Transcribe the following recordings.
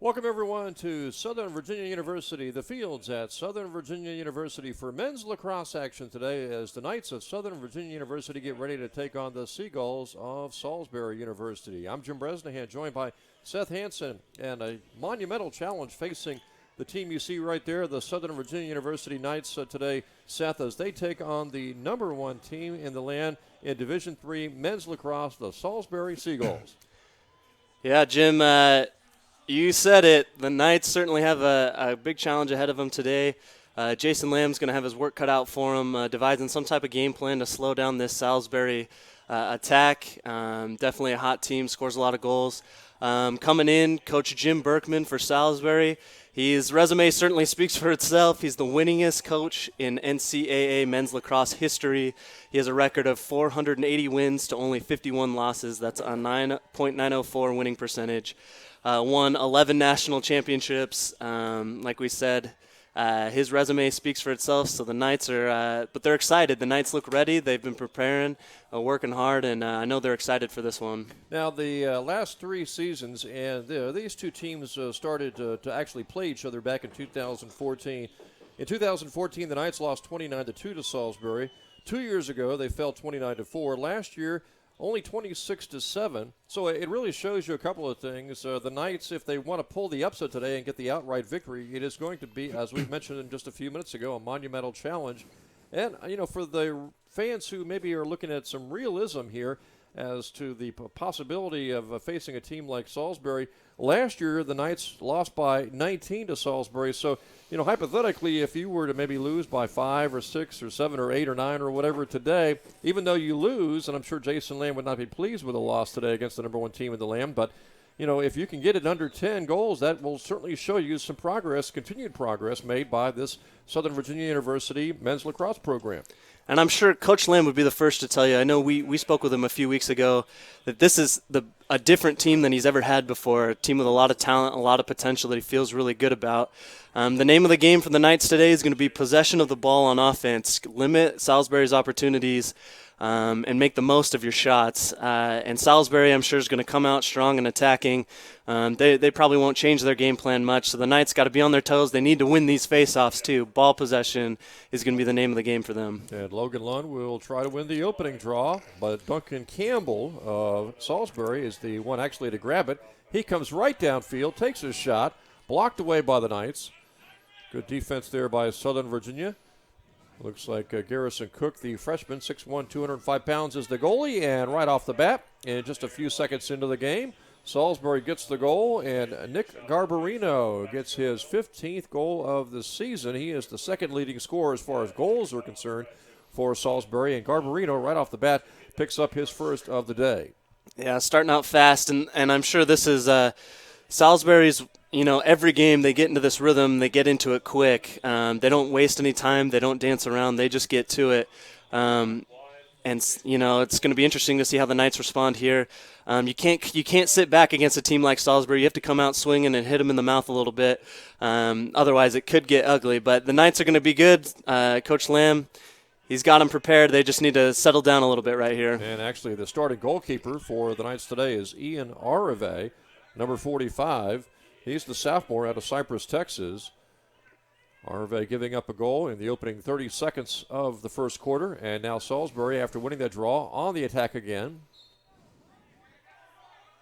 Welcome, everyone, to Southern Virginia University, the fields at Southern Virginia University for men's lacrosse action today as the Knights of Southern Virginia University get ready to take on the Seagulls of Salisbury University. I'm Jim Bresnahan, joined by Seth Hansen, and a monumental challenge facing the team you see right there, the Southern Virginia University Knights today, Seth, as they take on the number one team in the land in Division III men's lacrosse, the Salisbury Seagulls. Yeah, Jim, you said it. The Knights certainly have a big challenge ahead of them today. Jason Lamb's going to have his work cut out for him, devising some type of game plan to slow down this Salisbury attack. Definitely a hot team, scores a lot of goals. Coming in, Coach Jim Berkman for Salisbury. His resume certainly speaks for itself. He's the winningest coach in NCAA men's lacrosse history. He has a record of 480 wins to only 51 losses. That's a 9.904 winning percentage. Won 11 national championships. Like we said, his resume speaks for itself. So the Knights are, but they're excited. The Knights look ready. They've been preparing, working hard, and I know they're excited for this one. Now, the last three seasons, and these two teams started to actually play each other back in 2014. In 2014, the Knights lost 29-2 to Salisbury. 2 years ago, they fell 29-4. Last year, only 26-7. So it really shows you a couple of things. The Knights, if they want to pull the upset today and get the outright victory, it is going to be, as we mentioned just a few minutes ago, a monumental challenge. And, for the fans who maybe are looking at some realism here as to the possibility of facing a team like Salisbury, last year the Knights lost by 19 to Salisbury. So, hypothetically, if you were to maybe lose by 5 or 6 or 7 or 8 or 9 or whatever today, even though you lose, and I'm sure Jason Lamb would not be pleased with a loss today against the number one team in the land, but if you can get it under 10 goals, that will certainly show you some progress, continued progress made by this Southern Virginia University men's lacrosse program. And I'm sure Coach Lamb would be the first to tell you. I know we spoke with him a few weeks ago that this is a different team than he's ever had before, a team with a lot of talent, a lot of potential that he feels really good about. The name of the game for the Knights today is going to be possession of the ball on offense, limit Salisbury's opportunities, and make the most of your shots. And Salisbury, I'm sure, is going to come out strong and attacking. They probably won't change their game plan much, so the Knights got to be on their toes. They need to win these face-offs, too. Ball possession is going to be the name of the game for them. And Logan Lund will try to win the opening draw, but Duncan Campbell of Salisbury is the one actually to grab it. He comes right downfield, takes his shot, blocked away by the Knights. Good defense there by Southern Virginia. Looks like Garrison Cook, the freshman, 6'1", 205 pounds, is the goalie. And right off the bat, and just a few seconds into the game, Salisbury gets the goal, and Nick Garbarino gets his 15th goal of the season. He is the second leading scorer as far as goals are concerned for Salisbury. And Garbarino, right off the bat, picks up his first of the day. Yeah, starting out fast, and I'm sure this is Salisbury's. Every game they get into this rhythm, they get into it quick. They don't waste any time. They don't dance around. They just get to it. And it's going to be interesting to see how the Knights respond here. You can't sit back against a team like Salisbury. You have to come out swinging and hit them in the mouth a little bit. Otherwise, it could get ugly. But the Knights are going to be good. Coach Lamb, he's got them prepared. They just need to settle down a little bit right here. And actually, the starting goalkeeper for the Knights today is Ian Arave, number 45. He's the sophomore out of Cypress, Texas. Arve giving up a goal in the opening 30 seconds of the first quarter. And now Salisbury, after winning that draw, on the attack again.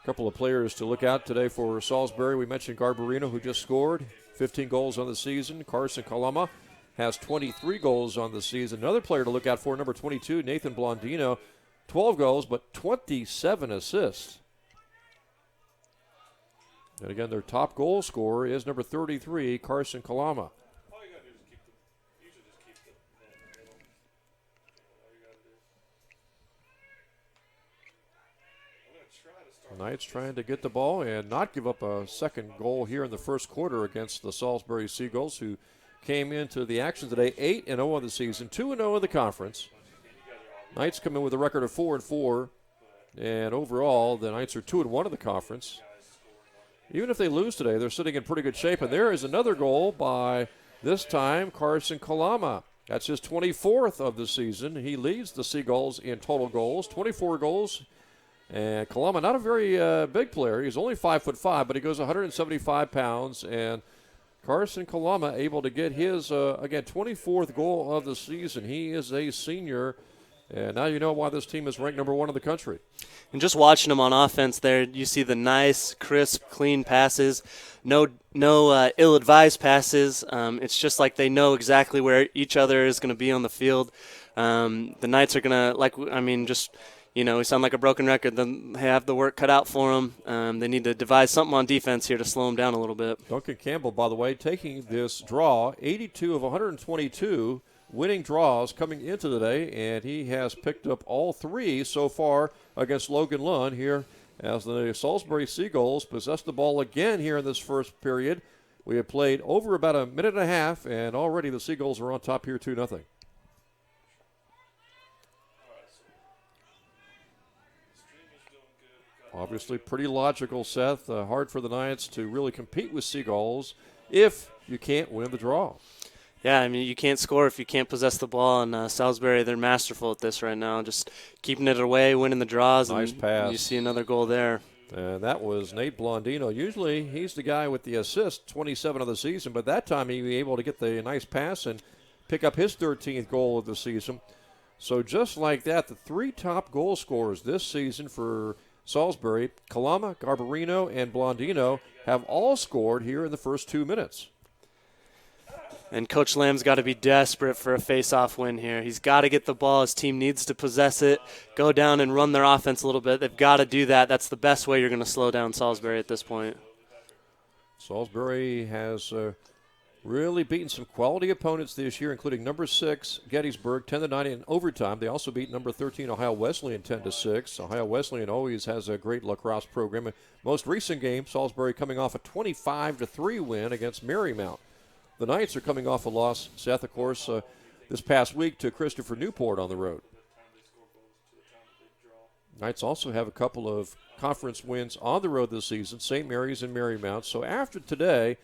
A couple of players to look out today for Salisbury. We mentioned Garbarino, who just scored 15 goals on the season. Carson Kalama has 23 goals on the season. Another player to look out for, number 22, Nathan Blondino, 12 goals, but 27 assists. And again, their top goal scorer is number 33, Carson Kalama. The Knights trying to get the ball and not give up a second goal here in the first quarter against the Salisbury Seagulls, who came into the action today 8-0 on the season, 2-0 in the conference. Knights come in with a record of 4-4, and overall the Knights are 2-1 in the conference. Even if they lose today, they're sitting in pretty good shape. And there is another goal by, this time, Carson Kalama. That's his 24th of the season. He leads the Seagulls in total goals, 24 goals. And Kalama, not a very big player. He's only 5'5", but he goes 175 pounds. And Carson Kalama able to get his, again, 24th goal of the season. He is a senior. And now you know why this team is ranked number 1 in the country. And just watching them on offense there, you see the nice, crisp, clean passes. No ill-advised passes. It's just like they know exactly where each other is going to be on the field. The Knights are going to, we sound like a broken record. They have the work cut out for them. They need to devise something on defense here to slow them down a little bit. Duncan Campbell, by the way, taking this draw, 82 of 122 winning draws coming into today, and he has picked up all 3 so far against Logan Lund here as the Salisbury Seagulls possess the ball again here in this first period. We have played over about a minute and a half, and already the Seagulls are on top here 2-0. Obviously pretty logical, Seth. Hard for the Knights to really compete with Seagulls if you can't win the draw. Yeah, I mean, you can't score if you can't possess the ball, and Salisbury, they're masterful at this right now, just keeping it away, winning the draws. Nice and pass. You see another goal there. And that was Nate Blondino. Usually he's the guy with the assist, 27 of the season, but that time he was able to get the nice pass and pick up his 13th goal of the season. So just like that, the 3 top goal scorers this season for Salisbury, Kalama, Garbarino, and Blondino, have all scored here in the first 2 minutes. And Coach Lamb's got to be desperate for a face-off win here. He's got to get the ball. His team needs to possess it, go down and run their offense a little bit. They've got to do that. That's the best way you're going to slow down Salisbury at this point. Salisbury has really beaten some quality opponents this year, including number 6, Gettysburg, 10-9 in overtime. They also beat number 13, Ohio Wesleyan, 10-6. Ohio Wesleyan always has a great lacrosse program. Most recent game, Salisbury coming off a 25-3 win against Marymount. The Knights are coming off a loss, Seth, of course, this past week to Christopher Newport on the road. Knights also have a couple of conference wins on the road this season, St. Mary's and Marymount. So after today,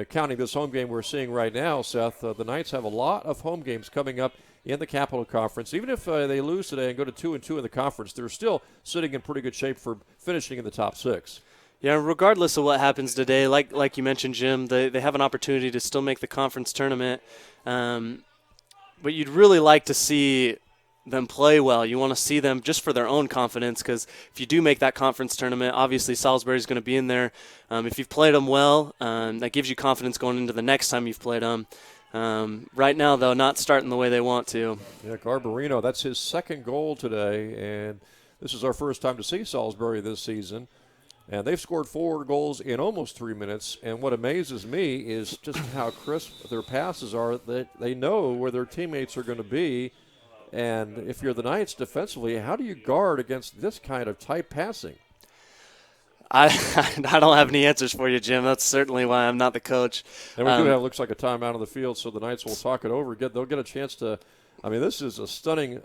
counting this home game we're seeing right now, Seth, the Knights have a lot of home games coming up in the Capital Conference. Even if they lose today and go to 2-2 in the conference, they're still sitting in pretty good shape for finishing in the top 6. Yeah, regardless of what happens today, like you mentioned, Jim, they have an opportunity to still make the conference tournament. But you'd really like to see them play well. You want to see them just for their own confidence, because if you do make that conference tournament, obviously Salisbury's going to be in there. If you've played them well, that gives you confidence going into the next time you've played them. Right now, though, not starting the way they want to. Yeah, Garbarino, that's his 2nd goal today, and this is our first time to see Salisbury this season. And they've scored 4 goals in almost 3 minutes. And what amazes me is just how crisp their passes are. That they know where their teammates are going to be. And if you're the Knights defensively, how do you guard against this kind of tight passing? I don't have any answers for you, Jim. That's certainly why I'm not the coach. And we do have, looks like a timeout on the field, so the Knights will talk it over. They'll get a chance to, I mean, this is a stunning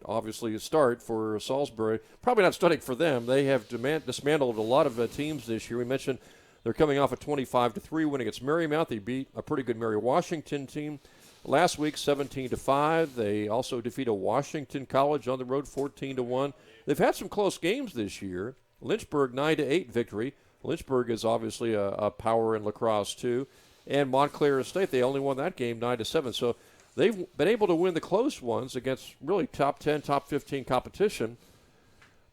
obviously a start for Salisbury. Probably not stunning for them. They have dismantled a lot of teams this year. We mentioned they're coming off a 25-3 win against Marymount. They beat a pretty good Mary Washington team last week, 17-5. They also defeat a Washington College on the road, 14-1. They've had some close games this year. Lynchburg 9-8 victory. Lynchburg is obviously a power in lacrosse too. And Montclair State, they only won that game 9-7. So they've been able to win the close ones against really top 10, top 15 competition.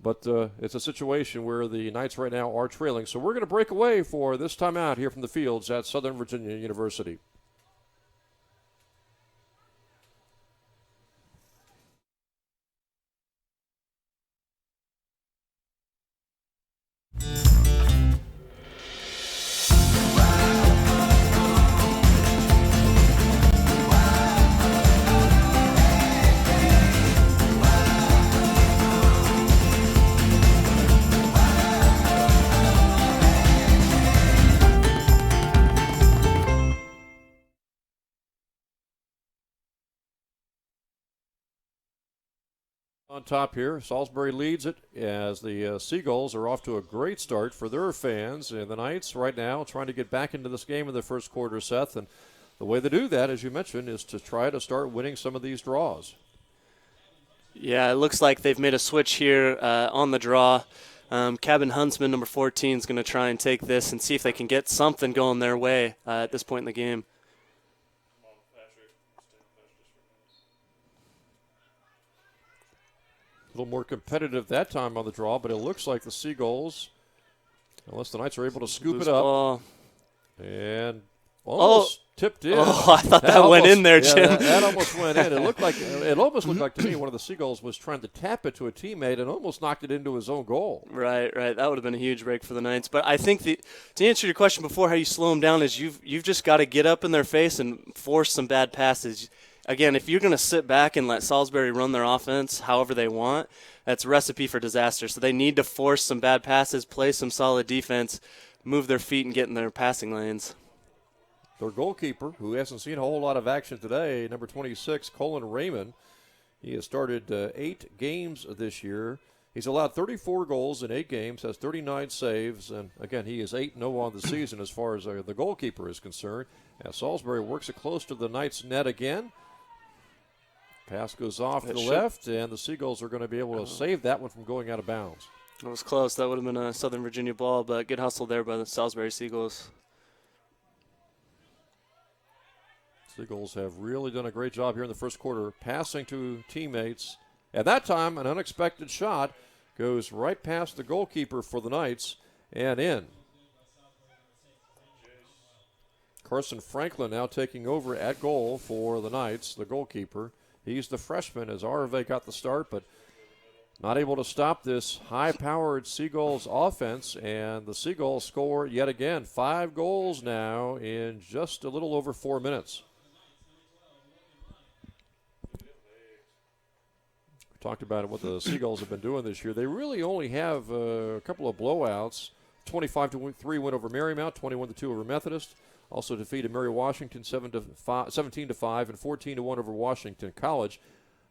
But it's a situation where the Knights right now are trailing. So we're going to break away for this timeout here from the fields at Southern Virginia University. On top here, Salisbury leads it as the Seagulls are off to a great start for their fans. And the Knights right now trying to get back into this game in the first quarter, Seth. And the way they do that, as you mentioned, is to try to start winning some of these draws. Yeah, it looks like they've made a switch here on the draw. Cabin Huntsman, number 14, is going to try and take this and see if they can get something going their way at this point in the game. A little more competitive that time on the draw, but it looks like the Seagulls, unless the Knights are able to scoop it up. Ball. And almost tipped in. Oh, I thought that went in there, Jim. Yeah, that almost went in. It almost looked like to me one of the Seagulls was trying to tap it to a teammate and almost knocked it into his own goal. Right. That would have been a huge break for the Knights. But I think to answer your question before, how you slow them down is you've just got to get up in their face and force some bad passes. Again, if you're going to sit back and let Salisbury run their offense however they want, that's a recipe for disaster. So they need to force some bad passes, play some solid defense, move their feet, and get in their passing lanes. Their goalkeeper, who hasn't seen a whole lot of action today, number 26, Colin Raymond. He has started 8 games this year. He's allowed 34 goals in 8 games, has 39 saves, and again, he is 8-0 on the season as far as the goalkeeper is concerned. As Salisbury works it close to the Knights' net again. Pass goes off to the left, and the Seagulls are going to be able to save that one from going out of bounds. That was close. That would have been a Southern Virginia ball, but good hustle there by the Salisbury Seagulls. Seagulls have really done a great job here in the first quarter, passing to teammates. At that time, an unexpected shot goes right past the goalkeeper for the Knights and in. Carson Franklin now taking over at goal for the Knights, the goalkeeper. He's the freshman as RV got the start, but not able to stop this high-powered Seagulls offense, and the Seagulls score yet again. 5 goals now in just a little over 4 minutes. We talked about it, what the Seagulls have been doing this year. They really only have a couple of blowouts. 25-3 win over Marymount, 21-2 over Methodist. Also defeated Mary Washington 17-5 and 14-1 over Washington College.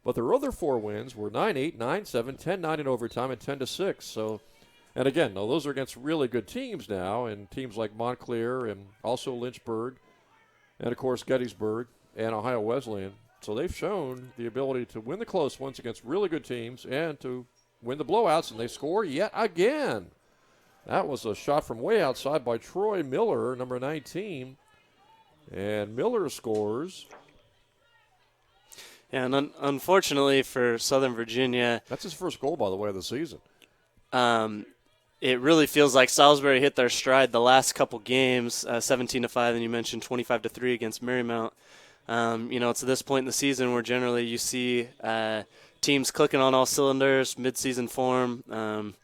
But their other 4 wins were 9-8, 9-7, 10-9 in overtime, and 10-6. So, and again, no, those are against really good teams now, and teams like Montclair and also Lynchburg, and of course Gettysburg and Ohio Wesleyan. So they've shown the ability to win the close ones against really good teams and to win the blowouts, and they score yet again. That was a shot from way outside by Troy Miller, number 19. And Miller scores. And unfortunately for Southern Virginia, that's his first goal, by the way, of the season. It really feels like Salisbury hit their stride the last couple games, 17-5, and you mentioned 25-3 against Marymount. It's at this point in the season where generally you see teams clicking on all cylinders, midseason form.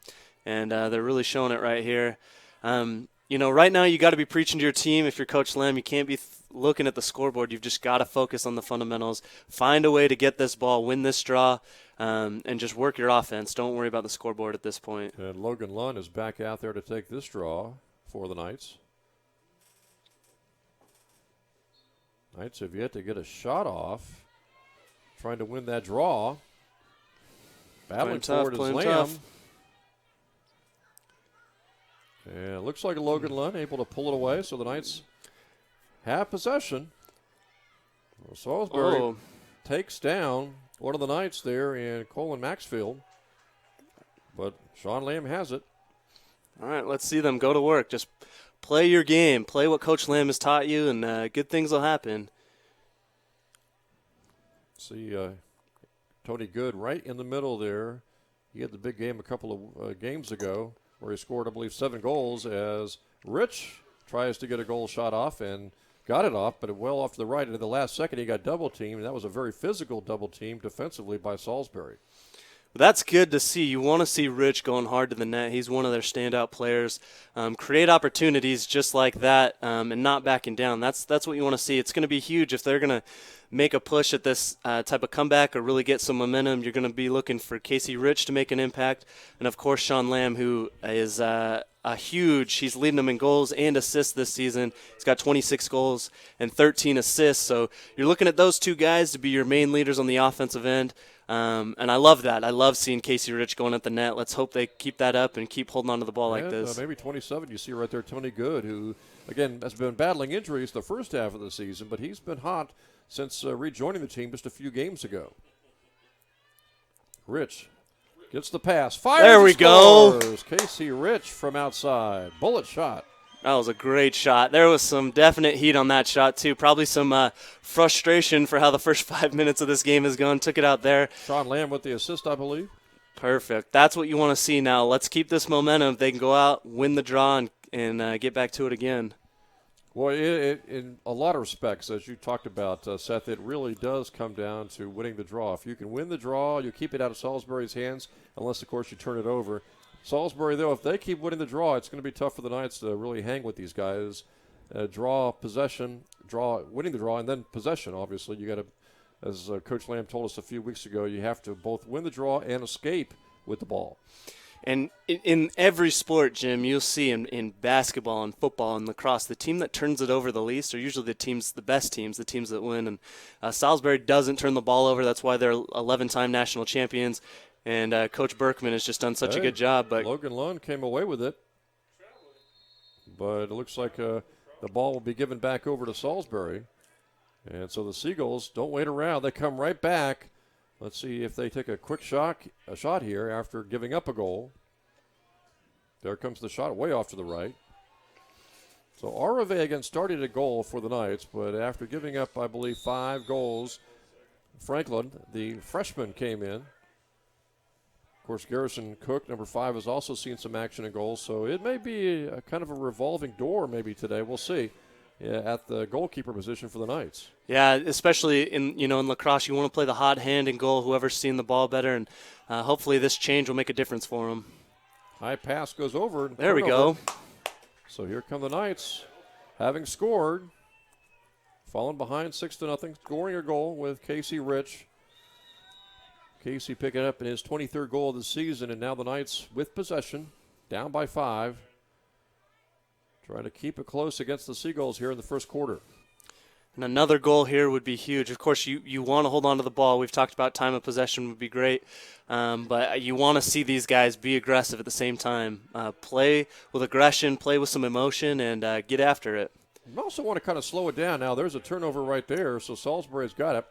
And they're really showing it right here. Right now you got to be preaching to your team. If you're Coach Lamb, you can't be looking at the scoreboard. You've just got to focus on the fundamentals. Find a way to get this ball, win this draw, and just work your offense. Don't worry about the scoreboard at this point. And Logan Lunn is back out there to take this draw for the Knights. Knights have yet to get a shot off. Trying to win that draw. Battling forward is Lamb. Tough. And it looks like Logan Lunn able to pull it away, so the Knights have possession. Well, Salisbury takes down one of the Knights there in Colin Maxfield, but Shawn Lamb has it. All right, let's see them go to work. Just play your game. Play what Coach Lamb has taught you, and good things will happen. See Tony Good right in the middle there. He had the big game a couple of games ago, where he scored, I believe, 7 goals as Rich tries to get a goal shot off and got it off, but well off to the right. And at the last second, he got double-teamed, and that was a very physical double-team defensively by Salisbury. That's good to see. You want to see Rich going hard to the net. He's one of their standout players. Create opportunities just like that and not backing down. That's what you want to see. It's going to be huge if they're going to make a push at this type of comeback or really get some momentum. You're going to be looking for Casey Rich to make an impact. And, of course, Shawn Lamb, who is he's leading them in goals and assists this season. He's got 26 goals and 13 assists. So you're looking at those 2 guys to be your main leaders on the offensive end. And I love that. I love seeing Casey Rich going at the net. Let's hope they keep that up and keep holding on to the ball like this. Maybe 27, you see right there Tony Good, who, again, has been battling injuries the first half of the season, but he's been hot since rejoining the team just a few games ago. Rich gets the pass. Fires. There we go. Casey Rich from outside. Bullet shot. That was a great shot. There was some definite heat on that shot, too. Probably some frustration for how the first 5 minutes of this game has gone. Took it out there. Shawn Lamb with the assist, I believe. Perfect. That's what you want to see now. Let's keep this momentum. They can go out, win the draw, and get back to it again. Well, in a lot of respects, as you talked about, Seth, it really does come down to winning the draw. If you can win the draw, you keep it out of Salisbury's hands, unless, of course, you turn it over. Salisbury, though, if they keep winning the draw, it's going to be tough for the Knights to really hang with these guys. Draw, possession, winning the draw, and then possession, obviously. You got to, as Coach Lamb told us a few weeks ago, you have to both win the draw and escape with the ball. And in every sport, Jim, you'll see in basketball and football and lacrosse, the team that turns it over the least are usually the best teams, the teams that win. And Salisbury doesn't turn the ball over. That's why they're 11-time national champions. And Coach Berkman has just done such a good job. But Logan Lund came away with it. But it looks like the ball will be given back over to Salisbury. And so the Seagulls don't wait around. They come right back. Let's see if they take a quick shot here after giving up a goal. There comes the shot way off to the right. So Arave again started a goal for the Knights, but after giving up, I believe, 5 goals, Franklin, the freshman, came in. Of course, Garrison Cook, number 5, has also seen some action and goals, so it may be a kind of a revolving door maybe today. We'll see. At the goalkeeper position for the Knights. Yeah, especially in lacrosse, you want to play the hot hand in goal, whoever's seeing the ball better, and hopefully this change will make a difference for them. High pass goes over. There we go. So here come the Knights, having scored, falling behind 6-0, scoring a goal with Casey Rich. Casey picking up in his 23rd goal of the season, and now the Knights with possession, down by 5. Trying to keep it close against the Seagulls here in the first quarter. And another goal here would be huge. Of course, you want to hold on to the ball. We've talked about time of possession would be great. But you want to see these guys be aggressive at the same time. Play with aggression, play with some emotion, and get after it. You also want to kind of slow it down. Now, there's a turnover right there, so Salisbury's got it.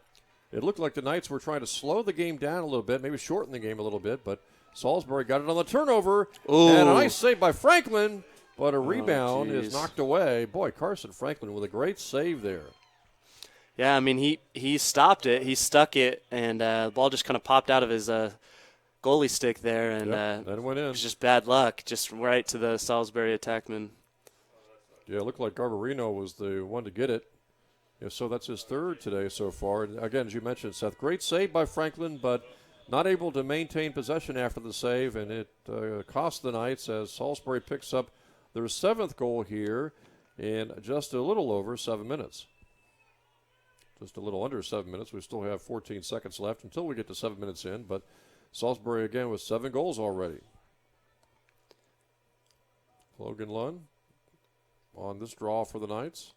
It looked like the Knights were trying to slow the game down a little bit, maybe shorten the game a little bit, but Salisbury got it on the turnover. Ooh. And a nice save by Franklin. But a rebound is knocked away. Boy, Carson Franklin with a great save there. Yeah, I mean, he stopped it. He stuck it, and the ball just kind of popped out of his goalie stick there. And then it went in. It was just bad luck, just right to the Salisbury attackman. Yeah, it looked like Garbarino was the one to get it. Yeah, so that's his 3rd today so far. And again, as you mentioned, Seth, great save by Franklin, but not able to maintain possession after the save, and it cost the Knights as Salisbury picks up their 7th goal here in just a little over 7 minutes. Just a little under 7 minutes. We still have 14 seconds left until we get to 7 minutes in, but Salisbury again with 7 goals already. Logan Lund on this draw for the Knights.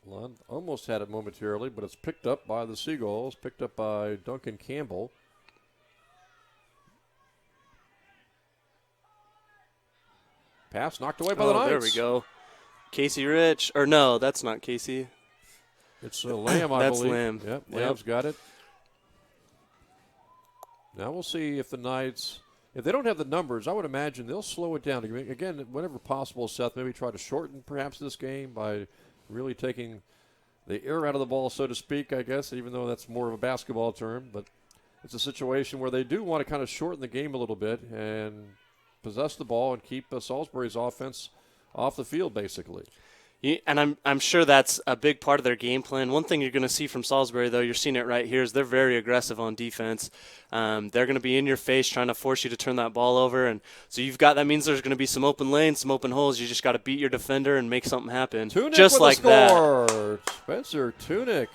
Lund almost had it momentarily, but it's picked up by the Seagulls, picked up by Duncan Campbell. Pass knocked away by the Knights. There we go. Casey Rich. Or no, that's not Casey. It's Lamb, I that's believe. Lamb. Yep, Lamb's got it. Now we'll see if the Knights, if they don't have the numbers, I would imagine they'll slow it down. Again, whenever possible, Seth, maybe try to shorten perhaps this game by really taking the air out of the ball, so to speak, I guess, even though that's more of a basketball term. But it's a situation where they do want to kind of shorten the game a little bit and possess the ball and keep Salisbury's offense off the field, basically. And I'm sure that's a big part of their game plan. One thing you're going to see from Salisbury, though, you're seeing it right here, is they're very aggressive on defense. They're going to be in your face trying to force you to turn that ball over. And so that means there's going to be some open lanes, some open holes. You just got to beat your defender and make something happen. Tunic just with like a score. Spencer Tunic.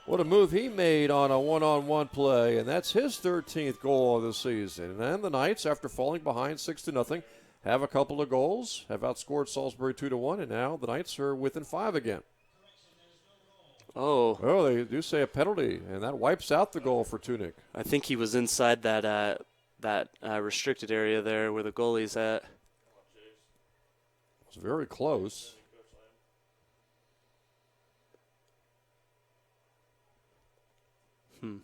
What a move he made on a one-on-one play, and that's his 13th goal of the season. And then the Knights, after falling behind 6-0, have a couple of goals, have outscored Salisbury 2-1, and now the Knights are within 5 again. Oh, they do say a penalty, and that wipes out the goal for Tunic. I think he was inside that restricted area there where the goalie's at. It was very close. It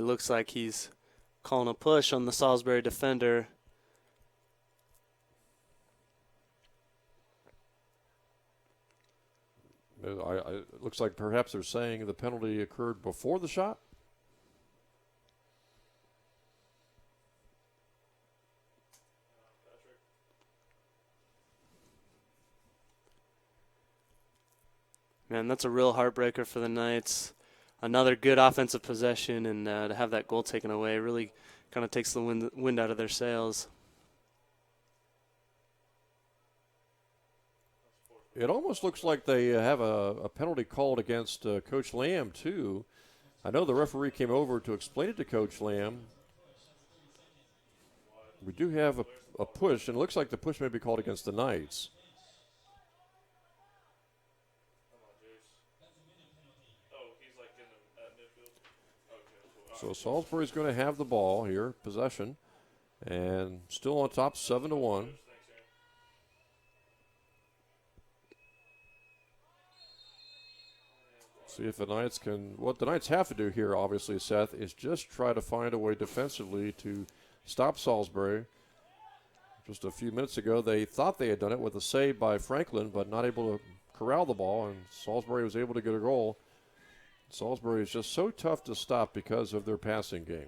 looks like he's calling a push on the Salisbury defender. It looks like perhaps they're saying the penalty occurred before the shot. Man, that's a real heartbreaker for the Knights. Another good offensive possession, and to have that goal taken away really kind of takes the wind out of their sails. It almost looks like they have a penalty called against Coach Lamb, too. I know the referee came over to explain it to Coach Lamb. We do have a push, and it looks like the push may be called against the Knights. So Salisbury's going to have the ball here, possession, and still on top 7-1. See if the Knights can, what the Knights have to do here, obviously, Seth, is just try to find a way defensively to stop Salisbury. Just a few minutes ago, they thought they had done it with a save by Franklin, but not able to corral the ball, and Salisbury was able to get a goal. Salisbury is just so tough to stop because of their passing game.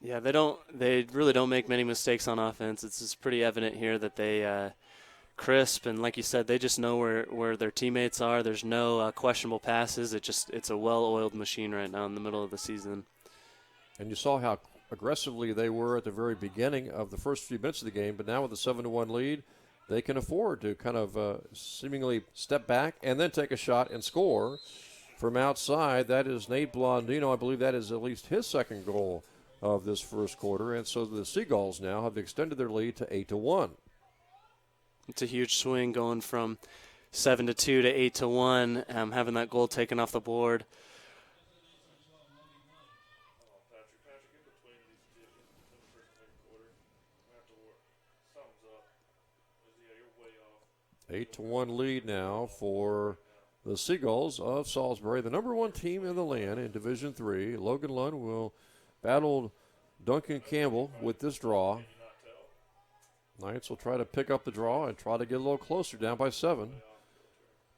Yeah, they really don't make many mistakes on offense. It's just pretty evident here that they crisp, and like you said, they just know where their teammates are. There's no questionable passes. It's a well-oiled machine right now in the middle of the season. And you saw how aggressively they were at the very beginning of the first few minutes of the game, but now with the 7-1 lead, they can afford to kind of seemingly step back and then take a shot and score. From outside, that is Nate Blondino. I believe that is at least his second goal of this first quarter. And so the Seagulls now have extended their lead to 8-1. It's a huge swing going from 7-2 to 8-1, having that goal taken off the board. Eight to 1 lead now for the Seagulls of Salisbury, the number one team in the land in Division III. Logan Lund will battle Duncan Campbell with this draw. Knights will try to pick up the draw and try to get a little closer, down by 7.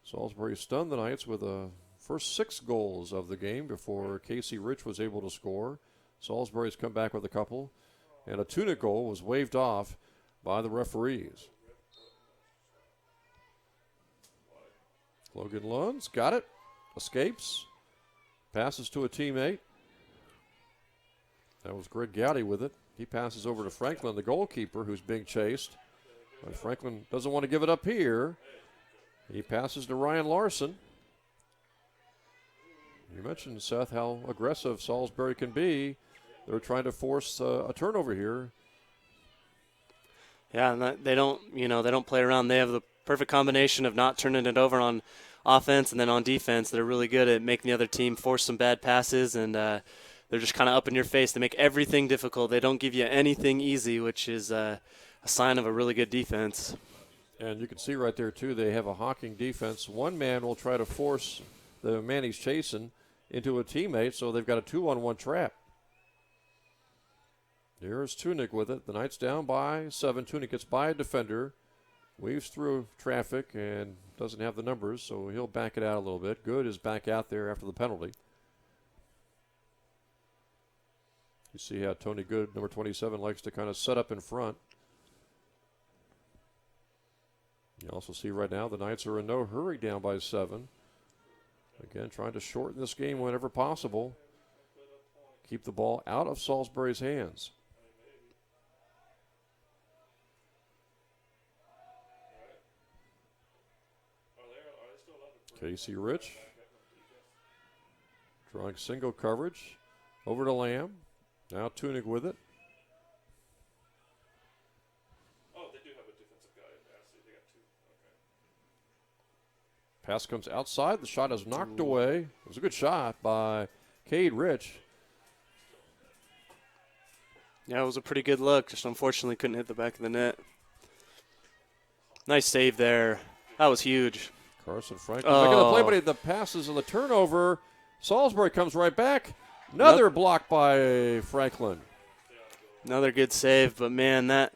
Salisbury stunned the Knights with the first 6 goals of the game before Casey Rich was able to score. Salisbury's come back with a couple, and a Tunic goal was waved off by the referees. Logan Lund's got it, escapes, passes to a teammate. That was Greg Gowdy with it. He passes over to Franklin, the goalkeeper, who's being chased. But Franklin doesn't want to give it up here. He passes to Ryan Larson. You mentioned, Seth, how aggressive Salisbury can be. They're trying to force a turnover here. Yeah, and they don't play around. They have the perfect combination of not turning it over on offense, and then on defense, they're really good at making the other team force some bad passes, and they're just kind of up in your face. They make everything difficult. They don't give you anything easy, which is a sign of a really good defense. And you can see right there, too, they have a hawking defense. One man will try to force the man he's chasing into a teammate, so they've got a 2-on-1 trap. Here's Tunic with it. The Knights down by 7. Tunic gets by a defender, weaves through traffic, and doesn't have the numbers, so he'll back it out a little bit. Good is back out there after the penalty. You see how Tony Good, number 27, likes to kind of set up in front. You also see right now the Knights are in no hurry down by 7. Again, trying to shorten this game whenever possible. Keep the ball out of Salisbury's hands. Casey Rich drawing single coverage over to Lamb. Now Tunic with it. Oh, they do have a defensive guy. They got 2. Okay. Pass comes outside. The shot is knocked away. It was a good shot by Cade Rich. Yeah, it was a pretty good look. Just unfortunately couldn't hit the back of the net. Nice save there. That was huge. Carson Franklin making the play, but the passes and the turnover. Salisbury comes right back. Another block by Franklin. Another good save, but man,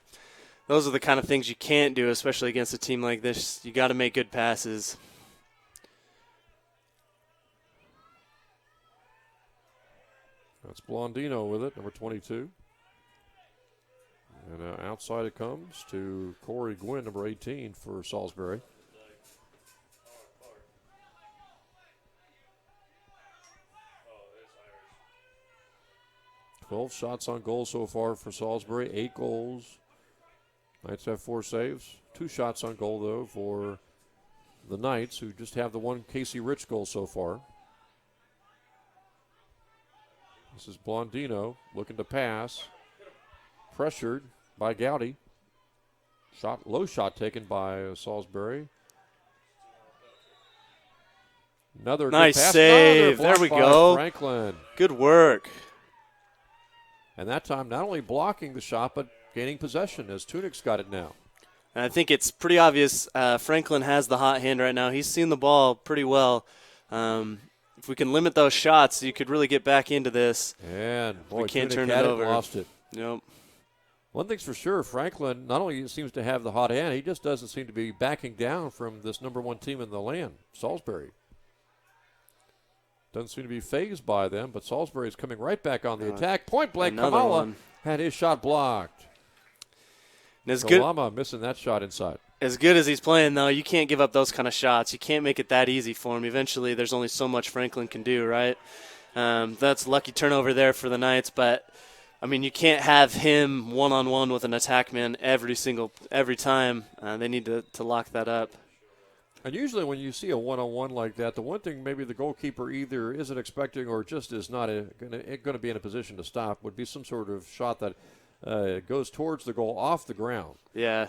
those are the kind of things you can't do, especially against a team like this. You got to make good passes. That's Blondino with it, number 22. And outside it comes to Corey Gwynn, number 18 for Salisbury. Oh, 12 shots on goal so far for Salisbury, 8 goals. Knights have 4 saves. 2 shots on goal, though, for the Knights, who just have the one Casey Rich goal so far. This is Blondino looking to pass. Pressured by Gowdy. Low shot taken by Salisbury. Another nice good pass. save. There we go. Franklin. Good work. And that time, not only blocking the shot, but gaining possession as Tunic's got it now. And I think it's pretty obvious Franklin has the hot hand right now. He's seen the ball pretty well. If we can limit those shots, you could really get back into this. And boy, we can't Tunic turn it had over. Lost it. Yep. One thing's for sure, Franklin not only seems to have the hot hand, he just doesn't seem to be backing down from this number 1 team in the land, Salisbury. Doesn't seem to be phased by them, but Salisbury is coming right back on the attack. Point blank, Kamala had his shot blocked. Kalama missing that shot inside. As good as he's playing, though, you can't give up those kind of shots. You can't make it that easy for him. Eventually, there's only so much Franklin can do, right? That's a lucky turnover there for the Knights, but, I mean, you can't have him one-on-one with an attackman every time. They need to lock that up. And usually when you see a one-on-one like that, the one thing maybe the goalkeeper either isn't expecting or just is not going to be in a position to stop would be some sort of shot that goes towards the goal off the ground. Yeah.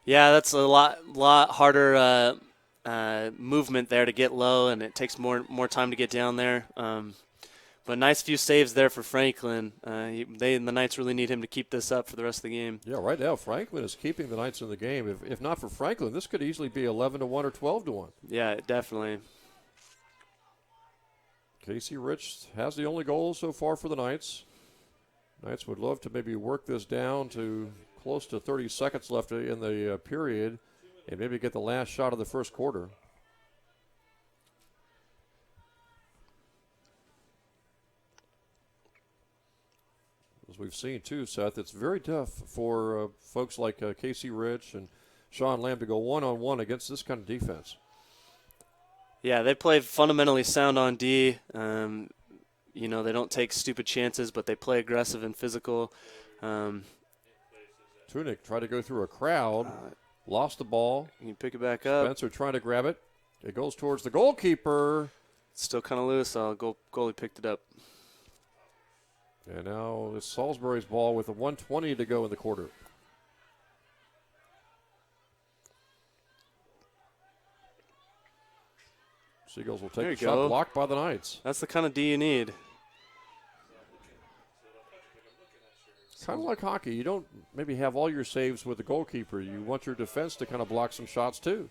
Yeah, that's a lot harder movement there to get low, and it takes more time to get down there. But nice few saves there for Franklin. The Knights really need him to keep this up for the rest of the game. Yeah, right now Franklin is keeping the Knights in the game. If not for Franklin, this could easily be 11-1 or 12-1. Yeah, definitely. Casey Rich has the only goal so far for the Knights. Knights would love to maybe work this down to close to 30 seconds left in the period and maybe get the last shot of the first quarter. As we've seen, too, Seth, it's very tough for folks like Casey Rich and Shawn Lamb to go one-on-one against this kind of defense. Yeah, they play fundamentally sound on D. They don't take stupid chances, but they play aggressive and physical. Tunic tried to go through a crowd, lost the ball. You pick it back up. Spencer trying to grab it. It goes towards the goalkeeper. It's still kind of loose. Goalie picked it up. And now it's Salisbury's ball with a 1:20 to go in the quarter. Seagulls will take a shot blocked by the Knights. That's the kind of D you need. Kind of like hockey. You don't maybe have all your saves with the goalkeeper. You want your defense to kind of block some shots too.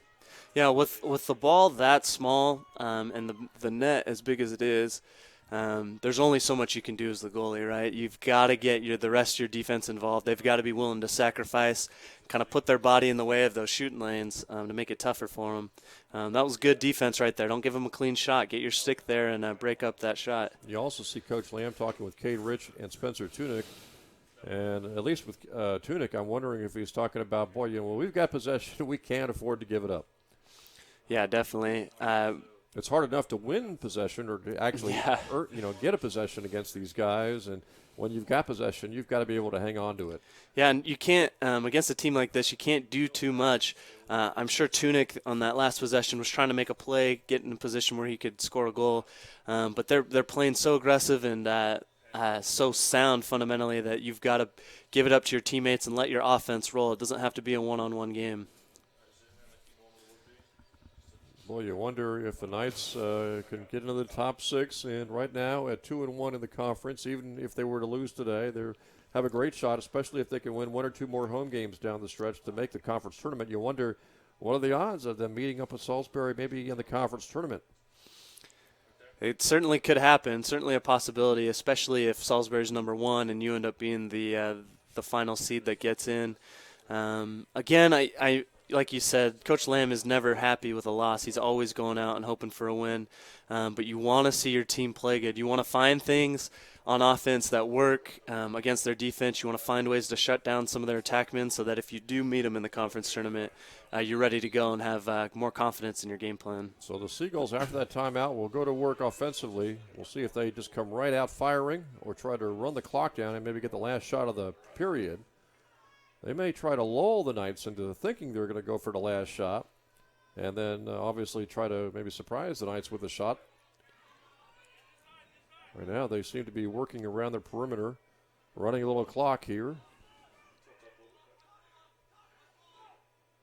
Yeah, with the ball that small and the net as big as it is, there's only so much you can do as the goalie, right? You've got to get the rest of your defense involved. They've got to be willing to sacrifice, kind of put their body in the way of those shooting lanes to make it tougher for them. That was good defense right there. Don't give them a clean shot. Get your stick there and break up that shot. You also see Coach Lamb talking with Cade Rich and Spencer Tunic. And at least with Tunic, I'm wondering if he's talking about, we've got possession. We can't afford to give it up. Yeah, definitely. It's hard enough to win possession or to actually get a possession against these guys. And when you've got possession, you've got to be able to hang on to it. Yeah, and you can't, against a team like this, you can't do too much. I'm sure Tunic on that last possession was trying to make a play, get in a position where he could score a goal. But they're playing so aggressive and so sound fundamentally that you've got to give it up to your teammates and let your offense roll. It doesn't have to be a one-on-one game. Boy, you wonder if the Knights can get into the top 6. And right now at 2-1 in the conference, even if they were to lose today, they're have a great shot, especially if they can win 1 or 2 more home games down the stretch to make the conference tournament. You wonder, what are the odds of them meeting up with Salisbury maybe in the conference tournament? It certainly could happen, certainly a possibility, especially if Salisbury's number 1 and you end up being the final seed that gets in. Again, I like you said, Coach Lamb is never happy with a loss. He's always going out and hoping for a win. But you want to see your team play good. You want to find things on offense that work against their defense. You want to find ways to shut down some of their attackmen so that if you do meet them in the conference tournament, you're ready to go and have more confidence in your game plan. So the Seagulls, after that timeout, will go to work offensively. We'll see if they just come right out firing or try to run the clock down and maybe get the last shot of the period. They may try to lull the Knights into thinking they're going to go for the last shot and then obviously try to maybe surprise the Knights with a shot. Right now they seem to be working around the perimeter, running a little clock here.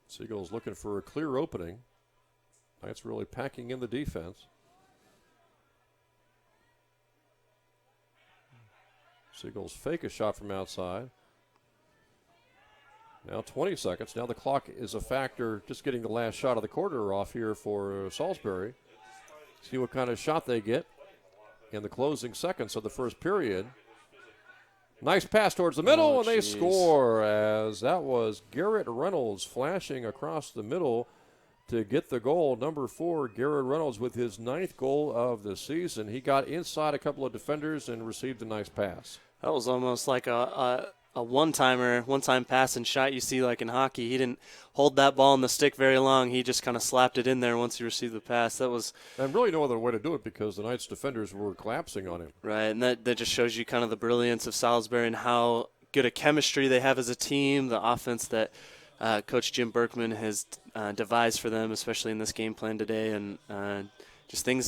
Seagulls looking for a clear opening. Knights really packing in the defense. Seagulls fake a shot from outside. Now 20 seconds. Now the clock is a factor, just getting the last shot of the quarter off here for Salisbury. See what kind of shot they get in the closing seconds of the first period. Nice pass towards the middle, and they score, as that was Garrett Reynolds flashing across the middle to get the goal. Number 4, Garrett Reynolds with his 9th goal of the season. He got inside a couple of defenders and received a nice pass. That was almost like a one-time pass and shot you see like in hockey. He didn't hold that ball in the stick very long. He just kind of slapped it in there once he received the pass. That was... And really no other way to do it because the Knights defenders were collapsing on him. Right, and that just shows you kind of the brilliance of Salisbury and how good a chemistry they have as a team, the offense that Coach Jim Berkman has devised for them, especially in this game plan today, and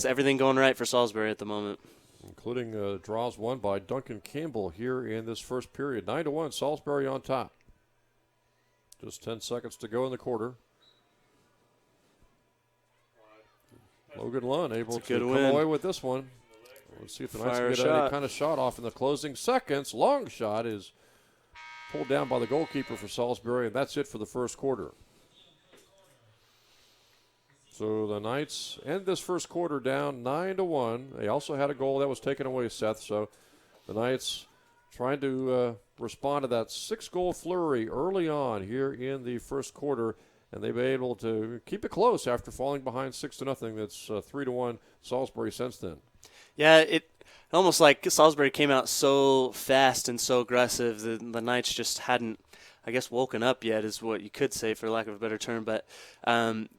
everything going right for Salisbury at the moment. Including draws won by Duncan Campbell here in this first period. 9-1, Salisbury on top. Just 10 seconds to go in the quarter. Logan Lunn able to come away with this one. Let's see if the Knights can get any kind of shot off in the closing seconds. Long shot is pulled down by the goalkeeper for Salisbury, and that's it for the first quarter. So the Knights end this first quarter down 9-1. They also had a goal that was taken away, Seth. So the Knights trying to respond to that 6-goal flurry early on here in the first quarter, and they've been able to keep it close after falling behind 6-0. That's 3-1 Salisbury since then. Yeah, it almost like Salisbury came out so fast and so aggressive. The Knights just hadn't, I guess, woken up yet is what you could say, for lack of a better term. But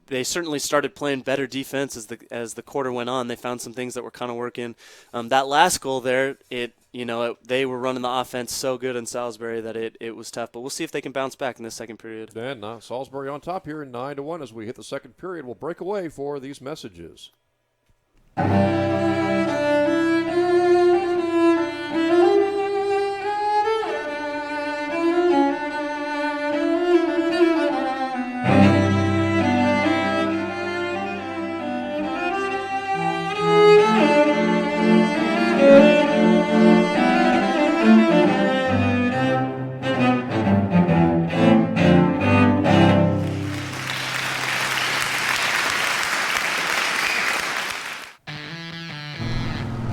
they certainly started playing better defense as the quarter went on. They found some things that were kind of working. That last goal there, they were running the offense so good in Salisbury that it was tough. But we'll see if they can bounce back in this second period. And Salisbury on top here, 9-1 as we hit the second period. We'll break away for these messages.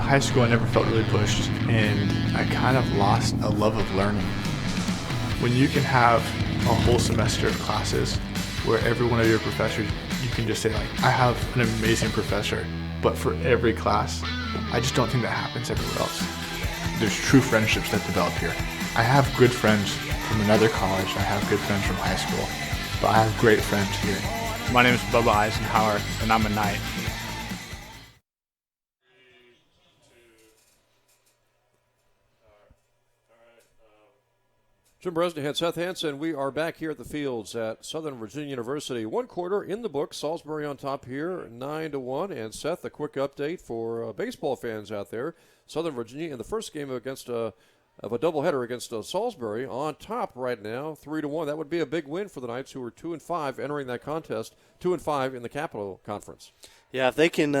High school, I never felt really pushed, and I kind of lost a love of learning. When you can have a whole semester of classes where every one of your professors, you can just say, like, I have an amazing professor, but for every class, I just don't think that happens everywhere else. There's true friendships that develop here. I have good friends from another college, I have good friends from high school, but I have great friends here. My name is Bubba Eisenhower, and I'm a Knight. Jim Bresnahan, Seth Hansen. We are back here at the fields at Southern Virginia University. One quarter in the books. Salisbury on top here, 9-1. And Seth, a quick update for baseball fans out there. Southern Virginia in the first game of a doubleheader against Salisbury on top right now, 3-1. That would be a big win for the Knights, who are 2-5 entering that contest, 2-5 in the Capital Conference. Yeah, if they can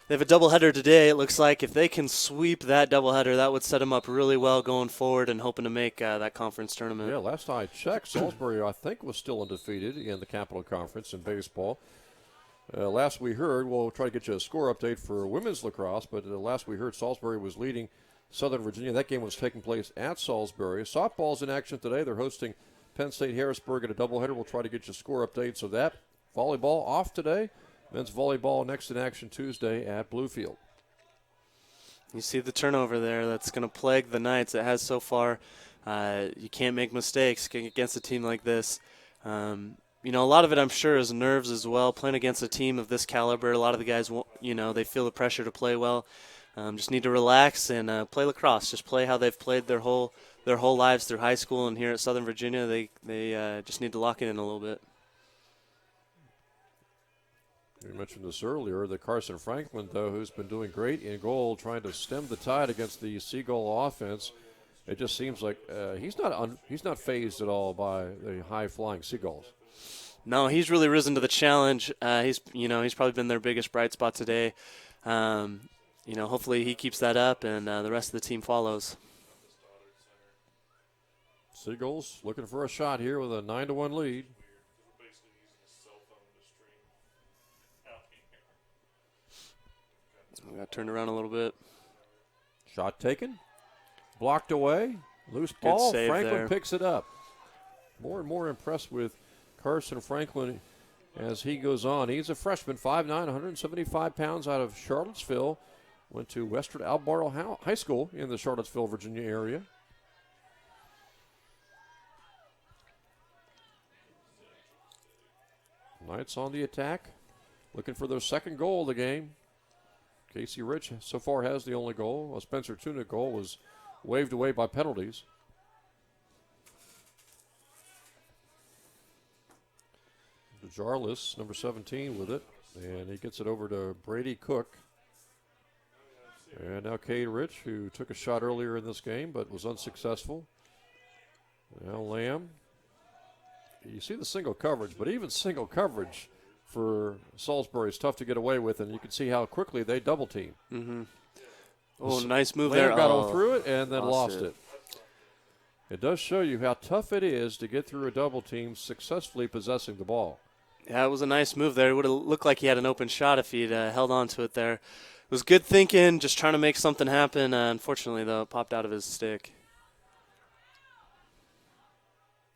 They have a doubleheader today. It looks like if they can sweep that doubleheader, that would set them up really well going forward and hoping to make that conference tournament. Yeah, last time I checked, Salisbury, I think, was still undefeated in the Capital Conference in baseball. Last we heard, we'll try to get you a score update for women's lacrosse, but last we heard, Salisbury was leading Southern Virginia. That game was taking place at Salisbury. Softball's in action today. They're hosting Penn State Harrisburg at a doubleheader. We'll try to get you score updates of that. Volleyball off today. Men's volleyball next in action Tuesday at Bluefield. You see the turnover there. That's going to plague the Knights. It has so far. You can't make mistakes against a team like this. A lot of it, I'm sure, is nerves as well. Playing against a team of this caliber, a lot of the guys, they feel the pressure to play well. Just need to relax and play lacrosse. Just play how they've played their whole lives through high school, and here at Southern Virginia, they just need to lock it in a little bit. We mentioned this earlier, the Carson Franklin, though, who's been doing great in goal, trying to stem the tide against the Seagull offense. It just seems like he's not fazed at all by the high-flying Seagulls. No, he's really risen to the challenge. He's probably been their biggest bright spot today. Hopefully he keeps that up and the rest of the team follows. Seagulls looking for a shot here with a 9-1 lead. We got turned around a little bit. Shot taken. Blocked away. Loose ball. Franklin there. Picks it up. More and more impressed with Carson Franklin as he goes on. He's a freshman, 5'9", 175 pounds, out of Charlottesville. Went to Western Albemarle High School in the Charlottesville, Virginia area. Knights on the attack, looking for their second goal of the game. Casey Rich so far has the only goal. A Spencer Tunic goal was waved away by penalties. Jarlis, number 17, with it. And he gets it over to Brady Cook. And now Cade Rich, who took a shot earlier in this game but was unsuccessful. Now Lamb. You see the single coverage, but even single coverage for Salisbury is tough to get away with, and you can see how quickly they double team. Mm-hmm. Oh, nice move Lamb there. got all through it and then lost it. It does show you how tough it is to get through a double team successfully possessing the ball. Yeah, it was a nice move there. It would have looked like he had an open shot if he'd held on to it there. It was good thinking, just trying to make something happen. Unfortunately, though, it popped out of his stick.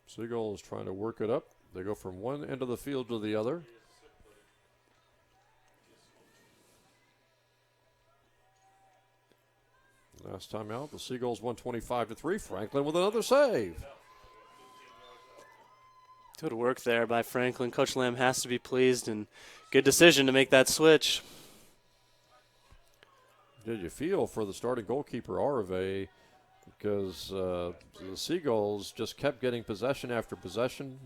Seagulls trying to work it up. They go from one end of the field to the other. Last time out, the Seagulls won 25-3. Franklin with another save. Good work there by Franklin. Coach Lamb has to be pleased, and good decision to make that switch. Did you feel for the starting goalkeeper, Arve, because the Seagulls just kept getting possession after possession,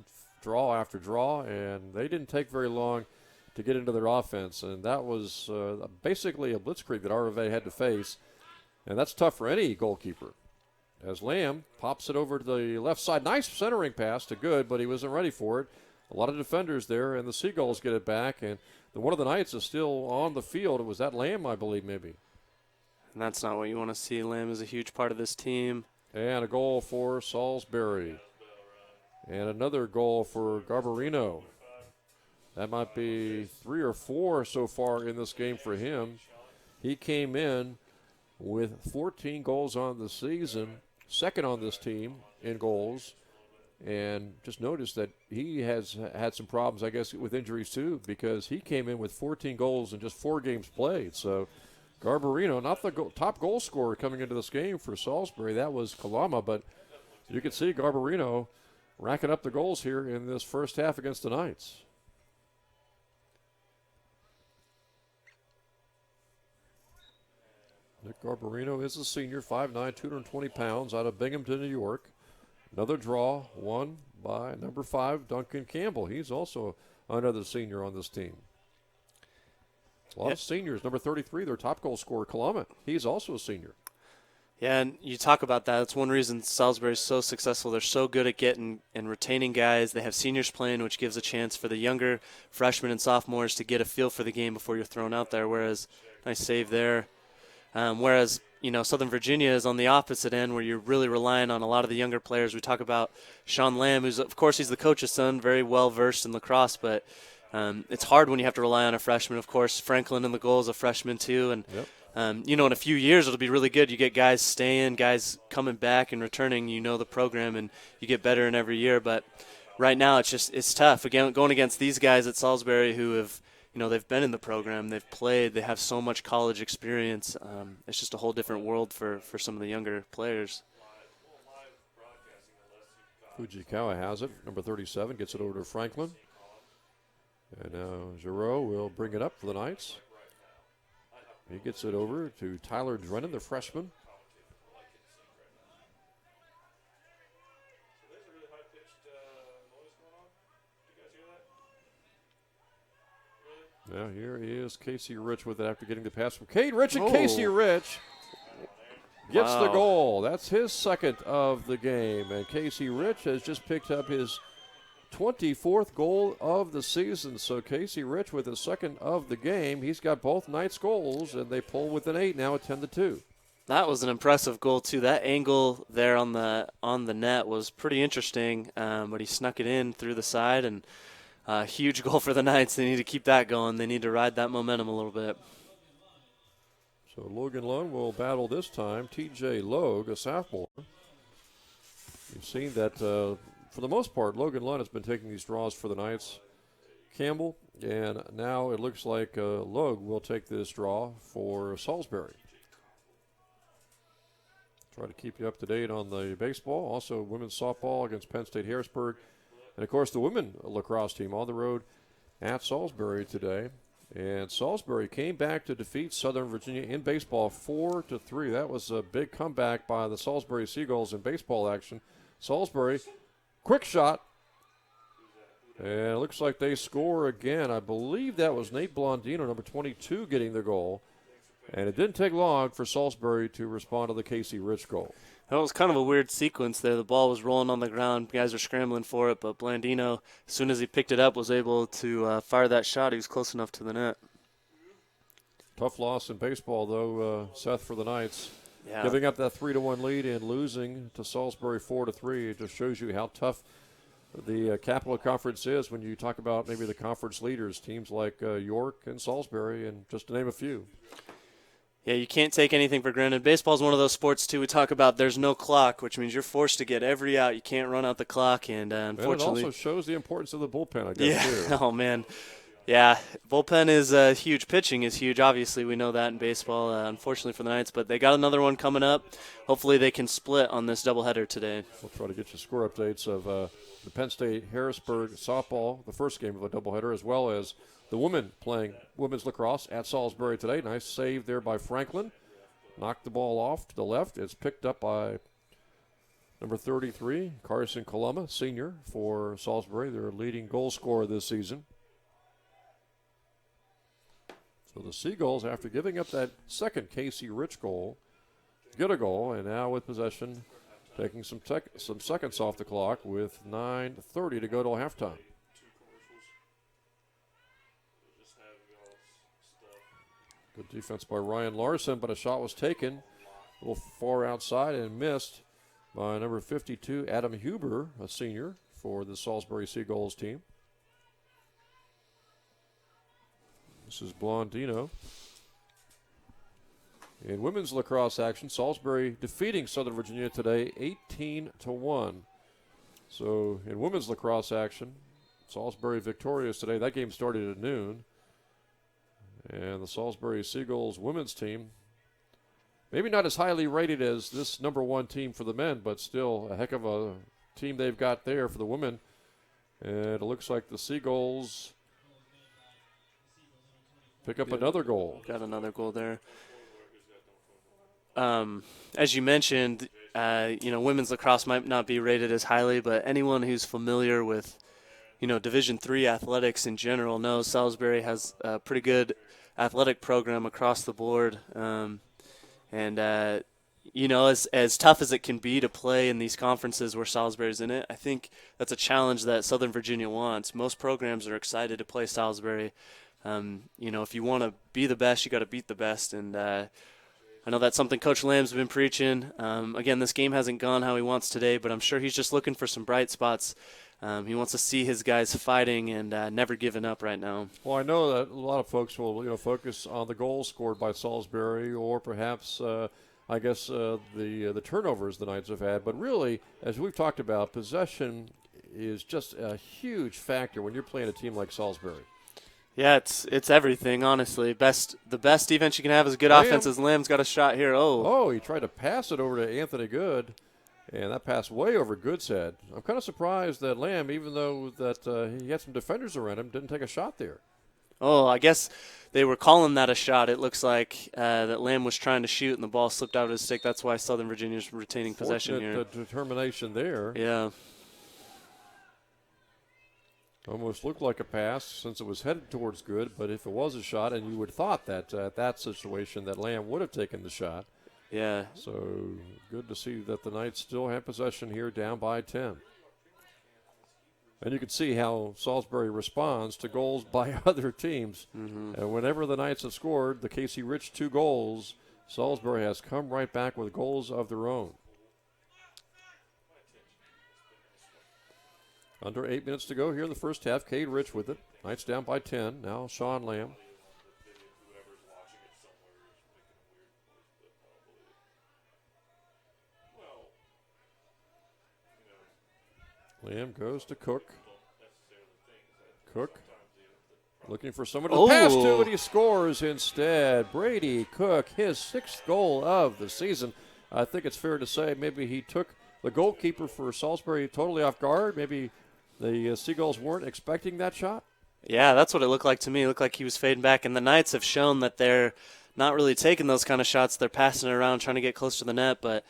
draw after draw, and they didn't take very long to get into their offense. And that was basically a blitzkrieg that Arve had to face, and that's tough for any goalkeeper. As Lamb pops it over to the left side. Nice centering pass to Good, but he wasn't ready for it. A lot of defenders there, and the Seagulls get it back, and one of the Knights is still on the field. It was that Lamb, I believe, maybe. And that's not what you want to see. Lamb is a huge part of this team. And a goal for Salisbury. And another goal for Garbarino. That might be 3 or 4 so far in this game for him. He came in with 14 goals on the season, second on this team in goals. And just notice that he has had some problems, I guess, with injuries too, because he came in with 14 goals in just 4 games played. So Garbarino, not the top goal scorer coming into this game for Salisbury. That was Kalama, but you can see Garbarino racking up the goals here in this first half against the Knights. Nick Garbarino is a senior, 5'9", 220 pounds, out of Binghamton, New York. Another draw, won by number 5, Duncan Campbell. He's also another senior on this team. A lot of seniors. Number 33, their top goal scorer, Kalama. He's also a senior. Yeah, and you talk about that. That's one reason Salisbury is so successful. They're so good at getting and retaining guys. They have seniors playing, which gives a chance for the younger freshmen and sophomores to get a feel for the game before you're thrown out there, whereas Nice save there. Whereas, Southern Virginia is on the opposite end where you're really relying on a lot of the younger players. We talk about Shawn Lamb, who's, of course, he's the coach's son, very well versed in lacrosse, but it's hard when you have to rely on a freshman. Of course, Franklin in the goal is a freshman too, and in a few years it'll be really good. You get guys staying, guys coming back and returning. The program, and you get better in every year. But right now it's tough. Again, going against these guys at Salisbury who have they've been in the program, they've played, they have so much college experience. It's just a whole different world for some of the younger players. Fujikawa has it. Number 37 gets it over to Franklin. And now Giroux will bring it up for the Knights. He gets it over to Tyler Drennan, the freshman. Now here is Casey Rich with it after getting the pass from Cade Rich, and Casey Rich gets the goal. That's his second of the game, and Casey Rich has just picked up his 24th goal of the season. So Casey Rich with his second of the game. He's got both Knights goals, and they pull within 8 now at 10-2. That was an impressive goal too. That angle there on the net was pretty interesting, but he snuck it in through the side, and huge goal for the Knights. They need to keep that going. They need to ride that momentum a little bit. So Logan Lund will battle this time. TJ Logue, a sophomore. You've seen that for the most part, Logan Lund has been taking these draws for the Knights. Campbell, and now it looks like Logue will take this draw for Salisbury. Try to keep you up to date on the baseball. Also, women's softball against Penn State Harrisburg. And, of course, the women lacrosse team on the road at Salisbury today. And Salisbury came back to defeat Southern Virginia in baseball 4-3. That was a big comeback by the Salisbury Seagulls in baseball action. Salisbury, quick shot. And it looks like they score again. I believe that was Nate Blondino, number 22, getting the goal. And it didn't take long for Salisbury to respond to the Casey Rich goal. That was kind of a weird sequence there. The ball was rolling on the ground. Guys were scrambling for it, but Blandino, as soon as he picked it up, was able to fire that shot. He was close enough to the net. Tough loss in baseball, though, Seth, for the Knights. Yeah. Giving up that 3-1 lead and losing to Salisbury 4-3. It just shows you how tough the Capital Conference is when you talk about maybe the conference leaders, teams like York and Salisbury, and just to name a few. Yeah, you can't take anything for granted. Baseball is one of those sports, too. We talk about there's no clock, which means you're forced to get every out. You can't run out the clock, and unfortunately. And it also shows the importance of the bullpen, I guess, too. Yeah, oh, man. Yeah, bullpen is huge. Pitching is huge. Obviously, we know that in baseball, unfortunately for the Knights. But they got another one coming up. Hopefully they can split on this doubleheader today. We'll try to get you score updates of the Penn State Harrisburg softball, the first game of a doubleheader, as well as the women playing women's lacrosse at Salisbury today. Nice save there by Franklin. Knocked the ball off to the left. It's picked up by number 33, Carson Coloma, senior for Salisbury, their leading goal scorer this season. So the Seagulls, after giving up that second Casey Rich goal, get a goal, and now with possession, taking some seconds off the clock with 9:30 to go till halftime. Good defense by Ryan Larson, but a shot was taken a little far outside and missed by number 52, Adam Huber, a senior for the Salisbury Seagulls team. This is Blondino. In women's lacrosse action, Salisbury defeating Southern Virginia today 18-1. So in women's lacrosse action, Salisbury victorious today. That game started at noon. And the Salisbury Seagulls women's team, maybe not as highly rated as this number one team for the men, but still a heck of a team they've got there for the women. And it looks like the Seagulls pick up another goal. Got another goal there. As you mentioned, women's lacrosse might not be rated as highly, but anyone who's familiar with, Division III athletics in general knows Salisbury has a pretty good athletic program across the board. As tough as it can be to play in these conferences where Salisbury's in it, I think that's a challenge that Southern Virginia wants. Most programs are excited to play Salisbury. If you want to be the best, you got to beat the best. And I know that's something Coach Lamb's been preaching. Again, this game hasn't gone how he wants today, but I'm sure he's just looking for some bright spots. He wants to see his guys fighting and never giving up right now. Well, I know that a lot of folks will focus on the goals scored by Salisbury, or perhaps the turnovers the Knights have had. But really, as we've talked about, possession is just a huge factor when you're playing a team like Salisbury. Yeah, it's everything, honestly. The best defense you can have is good offense. As Lamb's got a shot here. Oh, he tried to pass it over to Anthony Good, and that pass way over Good's head. I'm kind of surprised that Lamb, even though that he had some defenders around him, didn't take a shot there. Oh, I guess they were calling that a shot. It looks like that Lamb was trying to shoot, and the ball slipped out of his stick. That's why Southern Virginia's retaining possession here. The determination there. Yeah. Almost looked like a pass since it was headed towards Good, but if it was a shot, and you would have thought that that situation that Lamb would have taken the shot. Yeah. So good to see that the Knights still have possession here, down by 10. And you can see how Salisbury responds to goals by other teams. Mm-hmm. And whenever the Knights have scored the Casey Rich 2 goals, Salisbury has come right back with goals of their own. Under 8 minutes to go here in the first half. Cade Rich with it. Knights down by 10. Now Shawn Lamb. Lamb goes to Cook. Cook looking for someone to pass to, and he scores instead. Brady Cook, his 6th goal of the season. I think it's fair to say maybe he took the goalkeeper for Salisbury totally off guard. Maybe the Seagulls weren't expecting that shot. Yeah, that's what it looked like to me. It looked like he was fading back, and the Knights have shown that they're not really taking those kind of shots. They're passing it around, trying to get close to the net, but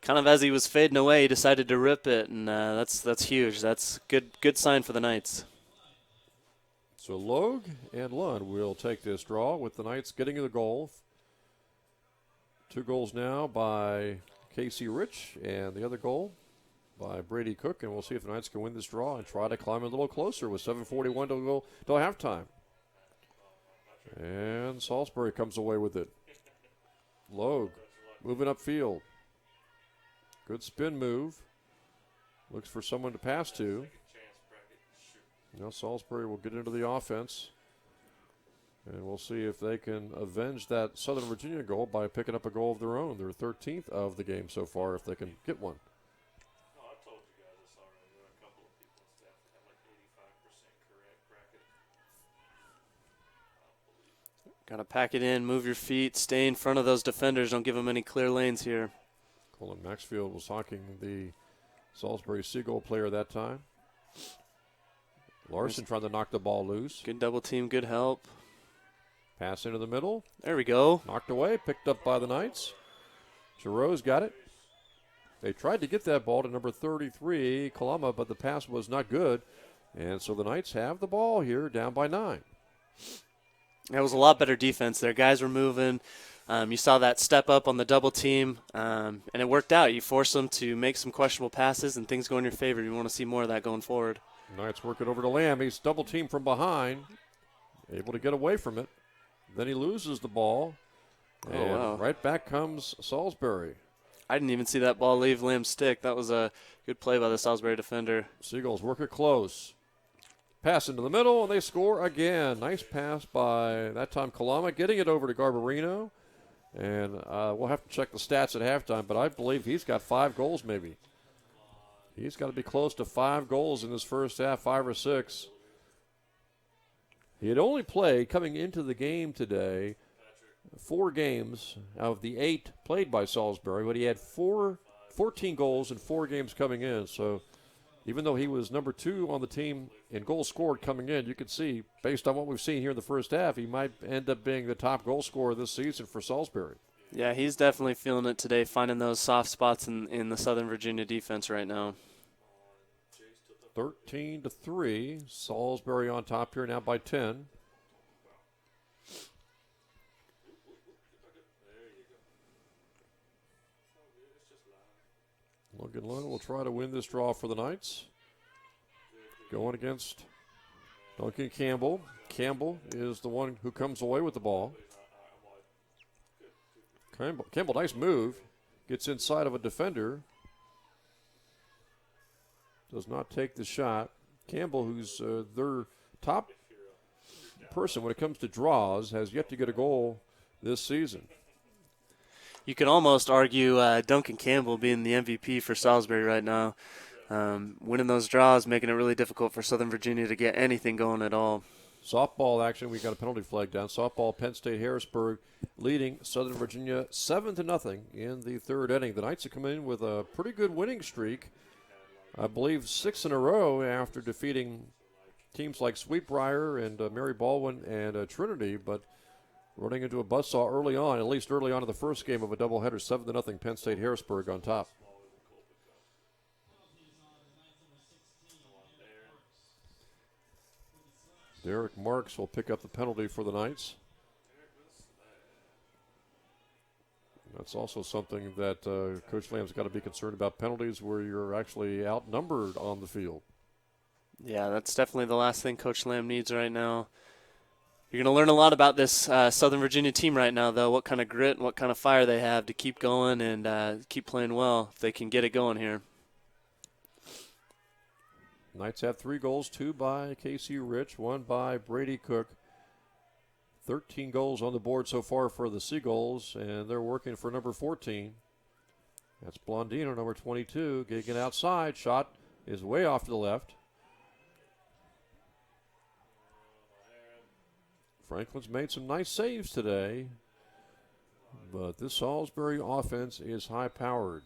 kind of as he was fading away, he decided to rip it, and that's huge. That's good sign for the Knights. So Logue and Lund will take this draw with the Knights getting the goal. 2 goals now by Casey Rich, and the other goal by Brady Cook, and we'll see if the Knights can win this draw and try to climb a little closer with 7:41 to go till halftime. And Salisbury comes away with it. Logue moving upfield. Good spin move. Looks for someone to pass to. Now Salisbury will get into the offense. And we'll see if they can avenge that Southern Virginia goal by picking up a goal of their own. Their 13th of the game so far, if they can get one. Got to pack it in, move your feet, stay in front of those defenders. Don't give them any clear lanes here. Colin Maxfield was hawking the Salisbury Seagull player that time. Larson trying to knock the ball loose. Good double team, good help. Pass into the middle. There we go. Knocked away, picked up by the Knights. Giroux's got it. They tried to get that ball to number 33, Kalama, but the pass was not good. And so the Knights have the ball here, down by 9. It was a lot better defense there. Guys were moving. You saw that step up on the double team, and it worked out. You force them to make some questionable passes, and things go in your favor. You want to see more of that going forward. Knights work it over to Lamb. He's double teamed from behind, able to get away from it. Then he loses the ball, and right back comes Salisbury. I didn't even see that ball leave Lamb's stick. That was a good play by the Salisbury defender. Seagulls work it close. Pass into the middle, and they score again. Nice pass by, that time, Kalama, getting it over to Garbarino. And we'll have to check the stats at halftime, but I believe he's got 5 goals maybe. He's got to be close to 5 goals in this first half, 5 or 6. He had only played, coming into the game today, 4 games out of the 8 played by Salisbury, but he had 14 goals in 4 games coming in. So even though he was number 2 on the team in goals scored coming in, you can see, based on what we've seen here in the first half, he might end up being the top goal scorer this season for Salisbury. Yeah, he's definitely feeling it today, finding those soft spots in the Southern Virginia defense right now. 13-3. Salisbury on top here now by 10. Logan Lund will try to win this draw for the Knights. Going against Duncan Campbell. Campbell is the one who comes away with the ball. Campbell, nice move. Gets inside of a defender. Does not take the shot. Campbell, who's their top person when it comes to draws, has yet to get a goal this season. You could almost argue Duncan Campbell being the MVP for Salisbury right now. Winning those draws, making it really difficult for Southern Virginia to get anything going at all. Softball action, we got a penalty flag down. Softball, Penn State Harrisburg leading Southern Virginia 7-0 in the third inning. The Knights have come in with a pretty good winning streak. I believe 6 in a row after defeating teams like Sweetbriar and Mary Baldwin and Trinity, but running into a buzzsaw early on, at least early on in the first game of a doubleheader, 7-0 Penn State Harrisburg on top. Derek Marks will pick up the penalty for the Knights. That's also something that Coach Lamb's got to be concerned about, penalties where you're actually outnumbered on the field. Yeah, that's definitely the last thing Coach Lamb needs right now. You're going to learn a lot about this Southern Virginia team right now, though, what kind of grit and what kind of fire they have to keep going and keep playing well if they can get it going here. Knights have 3 goals, 2 by Casey Rich, 1 by Brady Cook. 13 goals on the board so far for the Seagulls, and they're working for number 14. That's Blondino, number 22, getting it outside. Shot is way off to the left. Franklin's made some nice saves today, but this Salisbury offense is high-powered.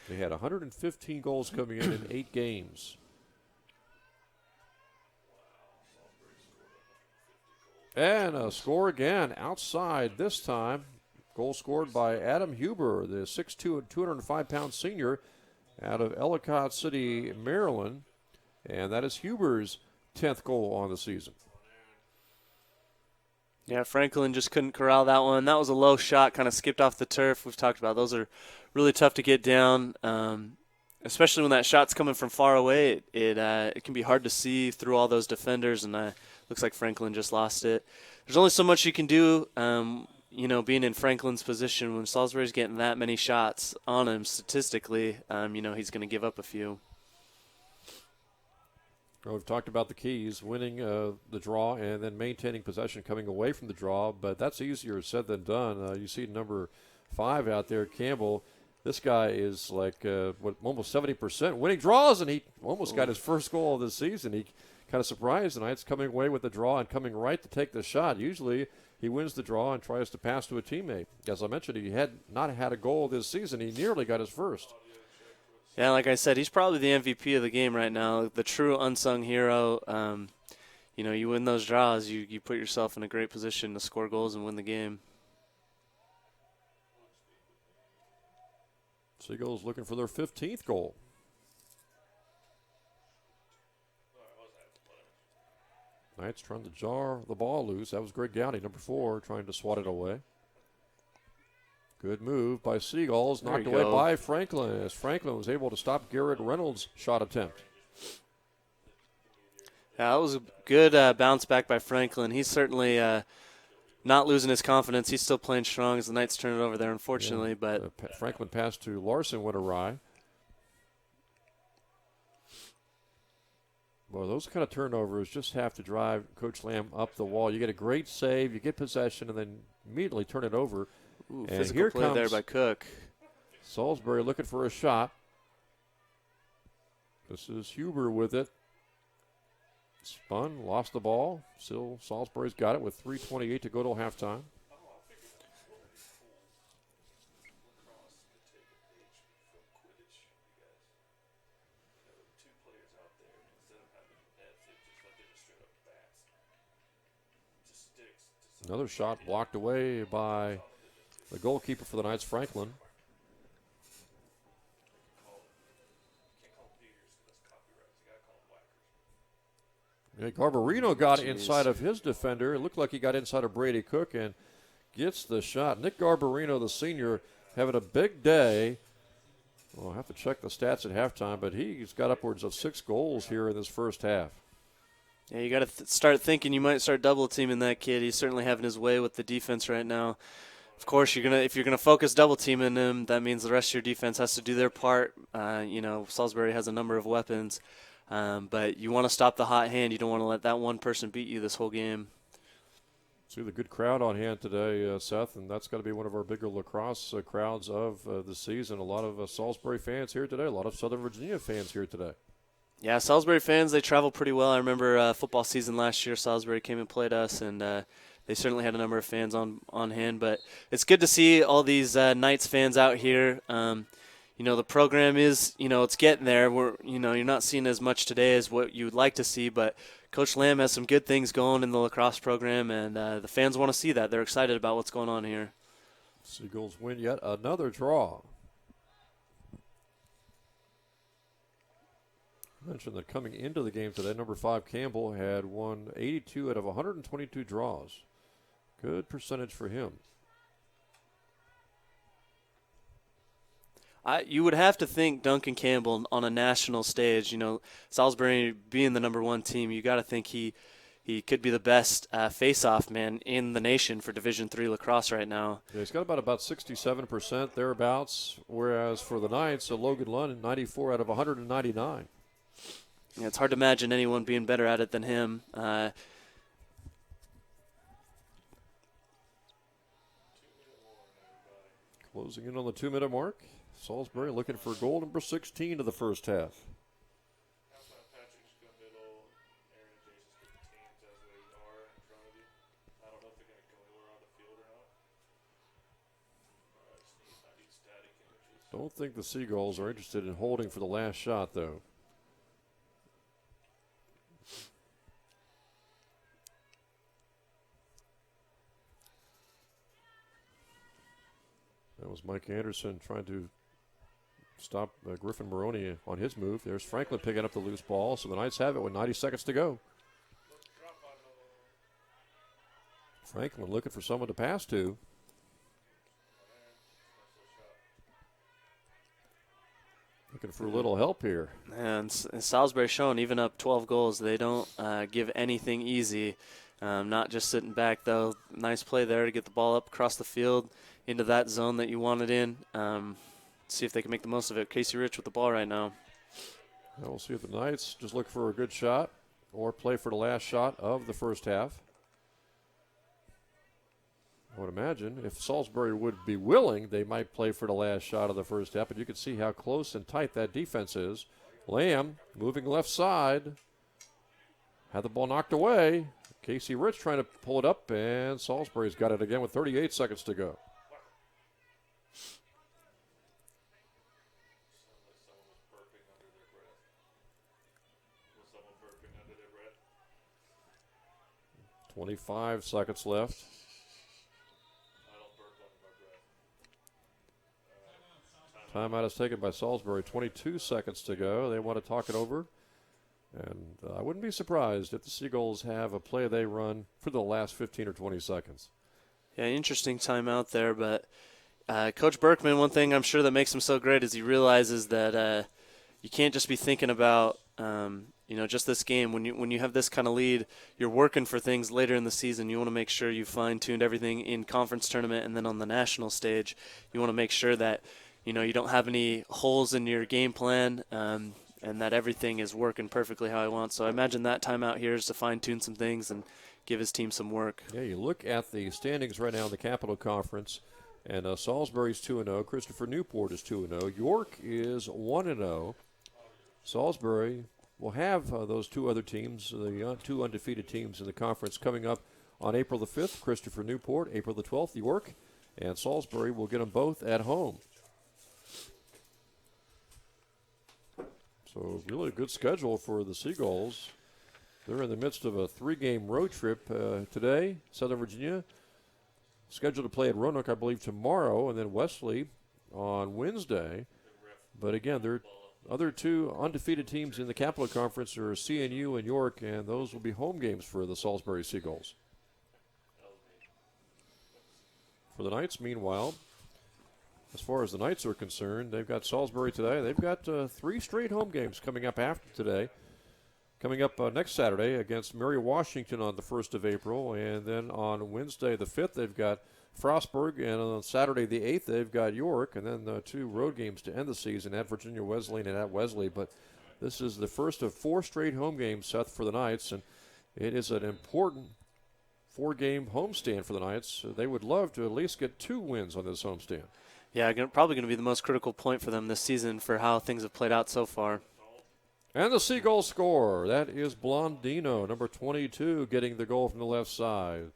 They had 115 goals coming in 8 games. And a score again outside this time. Goal scored by Adam Huber, the 6'2", 205-pound senior out of Ellicott City, Maryland. And that is Huber's 10th goal on the season. Yeah, Franklin just couldn't corral that one. That was a low shot, kind of skipped off the turf. We've talked about those are really tough to get down, especially when that shot's coming from far away. It can be hard to see through all those defenders, and looks like Franklin just lost it. There's only so much you can do, being in Franklin's position. When Salisbury's getting that many shots on him statistically, he's going to give up a few. Well, we've talked about the keys, winning the draw and then maintaining possession coming away from the draw, but that's easier said than done. You see number 5 out there, Campbell. This guy is like almost 70% winning draws, and he almost got his first goal of the season. He kind of surprised the Knights coming away with the draw and coming right to take the shot. Usually he wins the draw and tries to pass to a teammate. As I mentioned, he had not had a goal this season. He nearly got his first. Yeah, like I said, he's probably the MVP of the game right now, the true unsung hero. You win those draws, you put yourself in a great position to score goals and win the game. Seagulls looking for their 15th goal. Knights trying to jar the ball loose. That was Greg Gowdy, number 4, trying to swat it away. Good move by Seagulls, knocked away by Franklin, as Franklin was able to stop Garrett Reynolds' shot attempt. Yeah, that was a good bounce back by Franklin. He's certainly not losing his confidence. He's still playing strong as the Knights turn it over there, unfortunately. Yeah, but Franklin pass to Larson went awry. Well, those kind of turnovers just have to drive Coach Lamb up the wall. You get a great save, you get possession, and then immediately turn it over. Ooh, and physical here play comes there by Cook. Salisbury looking for a shot. This is Huber with it. Spun, lost the ball. Still, Salisbury's got it with 3:28 to go till halftime. Another shot blocked away by the goalkeeper for the Knights, Franklin. Yeah, Garbarino got inside of his defender. It looked like he got inside of Brady Cook and gets the shot. Nick Garbarino, the senior, having a big day. Well, I'll have to check the stats at halftime, but he's got upwards of 6 goals here in this first half. Yeah, you got to start thinking you might start double teaming that kid. He's certainly having his way with the defense right now. Of course, if you're gonna focus double teaming him, that means the rest of your defense has to do their part. Salisbury has a number of weapons, but you want to stop the hot hand. You don't want to let that one person beat you this whole game. See the good crowd on hand today, Seth, and that's got to be one of our bigger lacrosse crowds of the season. A lot of Salisbury fans here today, a lot of Southern Virginia fans here today. Yeah, Salisbury fans, they travel pretty well. I remember football season last year, Salisbury came and played us, and they certainly had a number of fans on hand. But it's good to see all these Knights fans out here. The program is, it's getting there. You're not seeing as much today as what you would like to see, but Coach Lamb has some good things going in the lacrosse program, and the fans want to see that. They're excited about what's going on here. Seagulls win yet another draw. I mentioned that coming into the game today, number 5 Campbell had won 82 out of 122 draws. Good percentage for him. You would have to think Duncan Campbell on a national stage, Salisbury being the number 1 team, you got to think he could be the best face-off man in the nation for Division III lacrosse right now. Yeah, he's got about 67% thereabouts, whereas for the Knights, Logan Lund, 94 out of 199. Yeah, it's hard to imagine anyone being better at it than him. Closing in on the 2-minute mark. Salisbury looking for goal number 16 of the first half. Patrick's go middle, Aaron and Jason's get the teams as they are in front of you. I don't know if they're going to go anywhere on the field or not. I need static images. Don't think the Seagulls are interested in holding for the last shot, though. That was Mike Anderson trying to stop Griffin Maroney on his move. There's Franklin picking up the loose ball, so the Knights have it with 90 seconds to go. Franklin looking for someone to pass to. Looking for a little help here. And Salisbury showing, even up 12 goals, they don't give anything easy. Not just sitting back, though. Nice play there to get the ball up across the field into that zone that you wanted in. See if they can make the most of it. Casey Rich with the ball right now. Now we'll see if the Knights just look for a good shot or play for the last shot of the first half. I would imagine if Salisbury would be willing, they might play for the last shot of the first half, but you can see how close and tight that defense is. Lamb moving left side. Had the ball knocked away. Casey Rich trying to pull it up, and Salisbury's got it again with 38 seconds to go. Someone was burping under their breath. Was someone burping under their breath? 25 seconds left. I don't burp under my breath. Timeout is taken by Salisbury. 22 seconds to go. They want to talk it over. And I wouldn't be surprised if the Seagulls have a play they run for the last 15 or 20 seconds. Yeah, interesting timeout there, but Coach Berkman, one thing I'm sure that makes him so great is he realizes that you can't just be thinking about just this game. When you have this kind of lead, you're working for things later in the season. You want to make sure you fine-tuned everything in conference tournament, and then on the national stage, you want to make sure that you don't have any holes in your game plan. And that everything is working perfectly how I want. So I imagine that timeout here is to fine-tune some things and give his team some work. Yeah, you look at the standings right now in the Capital Conference, and Salisbury's 2-0. Christopher Newport is 2-0. York is 1-0. Salisbury will have those two other teams, the two undefeated teams in the conference, coming up on April the 5th. Christopher Newport, April the 12th, York. And Salisbury will get them both at home. So really a good schedule for the Seagulls. They're in the midst of a 3-game road trip today. Southern Virginia scheduled to play at Roanoke, I believe, tomorrow, and then Wesley on Wednesday. But again, their other two undefeated teams in the Capital Conference are CNU and York, and those will be home games for the Salisbury Seagulls. For the Knights, meanwhile, as far as the Knights are concerned, they've got Salisbury today. They've got 3 straight home games coming up after today. coming up next Saturday against Mary Washington on the 1st of April. And then on Wednesday the 5th, they've got Frostburg. And on Saturday the 8th, they've got York. And then 2 road games to end the season at Virginia Wesleyan and at Wesley. But this is the first of 4 straight home games, Seth, for the Knights. And it is an important 4-game homestand for the Knights. They would love to at least get 2 wins on this homestand. Yeah, probably going to be the most critical point for them this season for how things have played out so far. And the Seagulls score. That is Blondino, number 22, getting the goal from the left side.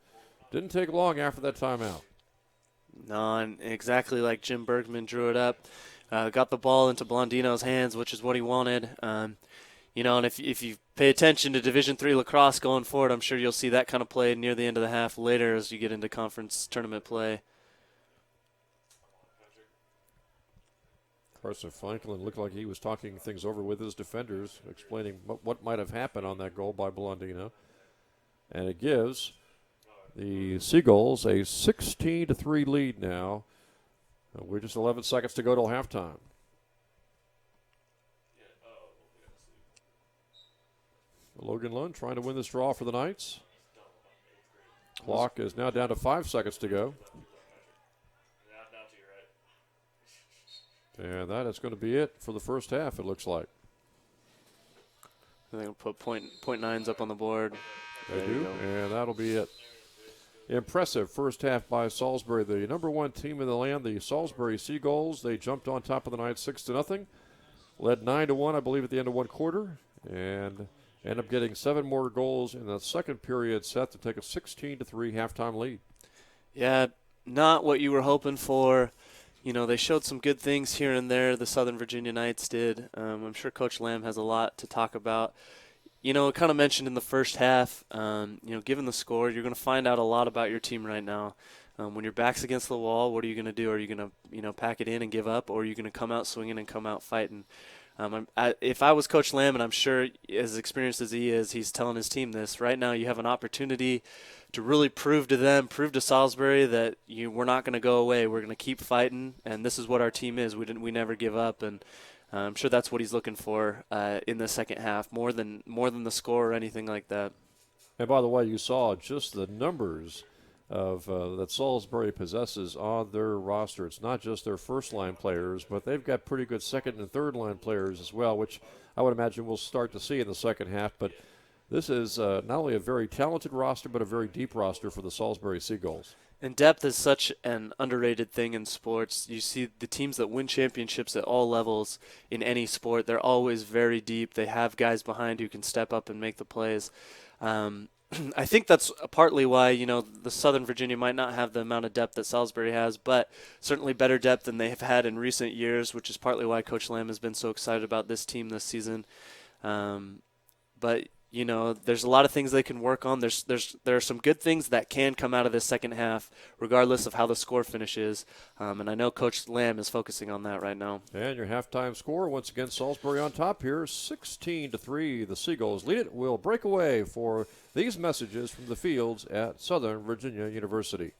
Didn't take long after that timeout. No, and exactly like Jim Bergman drew it up. Got the ball into Blondino's hands, which is what he wanted. And if you pay attention to Division III lacrosse going forward, I'm sure you'll see that kind of play near the end of the half later as you get into conference tournament play. Carson Franklin looked like he was talking things over with his defenders, explaining what might have happened on that goal by Blondino. And it gives the Seagulls a 16-3 lead now. We're just 11 seconds to go till halftime. Logan Lund trying to win this draw for the Knights. Clock is now down to 5 seconds to go. And that is going to be it for the first half, it looks like. They'll put point nines up on the board. They do, and that'll be it. Impressive first half by Salisbury, the number 1 team in the land, the Salisbury Seagulls. They jumped on top of the Knights 6-0, led 9-1, I believe, at the end of one quarter, and end up getting 7 more goals in the second period set to take a 16-3 halftime lead. Yeah, not what you were hoping for. They showed some good things here and there, the Southern Virginia Knights did. I'm sure Coach Lamb has a lot to talk about. It kind of mentioned in the first half, given the score, you're going to find out a lot about your team right now. When your back's against the wall, what are you going to do? Are you going to, pack it in and give up, or are you going to come out swinging and come out fighting? If I was Coach Lamb, and I'm sure as experienced as he is, he's telling his team this, right now you have an opportunity to really prove to Salisbury that we're not going to go away. We're going to keep fighting, and this is what our team is. We never give up, and I'm sure that's what he's looking for in the second half, more than the score or anything like that. And by the way, you saw just the numbers of that Salisbury possesses on their roster. It's not just their first-line players, but they've got pretty good second- and third-line players as well, which I would imagine we'll start to see in the second half. But this is not only a very talented roster, but a very deep roster for the Salisbury Seagulls. And depth is such an underrated thing in sports. You see the teams that win championships at all levels in any sport, they're always very deep. They have guys behind who can step up and make the plays. I think that's partly why, the Southern Virginia might not have the amount of depth that Salisbury has, but certainly better depth than they have had in recent years, which is partly why Coach Lamb has been so excited about this team this season. But there's a lot of things they can work on. There are some good things that can come out of this second half, regardless of how the score finishes. And I know Coach Lamb is focusing on that right now. And your halftime score, once again, Salisbury on top here, 16-3. The Seagulls lead it. We'll break away for these messages from the fields at Southern Virginia University.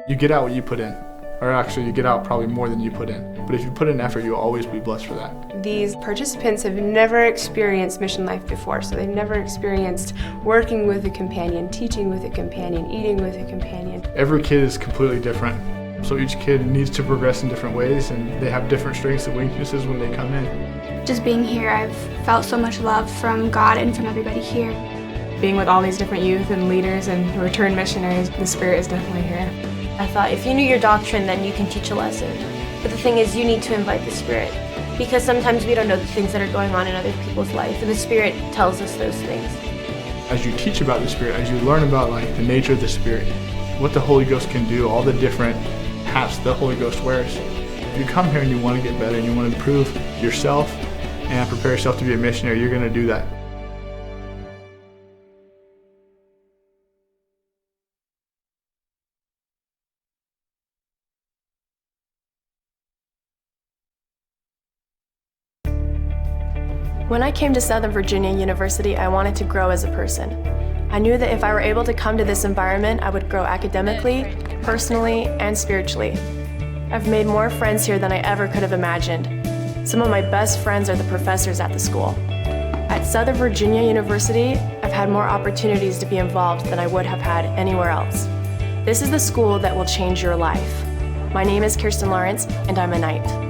You get out what you put in. Or actually, you get out probably more than you put in. But if you put in effort, you'll always be blessed for that. These participants have never experienced mission life before, so they've never experienced working with a companion, teaching with a companion, eating with a companion. Every kid is completely different. So each kid needs to progress in different ways, and they have different strengths and weaknesses when they come in. Just being here, I've felt so much love from God and from everybody here. Being with all these different youth and leaders and returned missionaries, the spirit is definitely here. I thought if you knew your doctrine, then you can teach a lesson. But the thing is, you need to invite the Spirit. Because sometimes we don't know the things that are going on in other people's life, and the Spirit tells us those things. As you teach about the Spirit, as you learn about the nature of the Spirit, what the Holy Ghost can do, all the different hats the Holy Ghost wears. If you come here and you want to get better and you want to improve yourself and prepare yourself to be a missionary, you're going to do that. When I came to Southern Virginia University, I wanted to grow as a person. I knew that if I were able to come to this environment, I would grow academically, personally, and spiritually. I've made more friends here than I ever could have imagined. Some of my best friends are the professors at the school. At Southern Virginia University, I've had more opportunities to be involved than I would have had anywhere else. This is the school that will change your life. My name is Kirsten Lawrence, and I'm a Knight.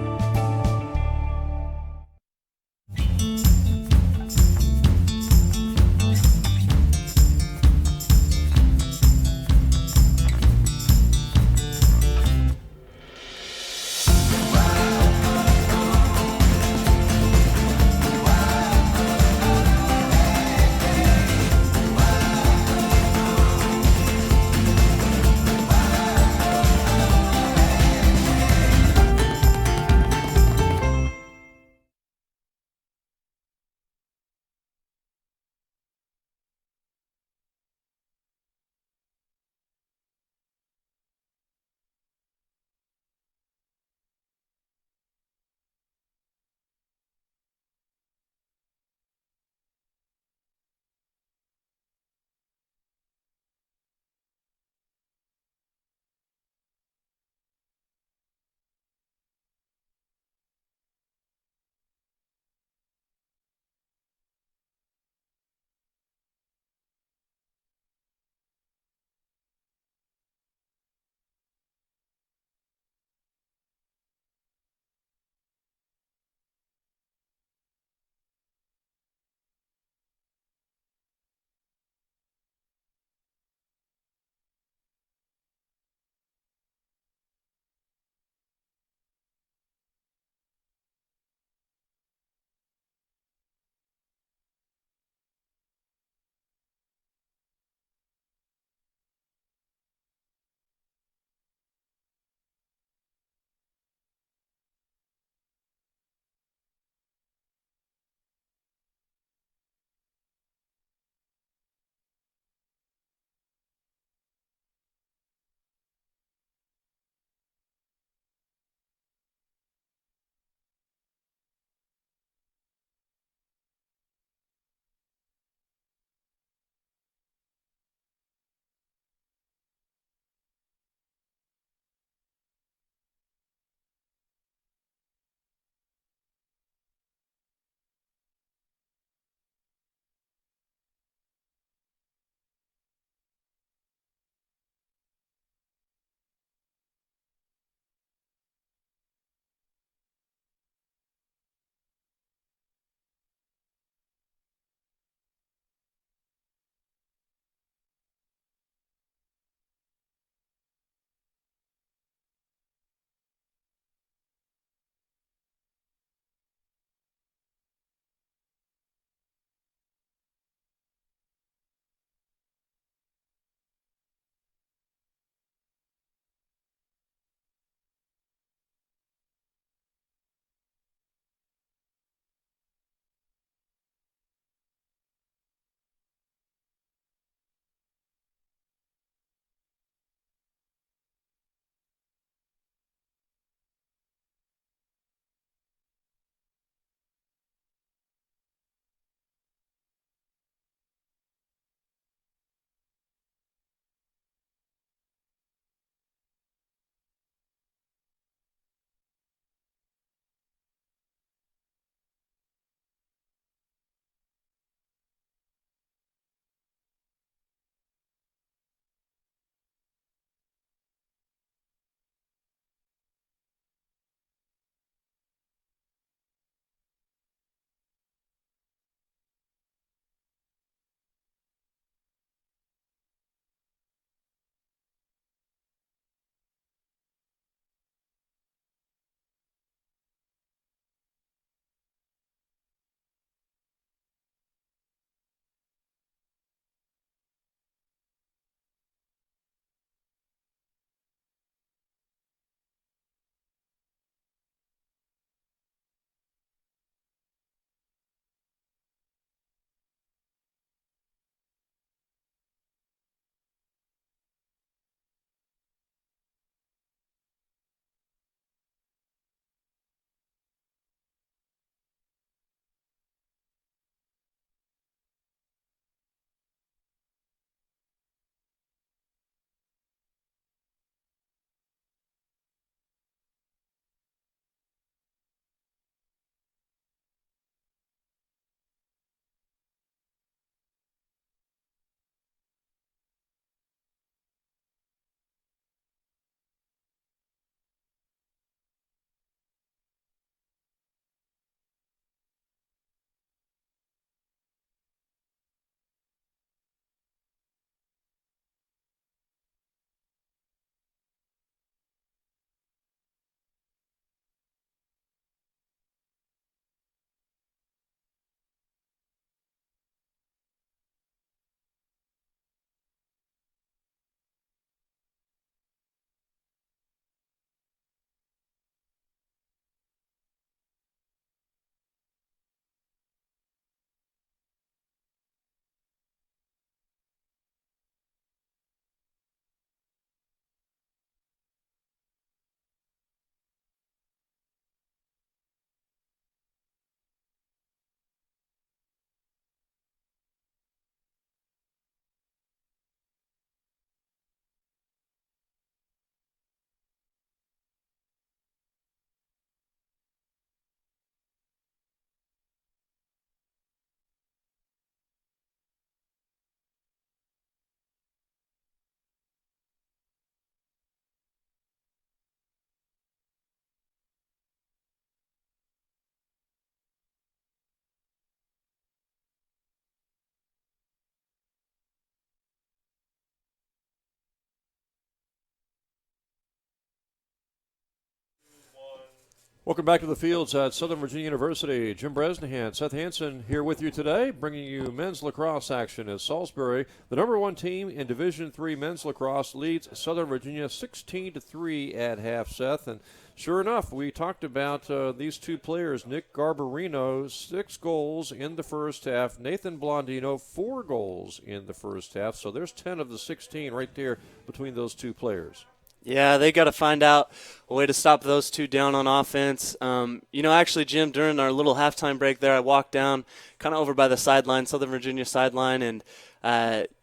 Welcome back to the fields at Southern Virginia University. Jim Bresnahan, Seth Hansen here with you today, bringing you men's lacrosse action as Salisbury, the #1 team in Division III men's lacrosse, leads Southern Virginia 16-3 at half, Seth. And sure enough, we talked about these two players, Nick Garbarino, 6 goals in the first half, Nathan Blondino, 4 goals in the first half. So there's 10 of the 16 right there between those two players. Yeah, they got to find out a way to stop those two down on offense. Actually, Jim, during our little halftime break there, I walked down kind of over by the sideline, Southern Virginia sideline, and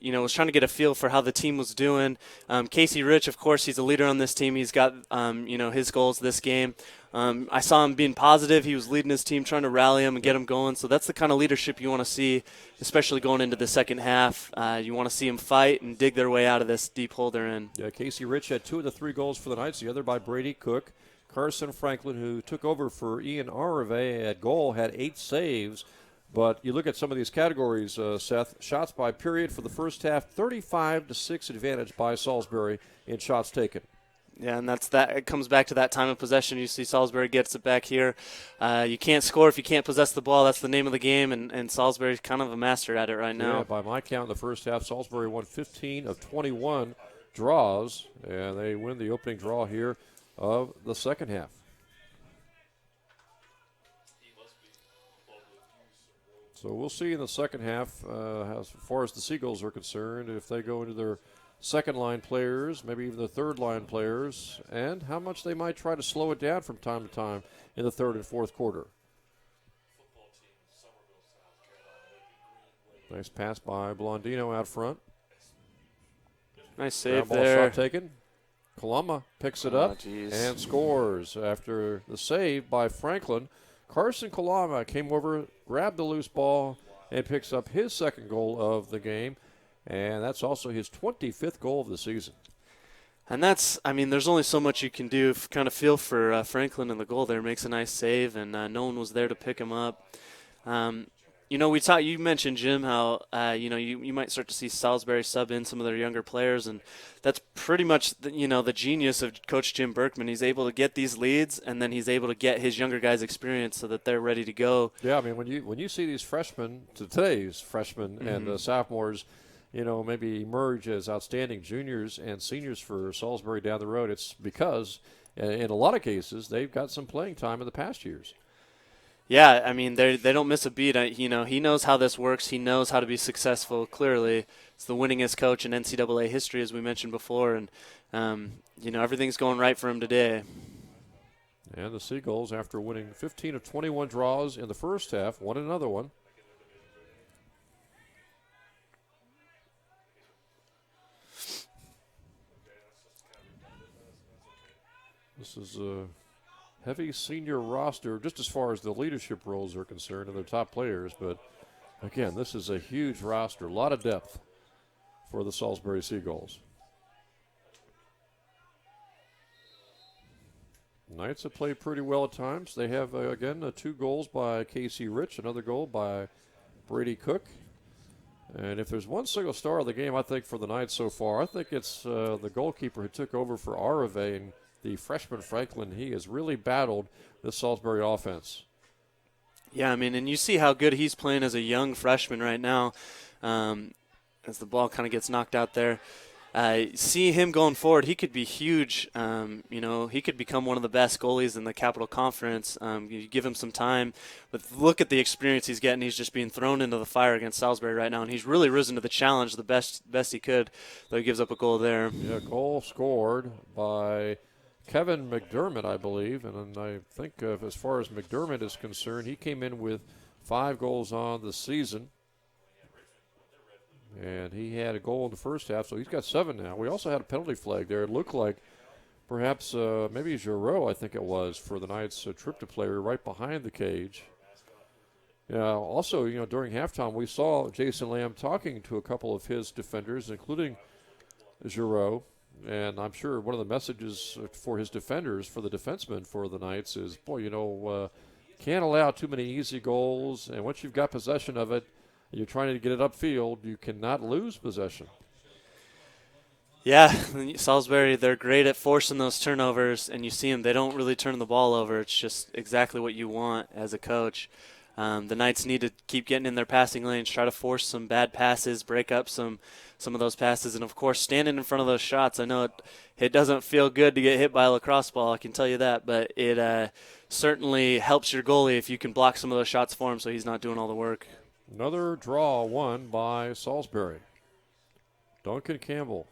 was trying to get a feel for how the team was doing. Casey Rich, of course, he's a leader on this team. He's got, his goals this game. I saw him being positive. He was leading his team, trying to rally them and get them going. So that's the kind of leadership you want to see, especially going into the second half. You want to see them fight and dig their way out of this deep hole they're in. Yeah, Casey Rich had 2 of the 3 goals for the Knights, the other by Brady Cook. Carson Franklin, who took over for Ian Arave at goal, had 8 saves. But you look at some of these categories, Seth, shots by period for the first half, 35-6 advantage by Salisbury in shots taken. Yeah, and it comes back to that time of possession. You see Salisbury gets it back here. You can't score if you can't possess the ball. That's the name of the game, and Salisbury's kind of a master at it right now. Yeah, by my count in the first half, Salisbury won 15 of 21 draws, and they win the opening draw here of the second half. So we'll see in the second half, as far as the Seagulls are concerned, if they go into their second-line players, maybe even the third-line players, and how much they might try to slow it down from time to time in the third and fourth quarter. Nice pass by Blondino out front. Nice save ball there. Shot taken. Kalama picks it up and scores after the save by Franklin. Carson Kalama came over, grabbed the loose ball, and picks up his second goal of the game. And that's also his 25th goal of the season. And there's only so much you can do. Kind of feel for Franklin in the goal there. Makes a nice save, and no one was there to pick him up. You mentioned, Jim, how, you might start to see Salisbury sub in some of their younger players, and that's pretty much, the genius of Coach Jim Berkman. He's able to get these leads, and then he's able to get his younger guys experience so that they're ready to go. Yeah, when you see these freshmen, today's freshmen and sophomores, maybe emerge as outstanding juniors and seniors for Salisbury down the road, it's because, in a lot of cases, they've got some playing time in the past years. Yeah, they don't miss a beat. He knows how this works. He knows how to be successful, clearly. It's the winningest coach in NCAA history, as we mentioned before, and, everything's going right for him today. And the Seagulls, after winning 15 of 21 draws in the first half, won another one. This is a heavy senior roster, just as far as the leadership roles are concerned and their top players. But, again, this is a huge roster, a lot of depth for the Salisbury Seagulls. Knights have played pretty well at times. They have, again, 2 goals by Casey Rich, another goal by Brady Cook. And if there's one single star of the game, I think, for the Knights so far, I think it's the goalkeeper who took over for Arave, and the freshman Franklin. He has really battled this Salisbury offense. Yeah, and you see how good he's playing as a young freshman right now, as the ball kind of gets knocked out there. See him going forward, he could be huge. He could become one of the best goalies in the Capital Conference. You give him some time, but look at the experience he's getting. He's just being thrown into the fire against Salisbury right now, and he's really risen to the challenge the best he could, though he gives up a goal there. Yeah, goal scored by Kevin McDermott, I believe, and I think as far as McDermott is concerned, he came in with 5 goals on the season. And he had a goal in the first half, so he's got 7 now. We also had a penalty flag there. It looked like perhaps maybe Giroux, I think it was, for the Knights' trip to player right behind the cage. Also, during halftime, we saw Jason Lamb talking to a couple of his defenders, including Giroux. And I'm sure one of the messages for his defenders, for the defensemen for the Knights is, can't allow too many easy goals. And once you've got possession of it, you're trying to get it upfield, you cannot lose possession. Yeah, Salisbury, they're great at forcing those turnovers, and you see them, they don't really turn the ball over. It's just exactly what you want as a coach. The Knights need to keep getting in their passing lanes, try to force some bad passes, break up some of those passes, and, of course, standing in front of those shots. I know it doesn't feel good to get hit by a lacrosse ball, I can tell you that, but it certainly helps your goalie if you can block some of those shots for him so he's not doing all the work. Another draw won by Salisbury. Duncan Campbell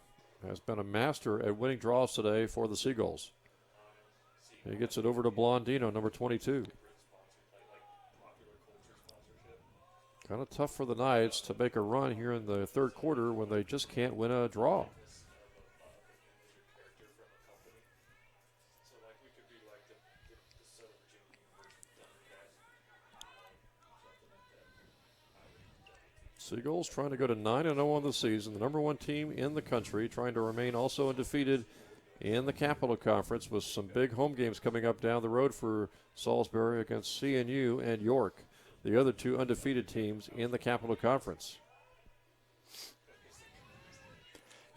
has been a master at winning draws today for the Seagulls. He gets it over to Blondino, number 22. Kind of tough for the Knights to make a run here in the third quarter when they just can't win a draw. Seagulls trying to go to 9-0 on the season, the number one team in the country, trying to remain also undefeated in the Capital Conference with some big home games coming up down the road for Salisbury against CNU and York, the other two undefeated teams in the Capital Conference.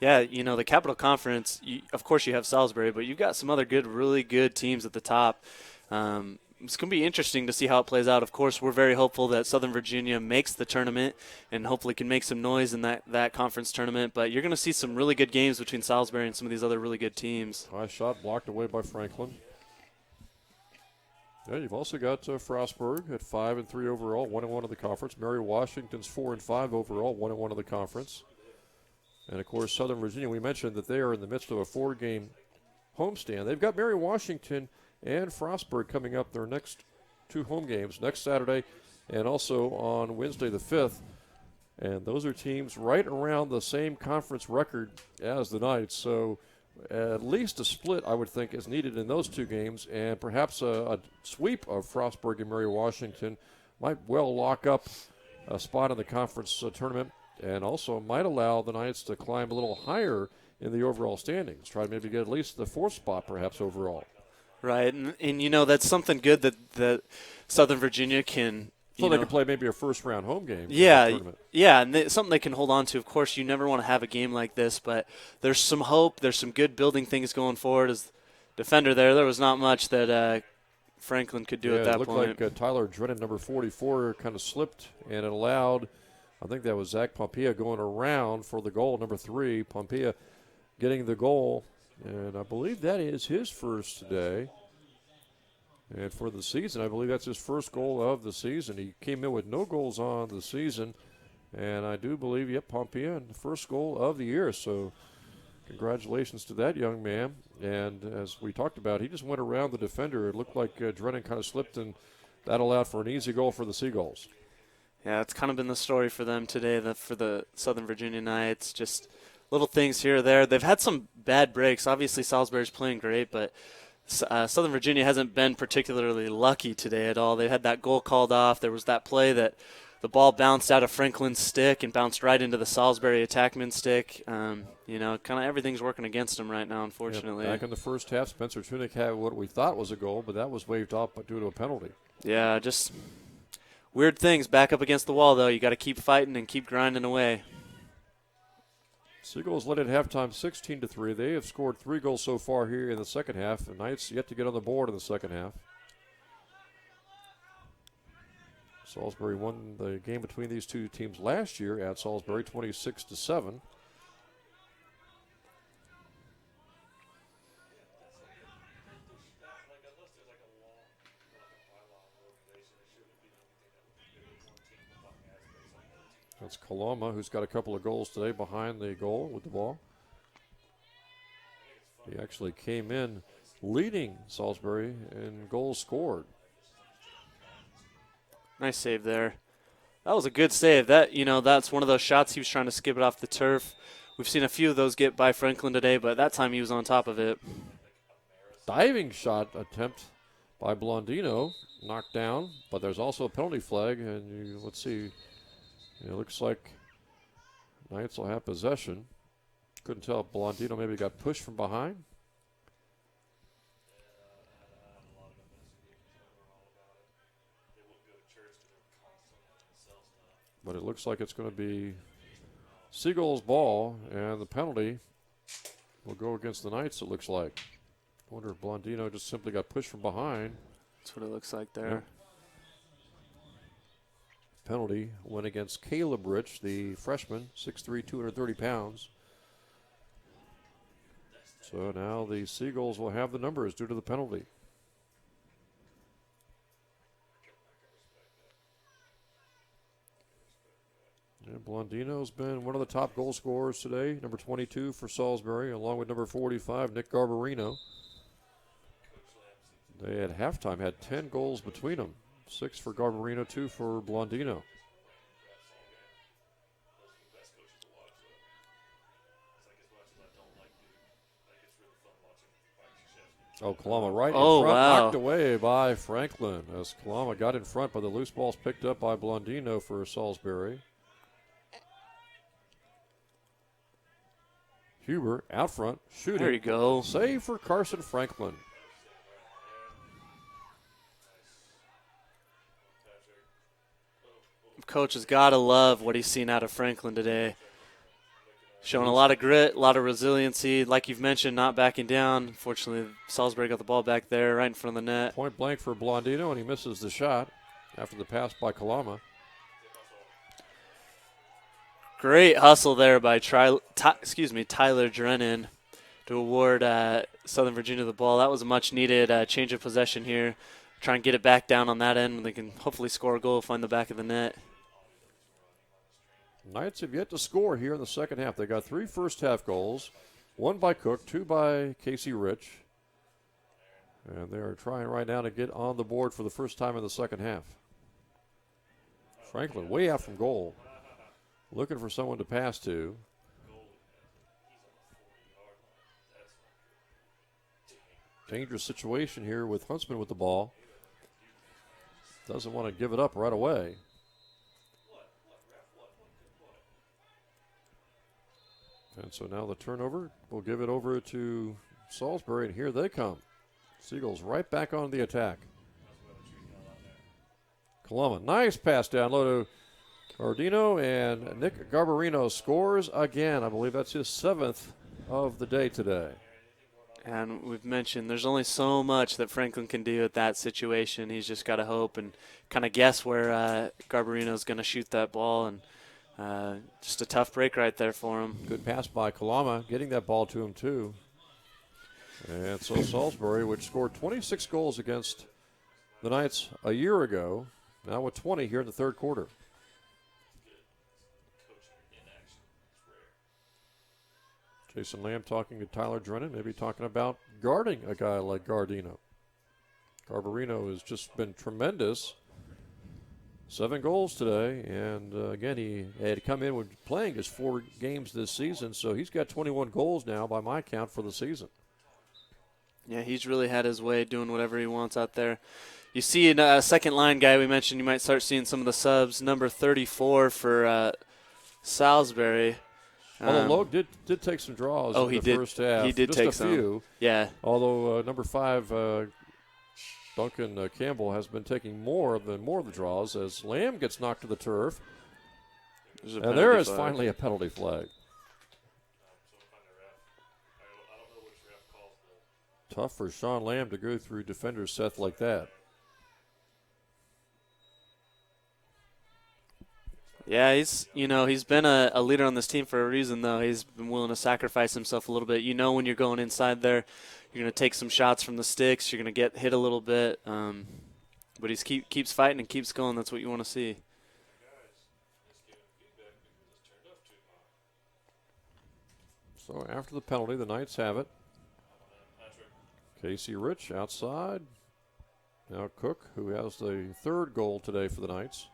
Yeah, the Capital Conference, of course you have Salisbury, but you've got some other really good teams at the top. It's going to be interesting to see how it plays out. Of course, we're very hopeful that Southern Virginia makes the tournament and hopefully can make some noise in that conference tournament. But you're going to see some really good games between Salisbury and some of these other really good teams. High shot blocked away by Franklin. Yeah, you've also got Frostburg at 5-3 overall, 1-1 in the conference. Mary Washington's 4-5 overall, 1-1 in the conference. And, of course, Southern Virginia, we mentioned that they are in the midst of a 4-game homestand. They've got Mary Washington and Frostburg coming up their next two home games next Saturday and also on Wednesday the 5th. And those are teams right around the same conference record as the Knights. So at least a split, I would think, is needed in those two games. And perhaps a sweep of Frostburg and Mary Washington might well lock up a spot in the conference tournament and also might allow the Knights to climb a little higher in the overall standings, try to maybe get at least the 4th spot perhaps overall. Right, and that's something good that Southern Virginia can. So they can play maybe a first-round home game. Yeah, yeah, and something they can hold on to. Of course, you never want to have a game like this, but there's some hope. There's some good building things going forward. As defender there was not much that Franklin could do at that point. It looked like Tyler Drennan, number 44, kind of slipped, and it allowed, I think that was Zach Pompia going around for the goal, number 3. Pompia getting the goal. And I believe that is his first today. And for the season, I believe that's his first goal of the season. He came in with no goals on the season. And I do believe, Pompia, the first goal of the year. So congratulations to that young man. And as we talked about, he just went around the defender. It looked like Drennan kind of slipped, and that allowed for an easy goal for the Seagulls. Yeah, it's kind of been the story for them today, for the Southern Virginia Knights. Just little things here or there. They've had some bad breaks. Obviously, Salisbury's playing great, but Southern Virginia hasn't been particularly lucky today at all. They had that goal called off. There was that play that the ball bounced out of Franklin's stick and bounced right into the Salisbury attackman's stick. Kind of everything's working against them right now, unfortunately. Back in the first half, Spencer Tunic had what we thought was a goal, but that was waved off due to a penalty. Yeah, just weird things back up against the wall, though. You got to keep fighting and keep grinding away. Seagulls led at halftime 16-3. They have scored 3 goals so far here in the second half. The Knights yet to get on the board in the second half. Salisbury won the game between these two teams last year at Salisbury 26-7. That's Kaloma, who's got a couple of goals today behind the goal with the ball. He actually came in leading Salisbury in goals scored. Nice save there. That was a good save. That's one of those shots he was trying to skip it off the turf. We've seen a few of those get by Franklin today, but that time he was on top of it. Diving shot attempt by Blondino, knocked down, but there's also a penalty flag, and let's see. It looks like Knights will have possession. Couldn't tell if Blondino maybe got pushed from behind. But it looks like it's going to be Seagulls' ball, and the penalty will go against the Knights, it looks like. I wonder if Blondino just simply got pushed from behind. That's what it looks like there. Yep. Penalty went against Caleb Rich, the freshman, 6'3", 230 pounds. So now the Seagulls will have the numbers due to the penalty. And Blondino's been one of the top goal scorers today, number 22 for Salisbury, along with number 45, Nick Garbarino. They at halftime had 10 goals between them, 6 for Garbarino, 2 for Blondino. Oh, Kalama right in front, knocked away by Franklin as Kalama got in front, but the loose ball's picked up by Blondino for Salisbury. Huber out front, shooting. There you go. Save for Carson Franklin. Coach has got to love what he's seen out of Franklin today. Showing a lot of grit, a lot of resiliency. Like you've mentioned, not backing down. Fortunately, Salisbury got the ball back there right in front of the net. Point blank for Blondino, and he misses the shot after the pass by Kalama. Great hustle there by Tyler Drennan to award Southern Virginia the ball. That was a much-needed change of possession here. Try and get it back down on that end. They can hopefully score a goal, find the back of the net. Knights have yet to score here in the second half. They got 3 first-half goals, 1 by Cook, 2 by Casey Rich. And they are trying right now to get on the board for the first time in the second half. Franklin way out from goal. Looking for someone to pass to. Dangerous situation here with Huntsman with the ball. Doesn't want to give it up right away. And so now the turnover, we'll give it over to Salisbury, and here they come. Seagulls right back on the attack. Kalama, nice pass down low to Ordino, and Nick Garbarino scores again. I believe that's his 7th of the day today. And we've mentioned there's only so much that Franklin can do at that situation. He's just got to hope and kind of guess where Garbarino's going to shoot that ball, and just a tough break right there for him. Good pass by Kalama, getting that ball to him too. And so Salisbury, which scored 26 goals against the Knights a year ago, now with 20 here in the third quarter. Jason Lamb talking to Tyler Drennan, maybe talking about guarding a guy like Garbarino. Garbarino has just been tremendous. 7 goals today, and again, he had come in with playing his 4 games this season, so he's got 21 goals now by my count for the season. Yeah, he's really had his way doing whatever he wants out there. You see a second line guy we mentioned, you might start seeing some of the subs. Number 34 for Salisbury. Although Logue did take some draws in the first half. He did just take a some. few. Yeah. Although number 5, Duncan Campbell, has been taking more of the draws as Lamb gets knocked to the turf. And there is finally a penalty flag. Tough for Shawn Lamb to go through defender's set like that. Yeah, he's been a leader on this team for a reason, though. He's been willing to sacrifice himself a little bit. When you're going inside there, you're going to take some shots from the sticks. You're going to get hit a little bit. But he keeps fighting and keeps going. That's what you want to see. So after the penalty, the Knights have it. Casey Rich outside. Now Cook, who has the 3rd goal today for the Knights.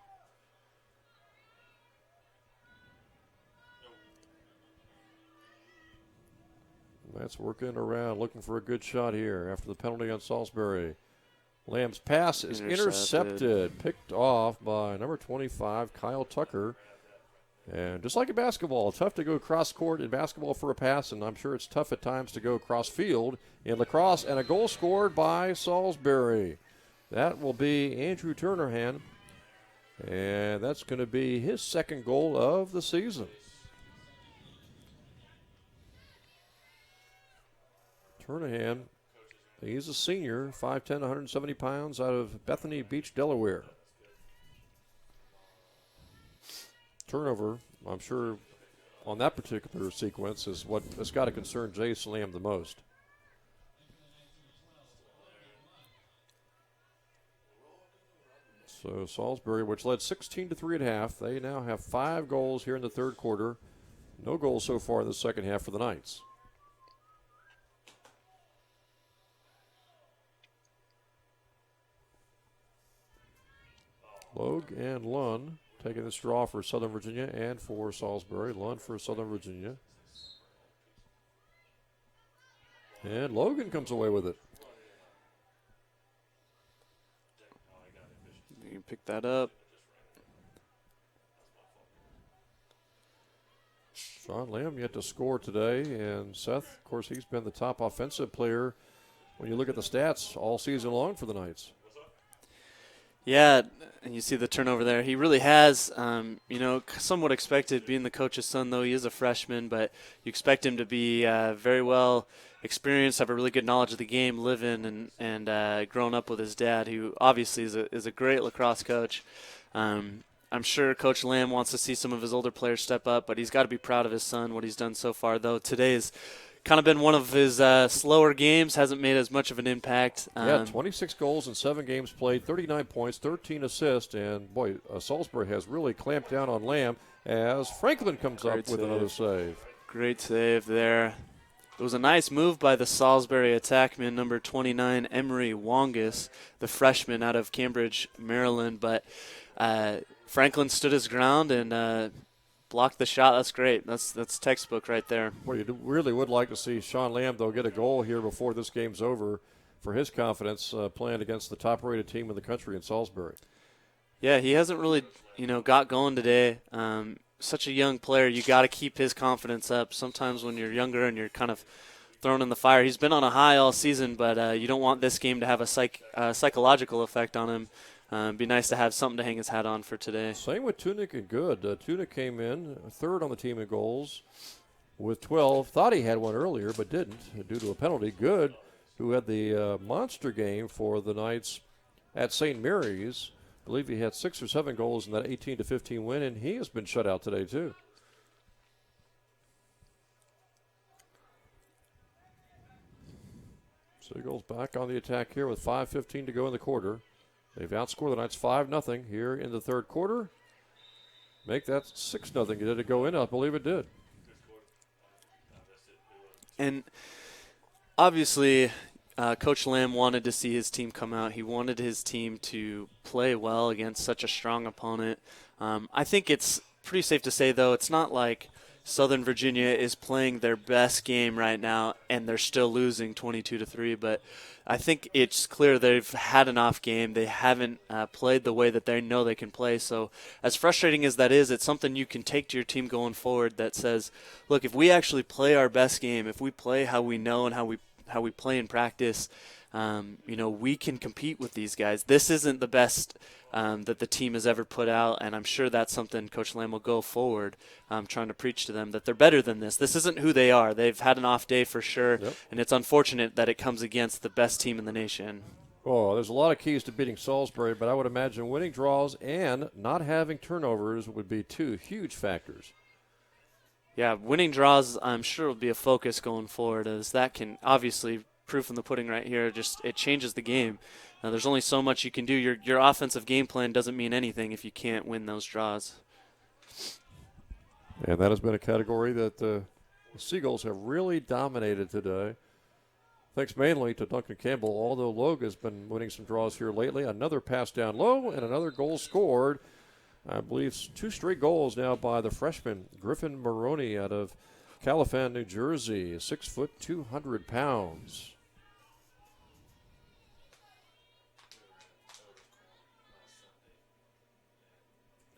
That's working around, looking for a good shot here after the penalty on Salisbury. Lamb's pass is intercepted, picked off by number 25, Kyle Tucker. And just like in basketball, tough to go cross court in basketball for a pass, and I'm sure it's tough at times to go cross field in lacrosse. And a goal scored by Salisbury. That will be Andrew Turnerhan, and that's going to be his 2nd goal of the season. Turnahan, he's a senior, 5'10", 170 pounds, out of Bethany Beach, Delaware. Turnover, I'm sure, on that particular sequence is what has got to concern Jason Lamb the most. So Salisbury, which led 16-3 at half, they now have 5 goals here in the third quarter. No goals so far in the second half for the Knights. Logue and Lund taking this draw for Southern Virginia and for Salisbury. Lund for Southern Virginia. And Logan comes away with it. You can pick that up. Shawn Lamb yet to score today. And Seth, of course, he's been the top offensive player when you look at the stats all season long for the Knights. Yeah, and you see the turnover there. He really has, somewhat expected, being the coach's son, though. He is a freshman, but you expect him to be very well experienced, have a really good knowledge of the game, living and grown up with his dad, who obviously is a great lacrosse coach. I'm sure Coach Lamb wants to see some of his older players step up, but he's got to be proud of his son, what he's done so far, though. Today's kind of been one of his slower games, hasn't made as much of an impact. 26 goals in 7 games played, 39 points, 13 assists, and boy, Salisbury has really clamped down on Lamb as Franklin comes up with another save. Great save there. It was a nice move by the Salisbury attackman, number 29, Emery Wongus, the freshman out of Cambridge, Maryland, but Franklin stood his ground and blocked the shot. That's great. That's textbook right there. Well, you really would like to see Shawn Lamb, though, get a goal here before this game's over for his confidence playing against the top-rated team in the country in Salisbury. Yeah, he hasn't really, got going today. Such a young player, you got to keep his confidence up. Sometimes when you're younger and you're kind of thrown in the fire, he's been on a high all season, but you don't want this game to have a psychological effect on him. It'd be nice to have something to hang his hat on for today. Same with Tunic and Good. Tunic came in third on the team in goals with 12. Thought he had one earlier, but didn't due to a penalty. Good, who had the monster game for the Knights at St. Mary's. I believe he had 6 or 7 goals in that 18-15 win, and he has been shut out today too. Seagulls back on the attack here with 5:15 to go in the quarter. They've outscored the Knights 5-0 here in the third quarter. Make that 6-0. Did it go in? I believe it did. And obviously, Coach Lamb wanted to see his team come out. He wanted his team to play well against such a strong opponent. I think it's pretty safe to say, though, it's not like Southern Virginia is playing their best game right now and they're still losing 22-3, but I think it's clear they've had an off game. They haven't played the way that they know they can play. So as frustrating as that is, it's something you can take to your team going forward that says, look, if we actually play our best game, if we play how we know and how we play in practice, we can compete with these guys. This isn't the best that the team has ever put out, and I'm sure that's something Coach Lamb will go forward trying to preach to them, that they're better than this. This isn't who they are. They've had an off day for sure, and it's unfortunate that it comes against the best team in the nation. Oh, there's a lot of keys to beating Salisbury, but I would imagine winning draws and not having turnovers would be 2 huge factors. Yeah, winning draws, I'm sure, will be a focus going forward, as that can obviously, proof in the pudding right here, just it changes the game. There's only so much you can do. Your offensive game plan doesn't mean anything if you can't win those draws. And that has been a category that the Seagulls have really dominated today. Thanks mainly to Duncan Campbell, although Logue has been winning some draws here lately. Another pass down low and another goal scored. I believe 2 straight goals now by the freshman Griffin Maroney out of Califan, New Jersey, 6 foot, 200 pounds.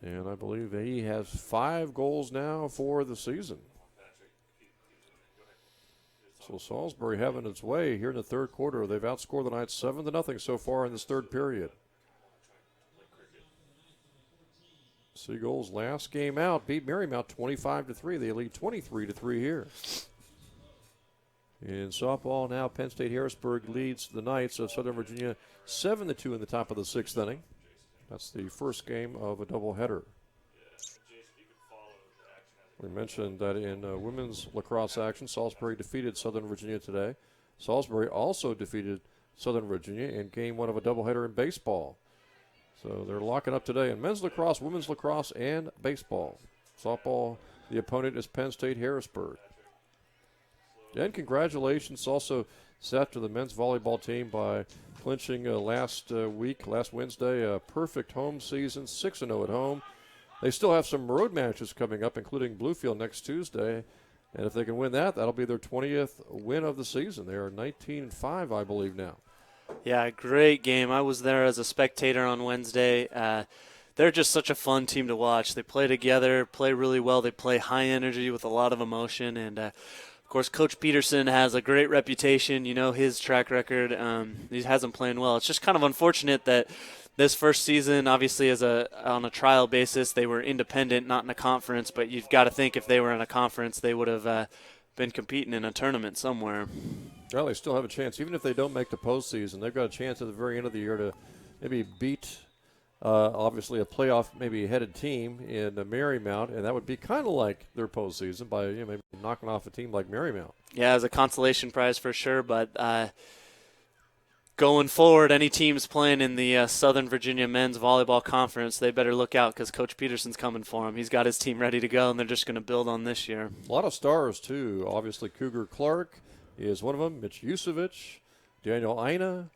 And I believe he has 5 goals now for the season. So Salisbury having its way here in the third quarter. They've outscored the Knights 7-0 so far in this third period. Seagulls last game out beat Marymount 25-3. They lead 23-3 here. In softball now, Penn State Harrisburg leads the Knights of Southern Virginia 7-2 in the top of the 6th inning. That's the first game of a doubleheader. We mentioned that in women's lacrosse action, Salisbury defeated Southern Virginia today. Salisbury also defeated Southern Virginia in game 1 of a doubleheader in baseball. So they're locking up today in men's lacrosse, women's lacrosse, and baseball. Softball, the opponent is Penn State Harrisburg. And congratulations also set to the men's volleyball team by clinching last Wednesday, a perfect home season, 6-0 at home. They still have some road matches coming up, including Bluefield next Tuesday. And if they can win that, that'll be their 20th win of the season. They are 19-5, I believe, now. Yeah, great game. I was there as a spectator on Wednesday. They're just such a fun team to watch. They play together, play really well. They play high energy with a lot of emotion. And, of course, Coach Peterson has a great reputation. You know his track record. He hasn't played well. It's just kind of unfortunate that this first season, obviously, on a trial basis, they were independent, not in a conference. But you've got to think if they were in a conference, they would have been competing in a tournament somewhere. Well, they still have a chance. Even if they don't make the postseason, they've got a chance at the very end of the year to maybe beat, obviously, a playoff maybe headed team in Marymount, and that would be kind of like their postseason by maybe knocking off a team like Marymount. Yeah, as a consolation prize for sure, but going forward, any teams playing in the Southern Virginia Men's Volleyball Conference, they better look out because Coach Peterson's coming for them. He's got his team ready to go, and they're just going to build on this year. A lot of stars, too. Obviously, Cougar Clark is one of them. Mitch Yusevich, Daniel Aina.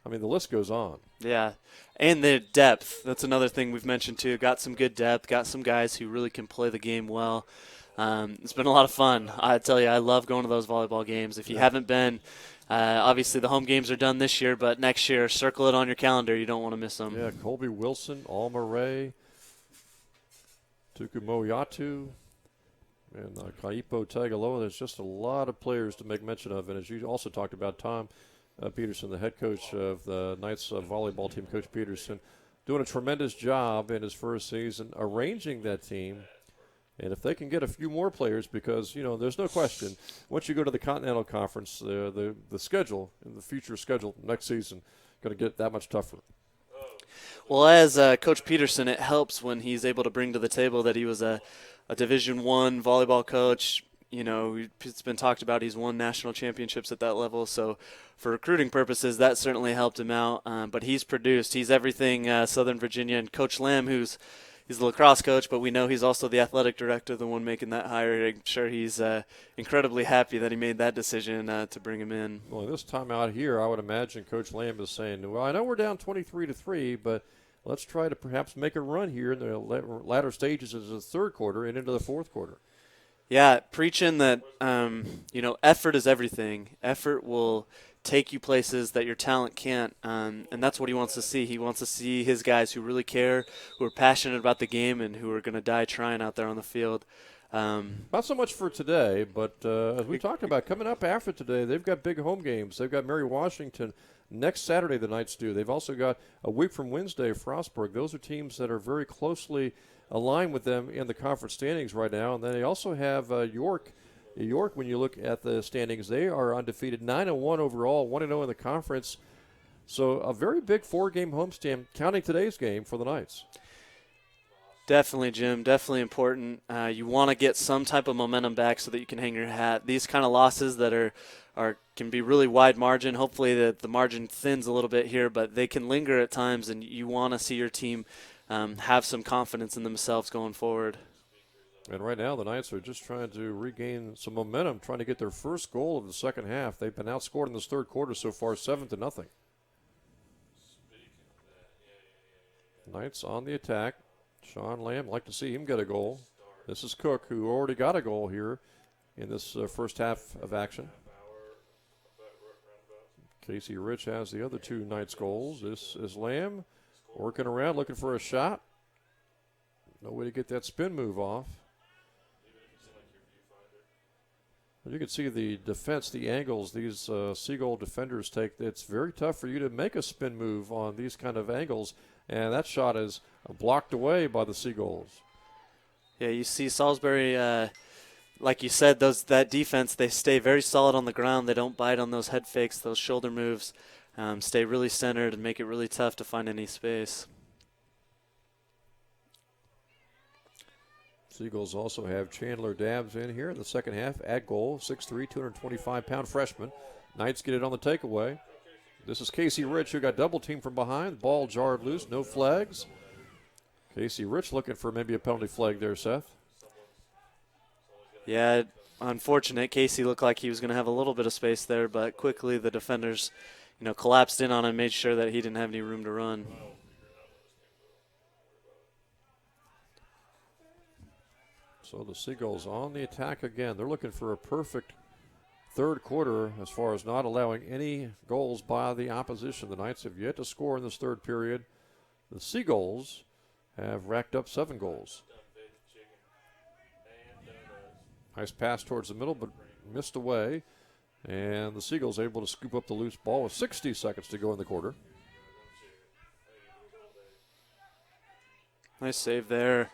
I mean, the list goes on. Yeah, and the depth. That's another thing we've mentioned, too. Got some good depth, got some guys who really can play the game well. It's been a lot of fun. I tell you, I love going to those volleyball games. If you haven't been, obviously the home games are done this year, but next year, circle it on your calendar. You don't want to miss them. Yeah, Colby Wilson, Alma Ray, Tuku Moyatu, and Kaipo Tagaloa. There's just a lot of players to make mention of. And as you also talked about, Tom Peterson, the head coach of the Knights volleyball team, Coach Peterson, doing a tremendous job in his first season, arranging that team. And if they can get a few more players, because, there's no question, once you go to the Continental Conference, the schedule, and the future schedule next season, going to get that much tougher. Well, as Coach Peterson, it helps when he's able to bring to the table that he was a Division I volleyball coach. It's been talked about he's won national championships at that level. So for recruiting purposes, that certainly helped him out. But he's produced. He's everything Southern Virginia. And Coach Lamb, he's the lacrosse coach, but we know he's also the athletic director, the one making that hire. I'm sure he's incredibly happy that he made that decision to bring him in. Well, this time out here, I would imagine Coach Lamb is saying, well, I know we're down 23-3, but let's try to perhaps make a run here in the latter stages of the third quarter and into the fourth quarter. Yeah, preaching that, effort is everything. Effort will take you places that your talent can't, and that's what he wants to see. He wants to see his guys who really care, who are passionate about the game, and who are going to die trying out there on the field. Not so much for today, but as we talked about, coming up after today, they've got big home games. They've got Mary Washington next Saturday, the Knights do. They've also got a week from Wednesday, Frostburg. Those are teams that are very closely aligned with them in the conference standings right now. And then they also have York. York, when you look at the standings, they are undefeated, 9-1 overall, 1-0 in the conference. So a very big four-game homestand, counting today's game for the Knights. Definitely, Jim. Definitely important. You want to get some type of momentum back so that you can hang your hat. These kind of losses that can be really wide margin. Hopefully the margin thins a little bit here, but they can linger at times, and you want to see your team have some confidence in themselves going forward. And right now the Knights are just trying to regain some momentum, trying to get their first goal of the second half. They've been outscored in this third quarter so far, 7-0. Knights on the attack. Shawn Lamb, like to see him get a goal. This is Cook, who already got a goal here in this first half of action. Casey Rich has the other two Knights goals. This is Lamb working around, looking for a shot. No way to get that spin move off. You can see the defense, the angles these Seagull defenders take. It's very tough for you to make a spin move on these kind of angles, and that shot is blocked away by the Seagulls. Yeah, you see Salisbury like you said, that defense, they stay very solid on the ground. They don't bite on those head fakes, those shoulder moves, stay really centered and make it really tough to find any space. Seagulls also have Chandler Dabbs in here in the second half at goal, 6'3", 225-pound freshman. Knights get it on the takeaway. This is Casey Rich, who got double-teamed from behind. Ball jarred loose, no flags. Casey Rich looking for maybe a penalty flag there, Seth. Yeah, unfortunate. Casey looked like he was going to have a little bit of space there, but quickly the defenders, collapsed in on him, made sure that he didn't have any room to run. So the Seagulls on the attack again. They're looking for a perfect third quarter as far as not allowing any goals by the opposition. The Knights have yet to score in this third period. The Seagulls have racked up 7 goals. Nice pass towards the middle, but missed away. And the Seagulls able to scoop up the loose ball with 60 seconds to go in the quarter. Nice save there.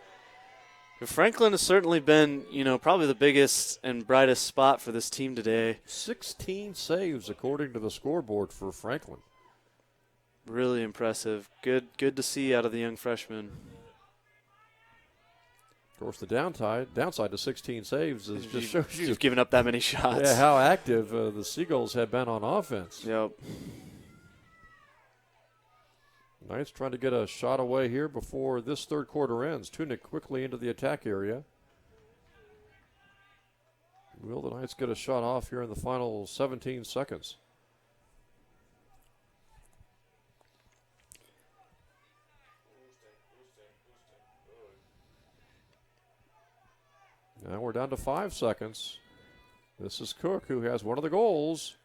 Franklin has certainly been, probably the biggest and brightest spot for this team today. 16 saves according to the scoreboard for Franklin. Really impressive. Good to see out of the young freshman. Of course, the downside to 16 saves is just shows you you've given up that many shots. Yeah, how active the Seagulls have been on offense. Yep. Knights trying to get a shot away here before this third quarter ends. Tunic quickly into the attack area. Will the Knights get a shot off here in the final 17 seconds? Now we're down to 5 seconds. This is Cook, who has one of the goals.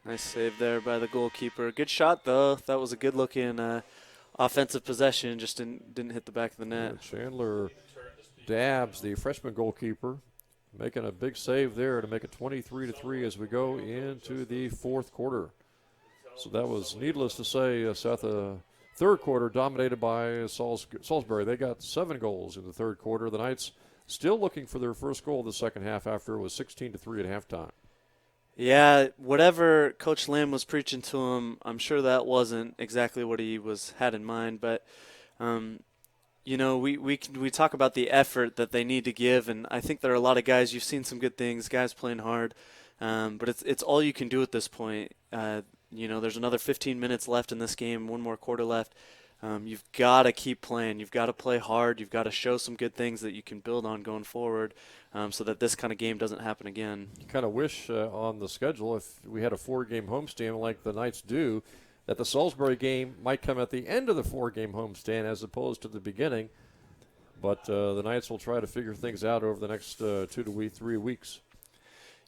Nice save there by the goalkeeper. Good shot, though. That was a good-looking offensive possession. Just didn't hit the back of the net. Chandler Dabbs, the freshman goalkeeper, making a big save there to make it 23-3 as we go into the fourth quarter. So that was, needless to say, Seth, third quarter dominated by Salisbury. They got 7 goals in the third quarter. The Knights still looking for their first goal of the second half after it was 16-3 at halftime. Yeah, whatever Coach Lamb was preaching to him, I'm sure that wasn't exactly what he had in mind. But, we talk about the effort that they need to give, and I think there are a lot of guys. You've seen some good things, guys playing hard, but it's all you can do at this point. There's another 15 minutes left in this game, one more quarter left. You've got to keep playing. You've got to play hard. You've got to show some good things that you can build on going forward so that this kind of game doesn't happen again. You kind of wish on the schedule, if we had a 4-game homestand like the Knights do, that the Salisbury game might come at the end of the 4-game homestand as opposed to the beginning. But the Knights will try to figure things out over the next 2 to 3 weeks.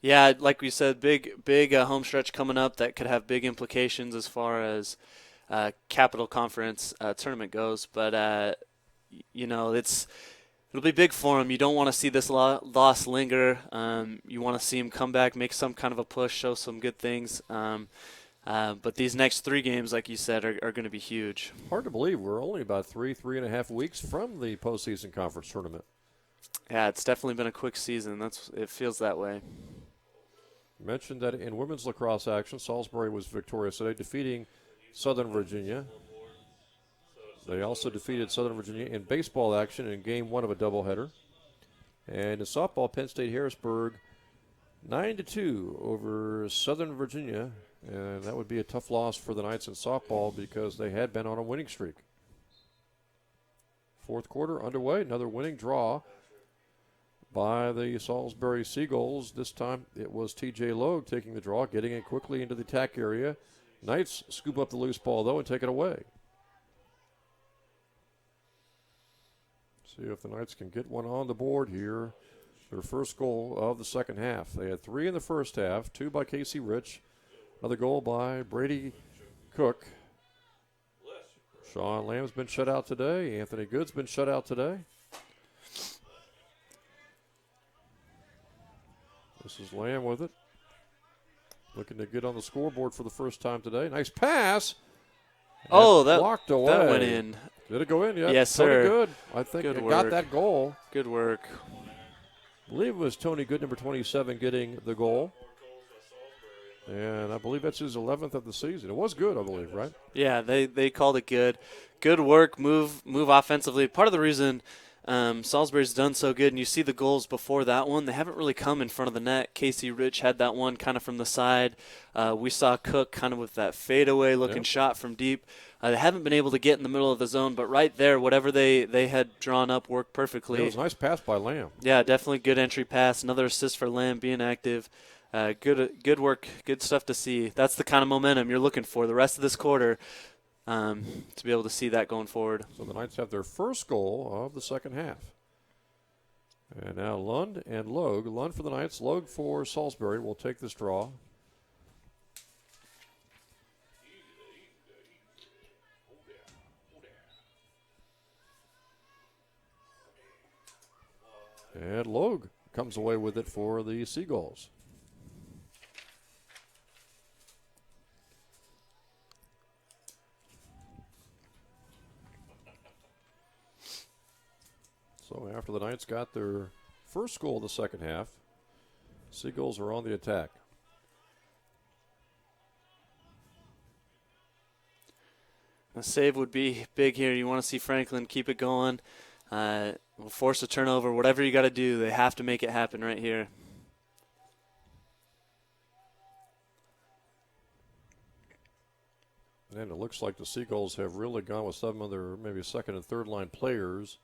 Yeah, like we said, big home stretch coming up that could have big implications as far as Capital Conference tournament goes, but it'll be big for him. You don't want to see this loss linger. You want to see him come back, make some kind of a push, show some good things. But these next 3 games, like you said, are going to be huge. Hard to believe we're only about 3.5 weeks from the postseason conference tournament. Yeah, it's definitely been a quick season. It feels that way. Mentioned that in women's lacrosse action, Salisbury was victorious today, defeating Southern Virginia. They also defeated Southern Virginia in baseball action in game 1 of a doubleheader. And in softball, Penn State Harrisburg 9-2 over Southern Virginia. And that would be a tough loss for the Knights in softball because they had been on a winning streak. Fourth quarter underway, another winning draw by the Salisbury Seagulls. This time it was T.J. Logue taking the draw, getting it quickly into the attack area. Knights scoop up the loose ball, though, and take it away. See if the Knights can get one on the board here. Their first goal of the second half. They had 3 in the first half, 2 by Casey Rich, another goal by Brady Cook. Shawn Lamb's been shut out today. Anthony Good's been shut out today. This is Lamb with it. Looking to get on the scoreboard for the first time today. Nice pass. Oh, that walked away. That went in. Did it go in? Yeah. Yes, sir. Good. I think it got that goal. Good work. I believe it was Tony Good, number 27, getting the goal. And I believe that's his 11th of the season. It was good, I believe, right? Yeah, they called it good. Good work, move offensively. Part of the reason Salisbury's done so good, and you see the goals before that one, they haven't really come in front of the net. Casey Rich had that one kind of from the side. We saw Cook kind of with that fadeaway looking shot from deep. They haven't been able to get in the middle of the zone, but right there, whatever they had drawn up worked perfectly. It was a nice pass by Lamb. Yeah, definitely good entry pass. Another assist for Lamb being active. Good work, good stuff to see. That's the kind of momentum you're looking for the rest of this quarter, to be able to see that going forward. So the Knights have their first goal of the second half. And now Lund and Logue. Lund for the Knights, Logue for Salisbury will take this draw. And Logue comes away with it for the Seagulls. So after the Knights got their first goal of the second half, Seagulls are on the attack. A save would be big here. You want to see Franklin keep it going. We'll force a turnover. Whatever you got to do, they have to make it happen right here. And it looks like the Seagulls have really gone with some of their maybe second and third line players.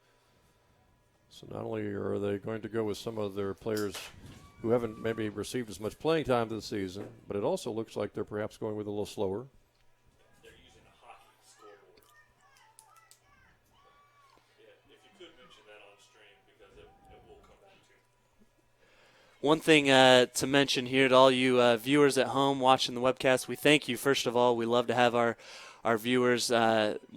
So not only are they going to go with some of their players who haven't maybe received as much playing time this season, but it also looks like they're perhaps going with a little slower. They're using a hockey scoreboard. Yeah, if you could mention that on stream, because it will come back to you. One thing to mention here to all you viewers at home watching the webcast, we thank you, first of all. We love to have our viewers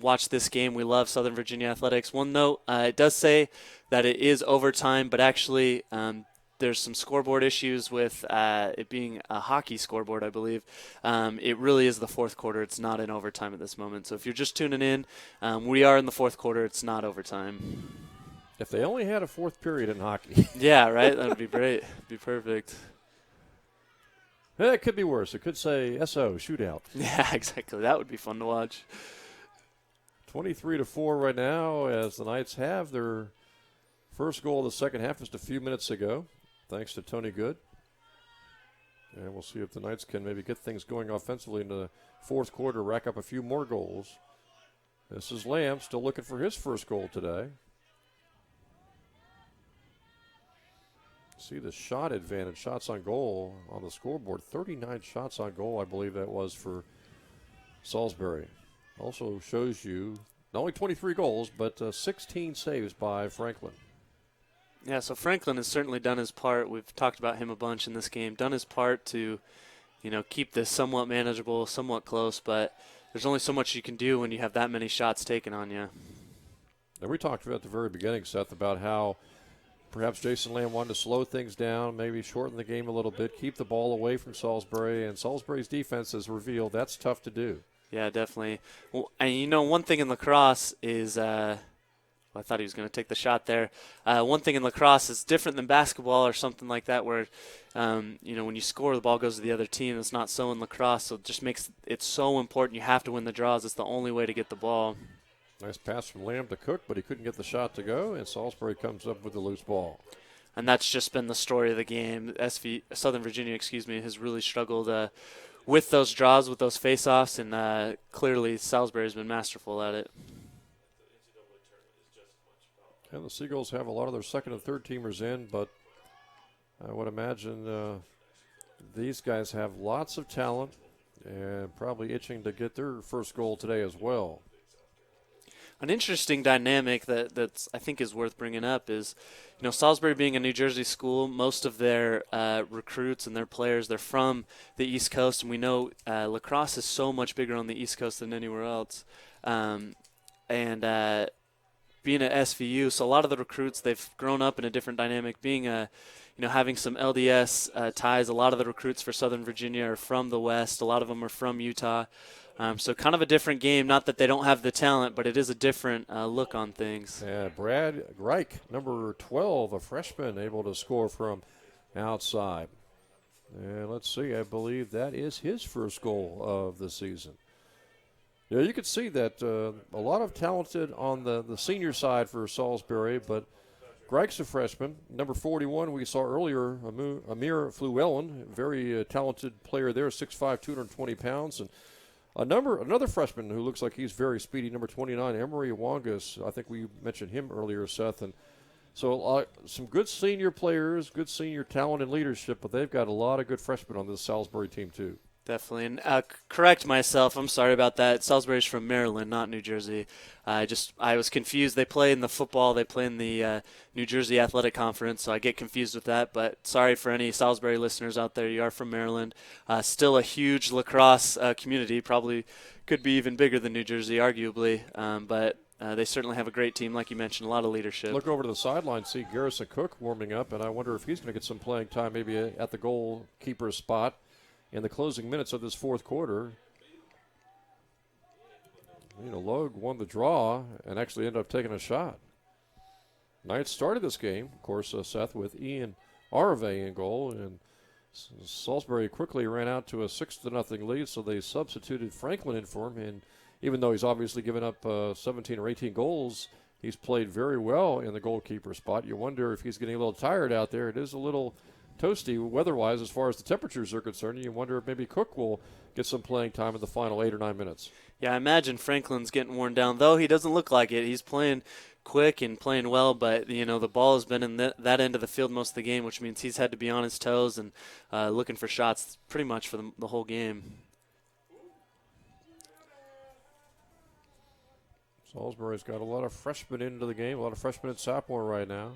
watch this game. We love Southern Virginia Athletics. One note, it does say that it is overtime, but actually there's some scoreboard issues with it being a hockey scoreboard, I believe. It really is the fourth quarter. It's not in overtime at this moment. So if you're just tuning in, we are in the fourth quarter. It's not overtime. If they only had a fourth period in hockey. Yeah, right? That would be great. Be perfect. It could be worse. It could say SO, shootout. Yeah, exactly. That would be fun to watch. 23-4 right now as the Knights have their first goal of the second half just a few minutes ago, thanks to Tony Good. And we'll see if the Knights can maybe get things going offensively in the fourth quarter, rack up a few more goals. This is Lamb still looking for his first goal today. See the shot advantage, shots on goal on the scoreboard. 39 shots on goal, I believe that was for Salisbury. Also shows you not only 23 goals, but 16 saves by Franklin. Yeah, so Franklin has certainly done his part. We've talked about him a bunch in this game. Done his part to, keep this somewhat manageable, somewhat close, but there's only so much you can do when you have that many shots taken on you. And we talked about at the very beginning, Seth, about how perhaps Jason Lamb wanted to slow things down, maybe shorten the game a little bit, keep the ball away from Salisbury, and Salisbury's defense has revealed that's tough to do. Yeah, definitely. Well, and one thing in lacrosse is, I thought he was going to take the shot there. One thing in lacrosse is different than basketball or something like that where, when you score, the ball goes to the other team. It's not so in lacrosse, so it just makes it so important. You have to win the draws. It's the only way to get the ball. Nice pass from Lamb to Cook, but he couldn't get the shot to go, and Salisbury comes up with the loose ball. And that's just been the story of the game. Southern Virginia, has really struggled with those draws, with those face-offs, and clearly Salisbury's been masterful at it. And the Seagulls have a lot of their second and third teamers in, but I would imagine these guys have lots of talent and probably itching to get their first goal today as well. An interesting dynamic that I think is worth bringing up is, Salisbury being a New Jersey school, most of their recruits and their players, they're from the East Coast, and we know lacrosse is so much bigger on the East Coast than anywhere else. And being at SVU, so a lot of the recruits, they've grown up in a different dynamic. Being having some LDS ties, a lot of the recruits for Southern Virginia are from the West. A lot of them are from Utah. So kind of a different game. Not that they don't have the talent, but it is a different look on things. Yeah, Brad Reich, number 12, a freshman, able to score from outside. And let's see, I believe that is his first goal of the season. Yeah, you could see that a lot of talented on the senior side for Salisbury, but Greg's a freshman. Number 41, we saw earlier, Amir Fluellen, very talented player there, 6'5", 220 pounds. And another freshman who looks like he's very speedy, number 29, Emery Wangas. I think we mentioned him earlier, Seth. And so some good senior players, good senior talent and leadership, but they've got a lot of good freshmen on this Salisbury team too. Definitely. And correct myself. I'm sorry about that. Salisbury's from Maryland, not New Jersey. I was confused. They play in the football. They play in the New Jersey Athletic Conference, so I get confused with that. But sorry for any Salisbury listeners out there. You are from Maryland. Still a huge lacrosse community. Probably could be even bigger than New Jersey, arguably. But they certainly have a great team, like you mentioned, a lot of leadership. Look over to the sideline, see Garrison Cook warming up, and I wonder if he's going to get some playing time maybe at the goalkeeper's spot in the closing minutes of this fourth quarter. Logue won the draw and actually ended up taking a shot. Knights started this game, of course, Seth, with Ian Arve in goal, and Salisbury quickly ran out to a 6-0 lead, so they substituted Franklin in for him, and even though he's obviously given up 17 or 18 goals, he's played very well in the goalkeeper spot. You wonder if he's getting a little tired out there. It is a little toasty weather-wise as far as the temperatures are concerned. You wonder if maybe Cook will get some playing time in the final 8 or 9 minutes. Yeah, I imagine Franklin's getting worn down, though he doesn't look like it. He's playing quick and playing well, but the ball has been in that end of the field most of the game, which means he's had to be on his toes and looking for shots pretty much for the whole game. Salisbury's got a lot of freshmen into the game, a lot of freshmen at sophomore right now.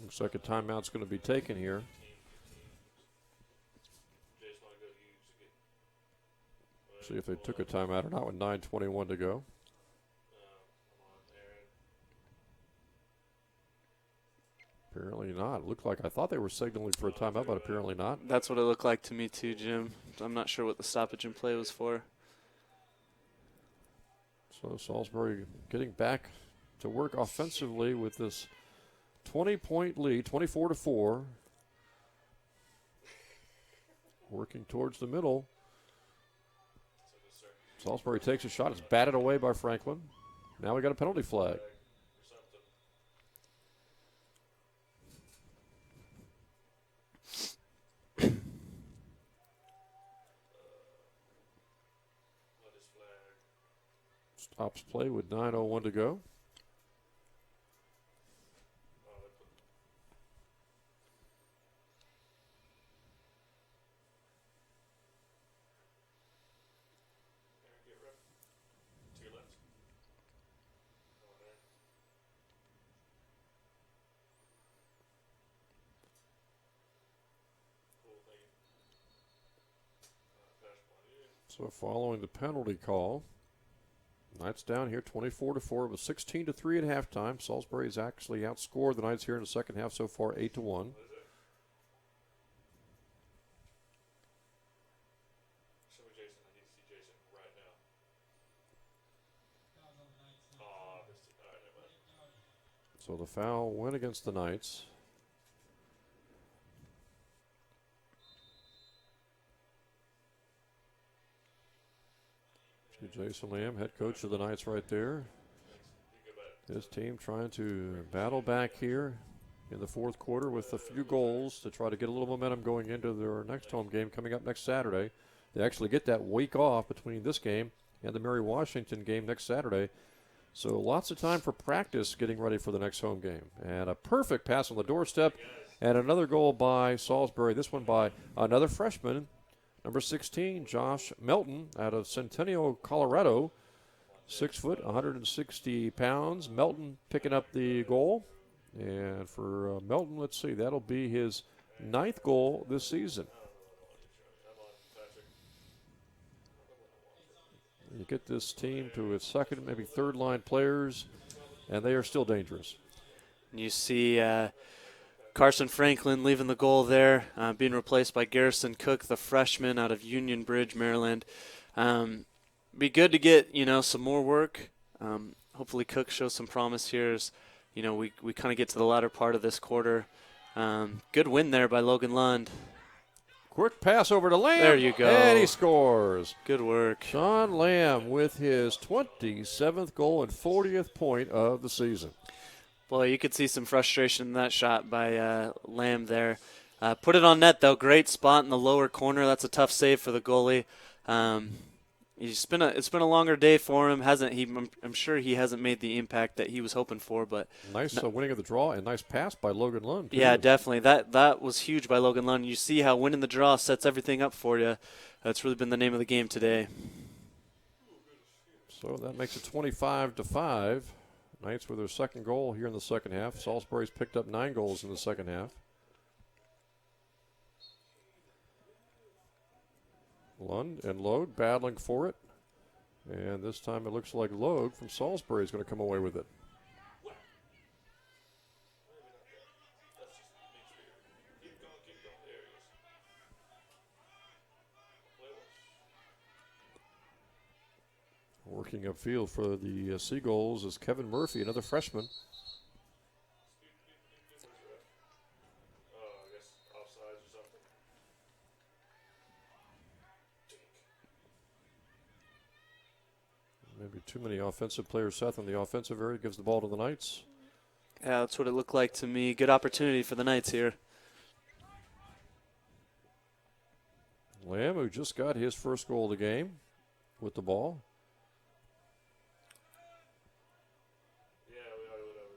Looks like a timeout's going to be taken here. See if they took a timeout or not with 9:21 to go. Apparently not. It looked like I thought they were signaling for a timeout, but apparently not. That's what it looked like to me too, Jim. I'm not sure what the stoppage in play was for. So Salisbury getting back to work offensively with this 20-point lead, 24-4. Working towards the middle. Salisbury takes a shot. It's batted away by Franklin. Now we got a penalty flag. Stops play with 9:01 to go. So following the penalty call, Knights down here 24-4. It was 16-3 at halftime. Salisbury's actually outscored the Knights here in the second half so far 8-1. So the foul went against the Knights. Jason Lamb, head coach of the Knights right there. His team trying to battle back here in the fourth quarter with a few goals to try to get a little momentum going into their next home game coming up next Saturday. They actually get that week off between this game and the Mary Washington game next Saturday. So lots of time for practice getting ready for the next home game. And a perfect pass on the doorstep and another goal by Salisbury, this one by another freshman, number 16, Josh Melton out of Centennial, Colorado. 6 foot, 160 pounds. Melton picking up the goal. And for Melton, let's see, that'll be his 9th goal this season. You get this team to its second, maybe third line players, and they are still dangerous. You see Carson Franklin leaving the goal there, being replaced by Garrison Cook, the freshman out of Union Bridge, Maryland. Be good to get, some more work. Hopefully Cook shows some promise here as, we kind of get to the latter part of this quarter. Good win there by Logan Lund. Quick pass over to Lamb. There you go. And he scores. Good work. Shawn Lamb with his 27th goal and 40th point of the season. Boy, you could see some frustration in that shot by Lamb there. Put it on net, though. Great spot in the lower corner. That's a tough save for the goalie. It's been a longer day for him. I'm sure he hasn't made the impact that he was hoping for. But nice winning of the draw and nice pass by Logan Lund, too. Yeah, definitely. That was huge by Logan Lund. You see how winning the draw sets everything up for you. That's really been the name of the game today. So that makes it 25-5. Knights with their second goal here in the second half. Salisbury's picked up 9 goals in the second half. Lund and Logue battling for it. And this time it looks like Logue from Salisbury is going to come away with it. Working upfield for the Seagulls is Kevin Murphy, another freshman. Maybe too many offensive players, Seth, in the offensive area. Gives the ball to the Knights. Yeah, that's what it looked like to me. Good opportunity for the Knights here. Lamb, who just got his first goal of the game with the ball. Yeah, we already went over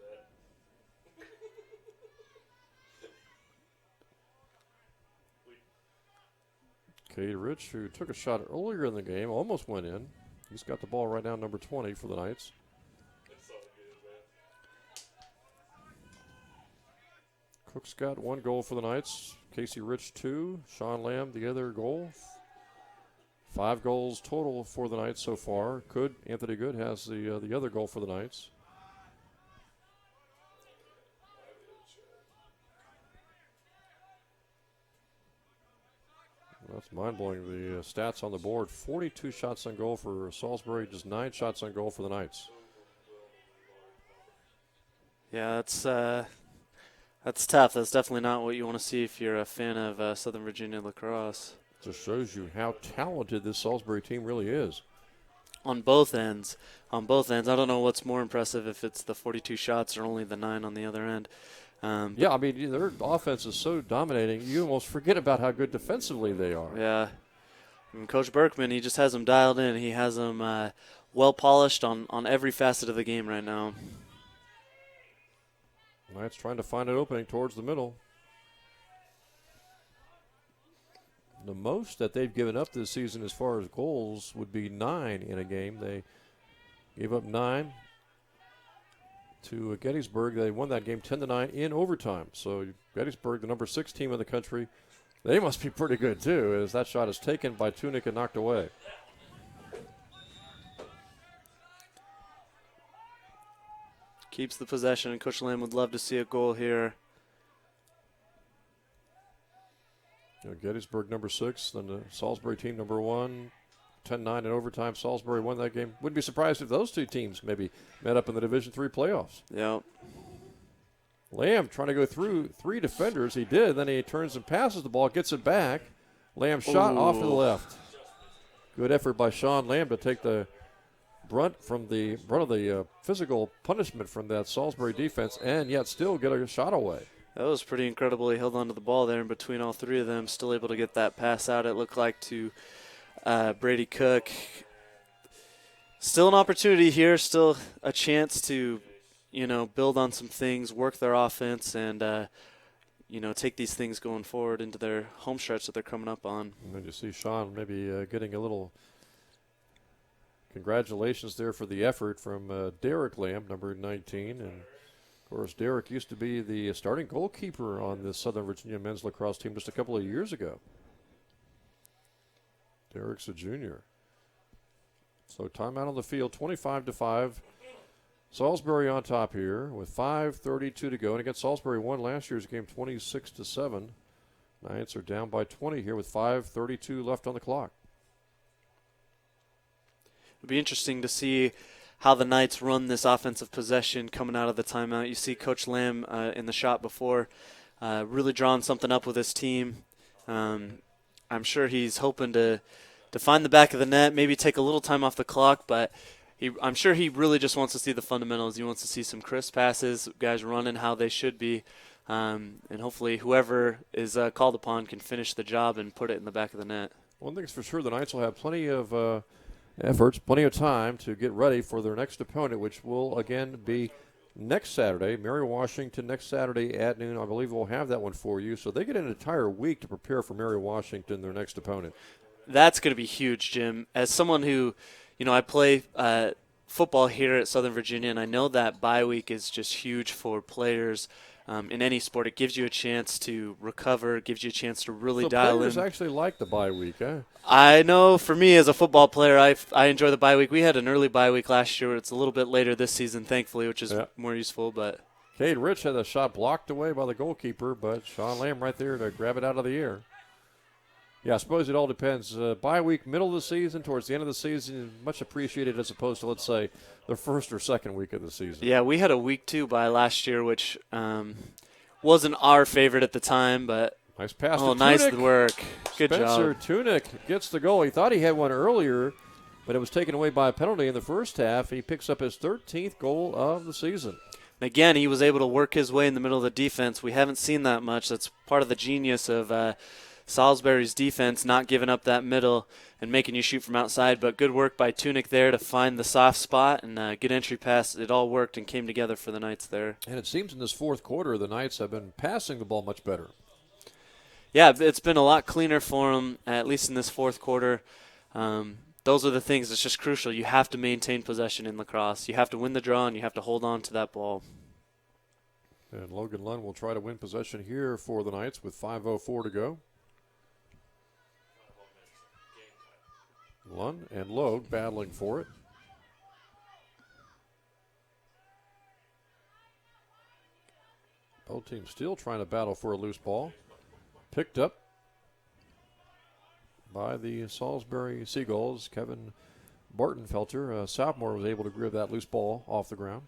that. Cade Rich, who took a shot earlier in the game, almost went in. He's got the ball right down number 20 for the Knights. That's all good, man. Cook's got 1 goal for the Knights. Casey Rich 2. Shawn Lamb the other goal. 5 goals total for the Knights so far. Anthony Good has the other goal for the Knights. That's mind-blowing. The stats on the board: 42 shots on goal for Salisbury, just 9 shots on goal for the Knights. Yeah, that's tough. That's definitely not what you want to see if you're a fan of Southern Virginia lacrosse. Just shows you how talented this Salisbury team really is. On both ends. I don't know what's more impressive, if it's the 42 shots or only the 9 on the other end. Yeah, I mean, their offense is so dominating, you almost forget about how good defensively they are. Yeah. And Coach Berkman, he just has them dialed in. He has them well polished on every facet of the game right now. Knights trying to find an opening towards the middle. The most that they've given up this season as far as goals would be 9 in a game. They gave up 9 to Gettysburg. They won that game 10-9 in overtime. So Gettysburg, the number 6 team in the country, they must be pretty good too, as that shot is taken by Tunic and knocked away. Keeps the possession, and Coach Lamb would love to see a goal here. Gettysburg number 6, then the Salisbury team number 1. 10-9 in overtime. Salisbury won that game. Wouldn't be surprised if those 2 teams maybe met up in the Division III playoffs. Yep. Lamb trying to go through 3 defenders. He did. Then he turns and passes the ball, gets it back. Lamb shot off to the left. Good effort by Shawn Lamb to take the brunt of the physical punishment from that Salisbury defense, and yet still get a shot away. That was pretty incredible. He held on to the ball there in between all 3 of them, still able to get that pass out, it looked like, to Brady Cook. Still an opportunity here, still a chance to, build on some things, work their offense, and, take these things going forward into their home stretch that they're coming up on. And then you see Shawn maybe getting a little congratulations there for the effort from Derek Lamb, number 19. And, of course, Derek used to be the starting goalkeeper on the Southern Virginia men's lacrosse team just a couple of years ago. Derek's a junior. So timeout on the field, 25-5. Salisbury on top here with 5:32 to go. And again, Salisbury won last year's game 26-7. Knights are down by 20 here with 5:32 left on the clock. It'll be interesting to see how the Knights run this offensive possession coming out of the timeout. You see Coach Lamb in the shot before really drawing something up with his team. I'm sure he's hoping to find the back of the net, maybe take a little time off the clock, but I'm sure he really just wants to see the fundamentals. He wants to see some crisp passes, guys running how they should be, and hopefully whoever is called upon can finish the job and put it in the back of the net. One thing's for sure, the Knights will have plenty of efforts, plenty of time to get ready for their next opponent, which will again be next Saturday, Mary Washington next Saturday at noon. I believe we'll have that one for you. So they get an entire week to prepare for Mary Washington, their next opponent. That's going to be huge, Jim. As someone who, I play football here at Southern Virginia, and I know that bye week is just huge for players in any sport. It gives you a chance to recover, it gives you a chance to really dial in. Players actually like the bye week, huh? I know for me as a football player, I enjoy the bye week. We had an early bye week last year. It's a little bit later this season, thankfully, which is more useful. But Cade Rich had a shot blocked away by the goalkeeper, but Shawn Lamb right there to grab it out of the air. Yeah, I suppose it all depends. Bye week, middle of the season, towards the end of the season, much appreciated as opposed to, let's say, the first or second week of the season. Yeah, we had a week 2 bye last year, which wasn't our favorite at the time, but nice pass to Tunic. Nice work. Good Spencer job. Tunic gets the goal. He thought he had one earlier, but it was taken away by a penalty in the first half. He picks up his 13th goal of the season. Again, he was able to work his way in the middle of the defense. We haven't seen that much. That's part of the genius of Salisbury's defense, not giving up that middle and making you shoot from outside. But good work by Tunic there to find the soft spot and good entry pass. It all worked and came together for the Knights there. And it seems in this fourth quarter the Knights have been passing the ball much better. Yeah, it's been a lot cleaner for them, at least in this fourth quarter. Those are the things that's just crucial. You have to maintain possession in lacrosse. You have to win the draw, and you have to hold on to that ball. And Logan Lund will try to win possession here for the Knights with 5:04 to go. Lund and Logue battling for it. Both teams still trying to battle for a loose ball. Picked up by the Salisbury Seagulls. Kevin Bartenfelter, sophomore, was able to grab that loose ball off the ground.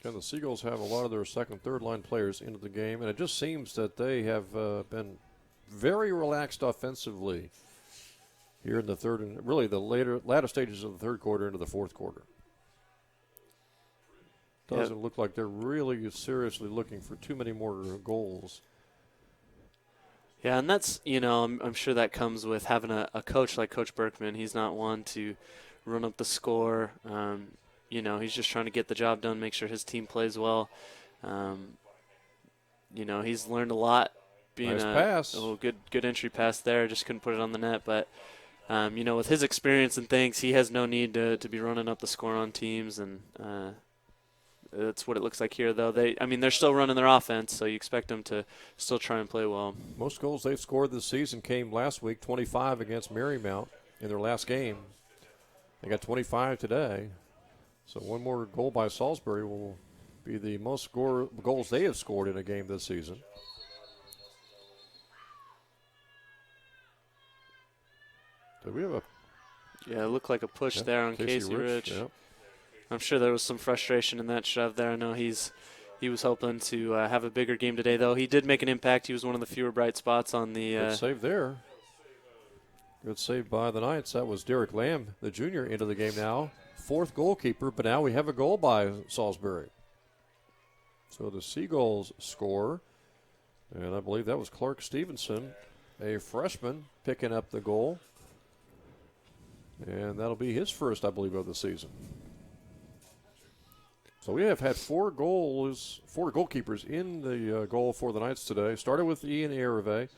And the Seagulls have a lot of their second, third line players into the game, and it just seems that they have been very relaxed offensively here in the third and really the latter stages of the third quarter into the fourth quarter. Doesn't look like they're really seriously looking for too many more goals. Yeah, and that's, I'm sure that comes with having a coach like Coach Berkman. He's not one to run up the score. He's just trying to get the job done, make sure his team plays well. He's learned a lot. Being nice pass. Good entry pass there. Just couldn't put it on the net. But, with his experience and things, he has no need to be running up the score on teams. And that's what it looks like here, though. They're still running their offense, so you expect them to still try and play well. Most goals they've scored this season came last week, 25 against Marymount in their last game. They got 25 today. So one more goal by Salisbury will be the most goals they have scored in a game this season. Do we have a... Yeah, it looked like a push there on Casey Rich. Yep. I'm sure there was some frustration in that shove there. I know he was hoping to have a bigger game today, though. He did make an impact. He was one of the fewer bright spots on the... Good save there. Good save by the Knights. That was Derek Lamb, the junior, into the game now. Fourth goalkeeper, but now we have a goal by Salisbury. So the Seagulls score, and I believe that was Clark Stevenson, a freshman, picking up the goal. And that'll be his first, I believe, of the season. So we have had four goalkeepers in the goal for the Knights today. Started with Ian Arave.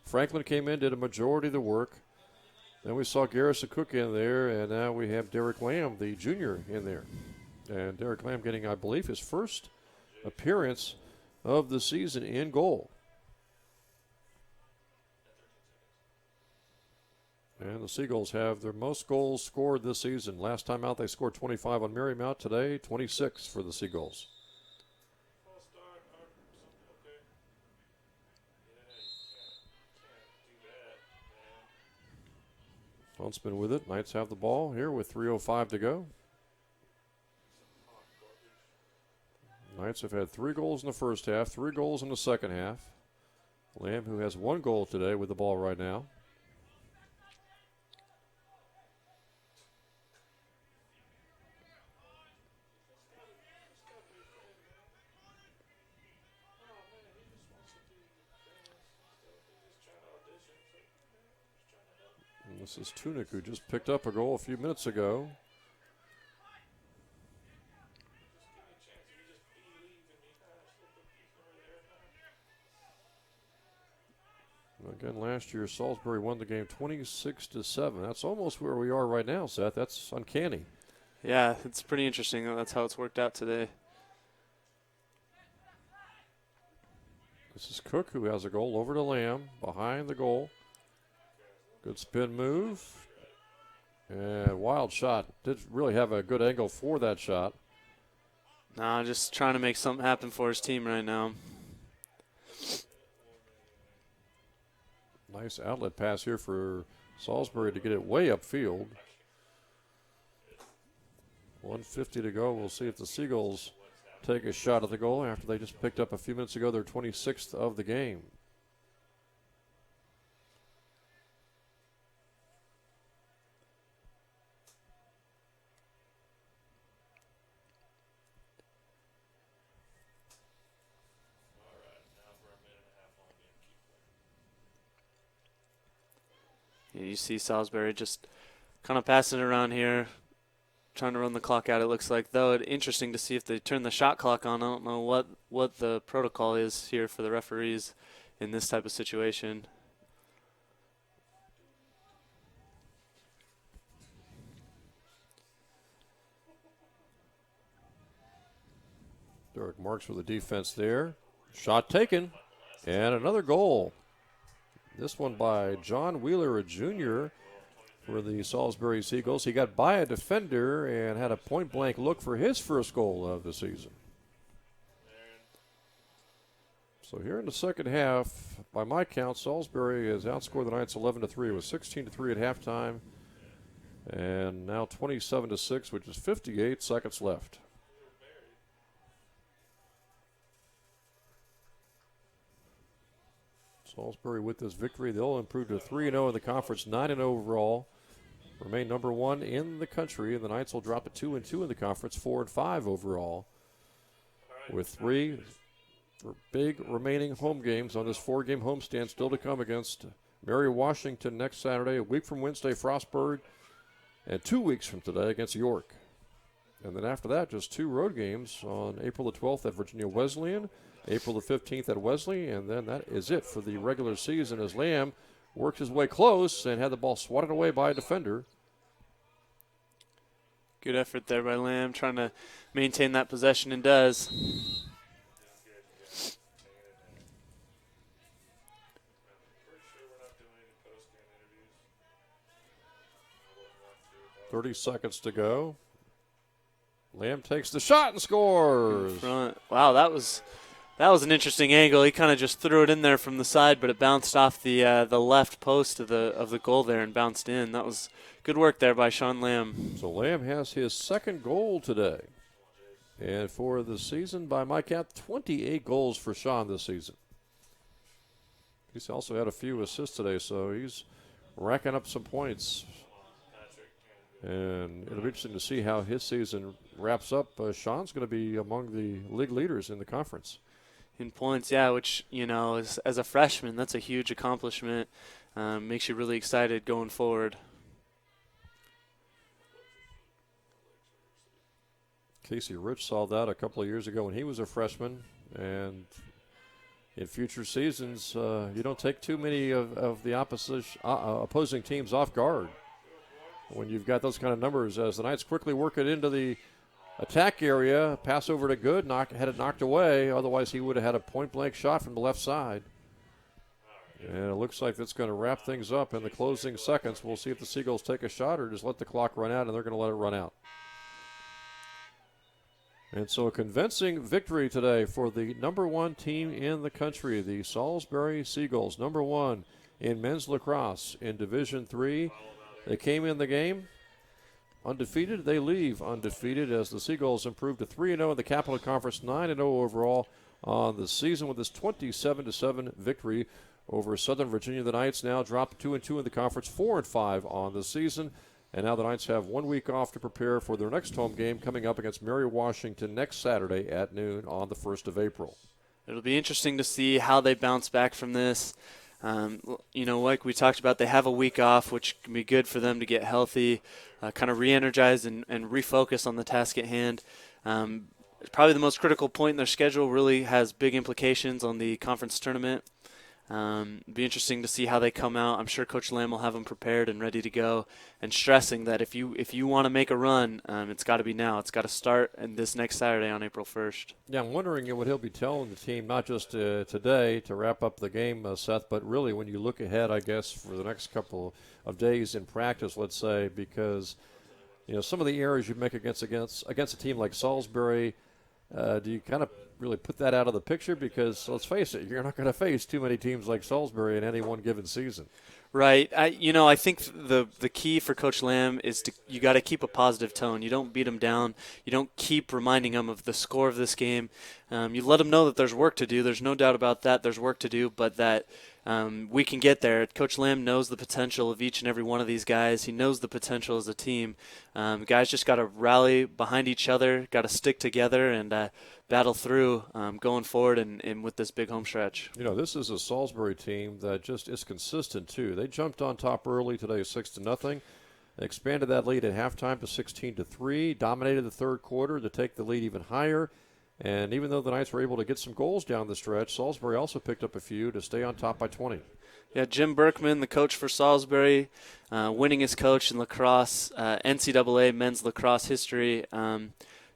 Franklin came in, did a majority of the work. Then we saw Garrison Cook in there, and now we have Derek Lamb, the junior, in there. And Derek Lamb getting, I believe, his first appearance of the season in goal. And the Seagulls have their most goals scored this season. Last time out, they scored 25 on Marymount. Today, 26 for the Seagulls. Huntsman with it. Knights have the ball here with 3:05 to go. Knights have had 3 goals in the first half, 3 goals in the second half. Lamb, who has 1 goal today with the ball right now. And this is Tunic, who just picked up a goal a few minutes ago. Again, last year, Salisbury won the game 26-7. That's almost where we are right now, Seth. That's uncanny. Yeah, it's pretty interesting. That's how it's worked out today. This is Cook, who has a goal over to Lamb, behind the goal. Good spin move. And wild shot. Did really have a good angle for that shot. No, just trying to make something happen for his team right now. Nice outlet pass here for Salisbury to get it way upfield. 1:50 to go. We'll see if the Seagulls take a shot at the goal after they just picked up a few minutes ago their 26th of the game. You see Salisbury just kind of passing it around here, trying to run the clock out, it looks like. Though it's interesting to see if they turn the shot clock on. I don't know what the protocol is here for the referees in this type of situation. Derek Marks with the defense there. Shot taken. And another goal. This one by John Wheeler, a junior, for the Salisbury Seagulls. He got by a defender and had a point-blank look for his first goal of the season. So here in the second half, by my count, Salisbury has outscored the Knights 11-3. It was 16-3 at halftime, and now 27-6, which is 58 seconds left. Salisbury with this victory, they'll improve to 3-0 in the conference, 9-0 overall. Remain number 1 in the country, and the Knights will drop to 2-2 in the conference, 4-5 overall. With 3 big remaining home games on this 4-game homestand still to come against Mary Washington next Saturday, a week from Wednesday, Frostburg, and 2 weeks from today against York. And then after that, just 2 road games on April the 12th at Virginia Wesleyan, April the 15th at Wesley, and then that is it for the regular season as Lamb worked his way close and had the ball swatted away by a defender. Good effort there by Lamb, trying to maintain that possession, and does. .30 seconds to go. Lamb takes the shot and scores. In front. Wow, that was an interesting angle. He kind of just threw it in there from the side, but it bounced off the left post of the goal there and bounced in. That was good work there by Shawn Lamb. So Lamb has his second goal today. And for the season, by my count, 28 goals for Shawn this season. He's also had a few assists today, so he's racking up some points. And it'll be interesting to see how his season wraps up. Shawn's going to be among the league leaders in the conference. In points, yeah, which, as a freshman, that's a huge accomplishment. Makes you really excited going forward. Casey Rich saw that a couple of years ago when he was a freshman. And in future seasons, you don't take too many of the opposing teams off guard when you've got those kind of numbers, as the Knights quickly work it into the attack area. Pass over to Good. Had it knocked away. Otherwise, he would have had a point-blank shot from the left side. And it looks like that's going to wrap things up in the closing seconds. We'll see if the Seagulls take a shot or just let the clock run out, and they're going to let it run out. And so a convincing victory today for the number 1 team in the country, the Salisbury Seagulls, number 1 in men's lacrosse in Division III. They came in the game undefeated. They leave undefeated as the Seagulls improved to 3-0 in the Capital Conference, 9-0 overall on the season with this 27-7 victory over Southern Virginia. The Knights now drop 2-2 in the conference, 4-5 on the season. And now the Knights have 1 week off to prepare for their next home game coming up against Mary Washington next Saturday at noon on the 1st of April. It'll be interesting to see how they bounce back from this. Like we talked about, they have a week off, which can be good for them to get healthy, kind of re-energize and refocus on the task at hand. Probably the most critical point in their schedule, really has big implications on the conference tournament. It'd be interesting to see how they come out. I'm sure Coach Lamb will have them prepared and ready to go, and stressing that if you want to make a run, it's got to be now. It's got to start this next Saturday on April 1st. Yeah, I'm wondering what he'll be telling the team, not just today to wrap up the game, Seth, but really when you look ahead, I guess, for the next couple of days in practice, let's say, because some of the errors you make against a team like Salisbury, do you kind of really put that out of the picture? Because let's face it, you're not going to face too many teams like Salisbury in any one given season. Right. I think the key for Coach Lamb is you got to keep a positive tone. You don't beat them down. You don't keep reminding them of the score of this game. You let them know that there's work to do. There's no doubt about that. There's work to do, but that we can get there. Coach Lamb knows the potential of each and every one of these guys. He knows the potential as a team. Guys just got to rally behind each other, got to stick together, and battle through going forward and with this big home stretch. This is a Salisbury team that just is consistent, too. They jumped on top early today, 6-0. They expanded that lead at halftime to 16-3, dominated the third quarter to take the lead even higher. And even though the Knights were able to get some goals down the stretch, Salisbury also picked up a few to stay on top by 20. Yeah, Jim Berkman, the coach for Salisbury, winningest coach in lacrosse, NCAA men's lacrosse history.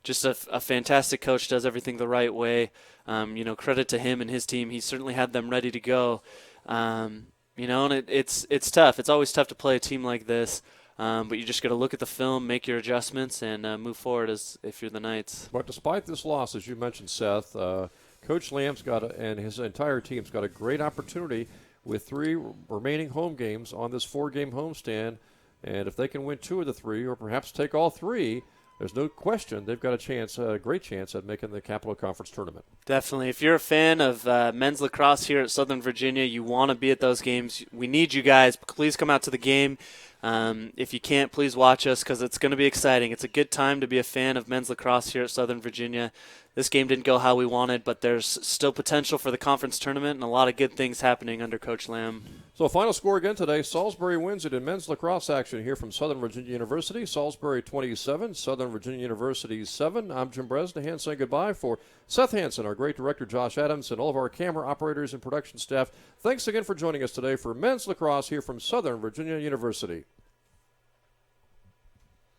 Just a fantastic coach, does everything the right way. Credit to him and his team. He certainly had them ready to go. And it's tough. It's always tough to play a team like this. But you just got to look at the film, make your adjustments, and move forward as if you're the Knights. But despite this loss, as you mentioned, Seth, Coach Lamb's and his entire team's got a great opportunity with 3 remaining home games on this 4-game homestand. And if they can win 2 of the 3, or perhaps take all 3, there's no question they've got a great chance at making the Capital Conference tournament. Definitely. If you're a fan of men's lacrosse here at Southern Virginia, you want to be at those games. We need you guys. Please come out to the game. If you can't, please watch us because it's going to be exciting. It's a good time to be a fan of men's lacrosse here at Southern Virginia. This game didn't go how we wanted, but there's still potential for the conference tournament and a lot of good things happening under Coach Lamb. So final score again today, Salisbury wins it in men's lacrosse action here from Southern Virginia University. Salisbury 27, Southern Virginia University 7. I'm Jim Bresnahan saying goodbye for Seth Hansen, our great director Josh Adams, and all of our camera operators and production staff. Thanks again for joining us today for men's lacrosse here from Southern Virginia University.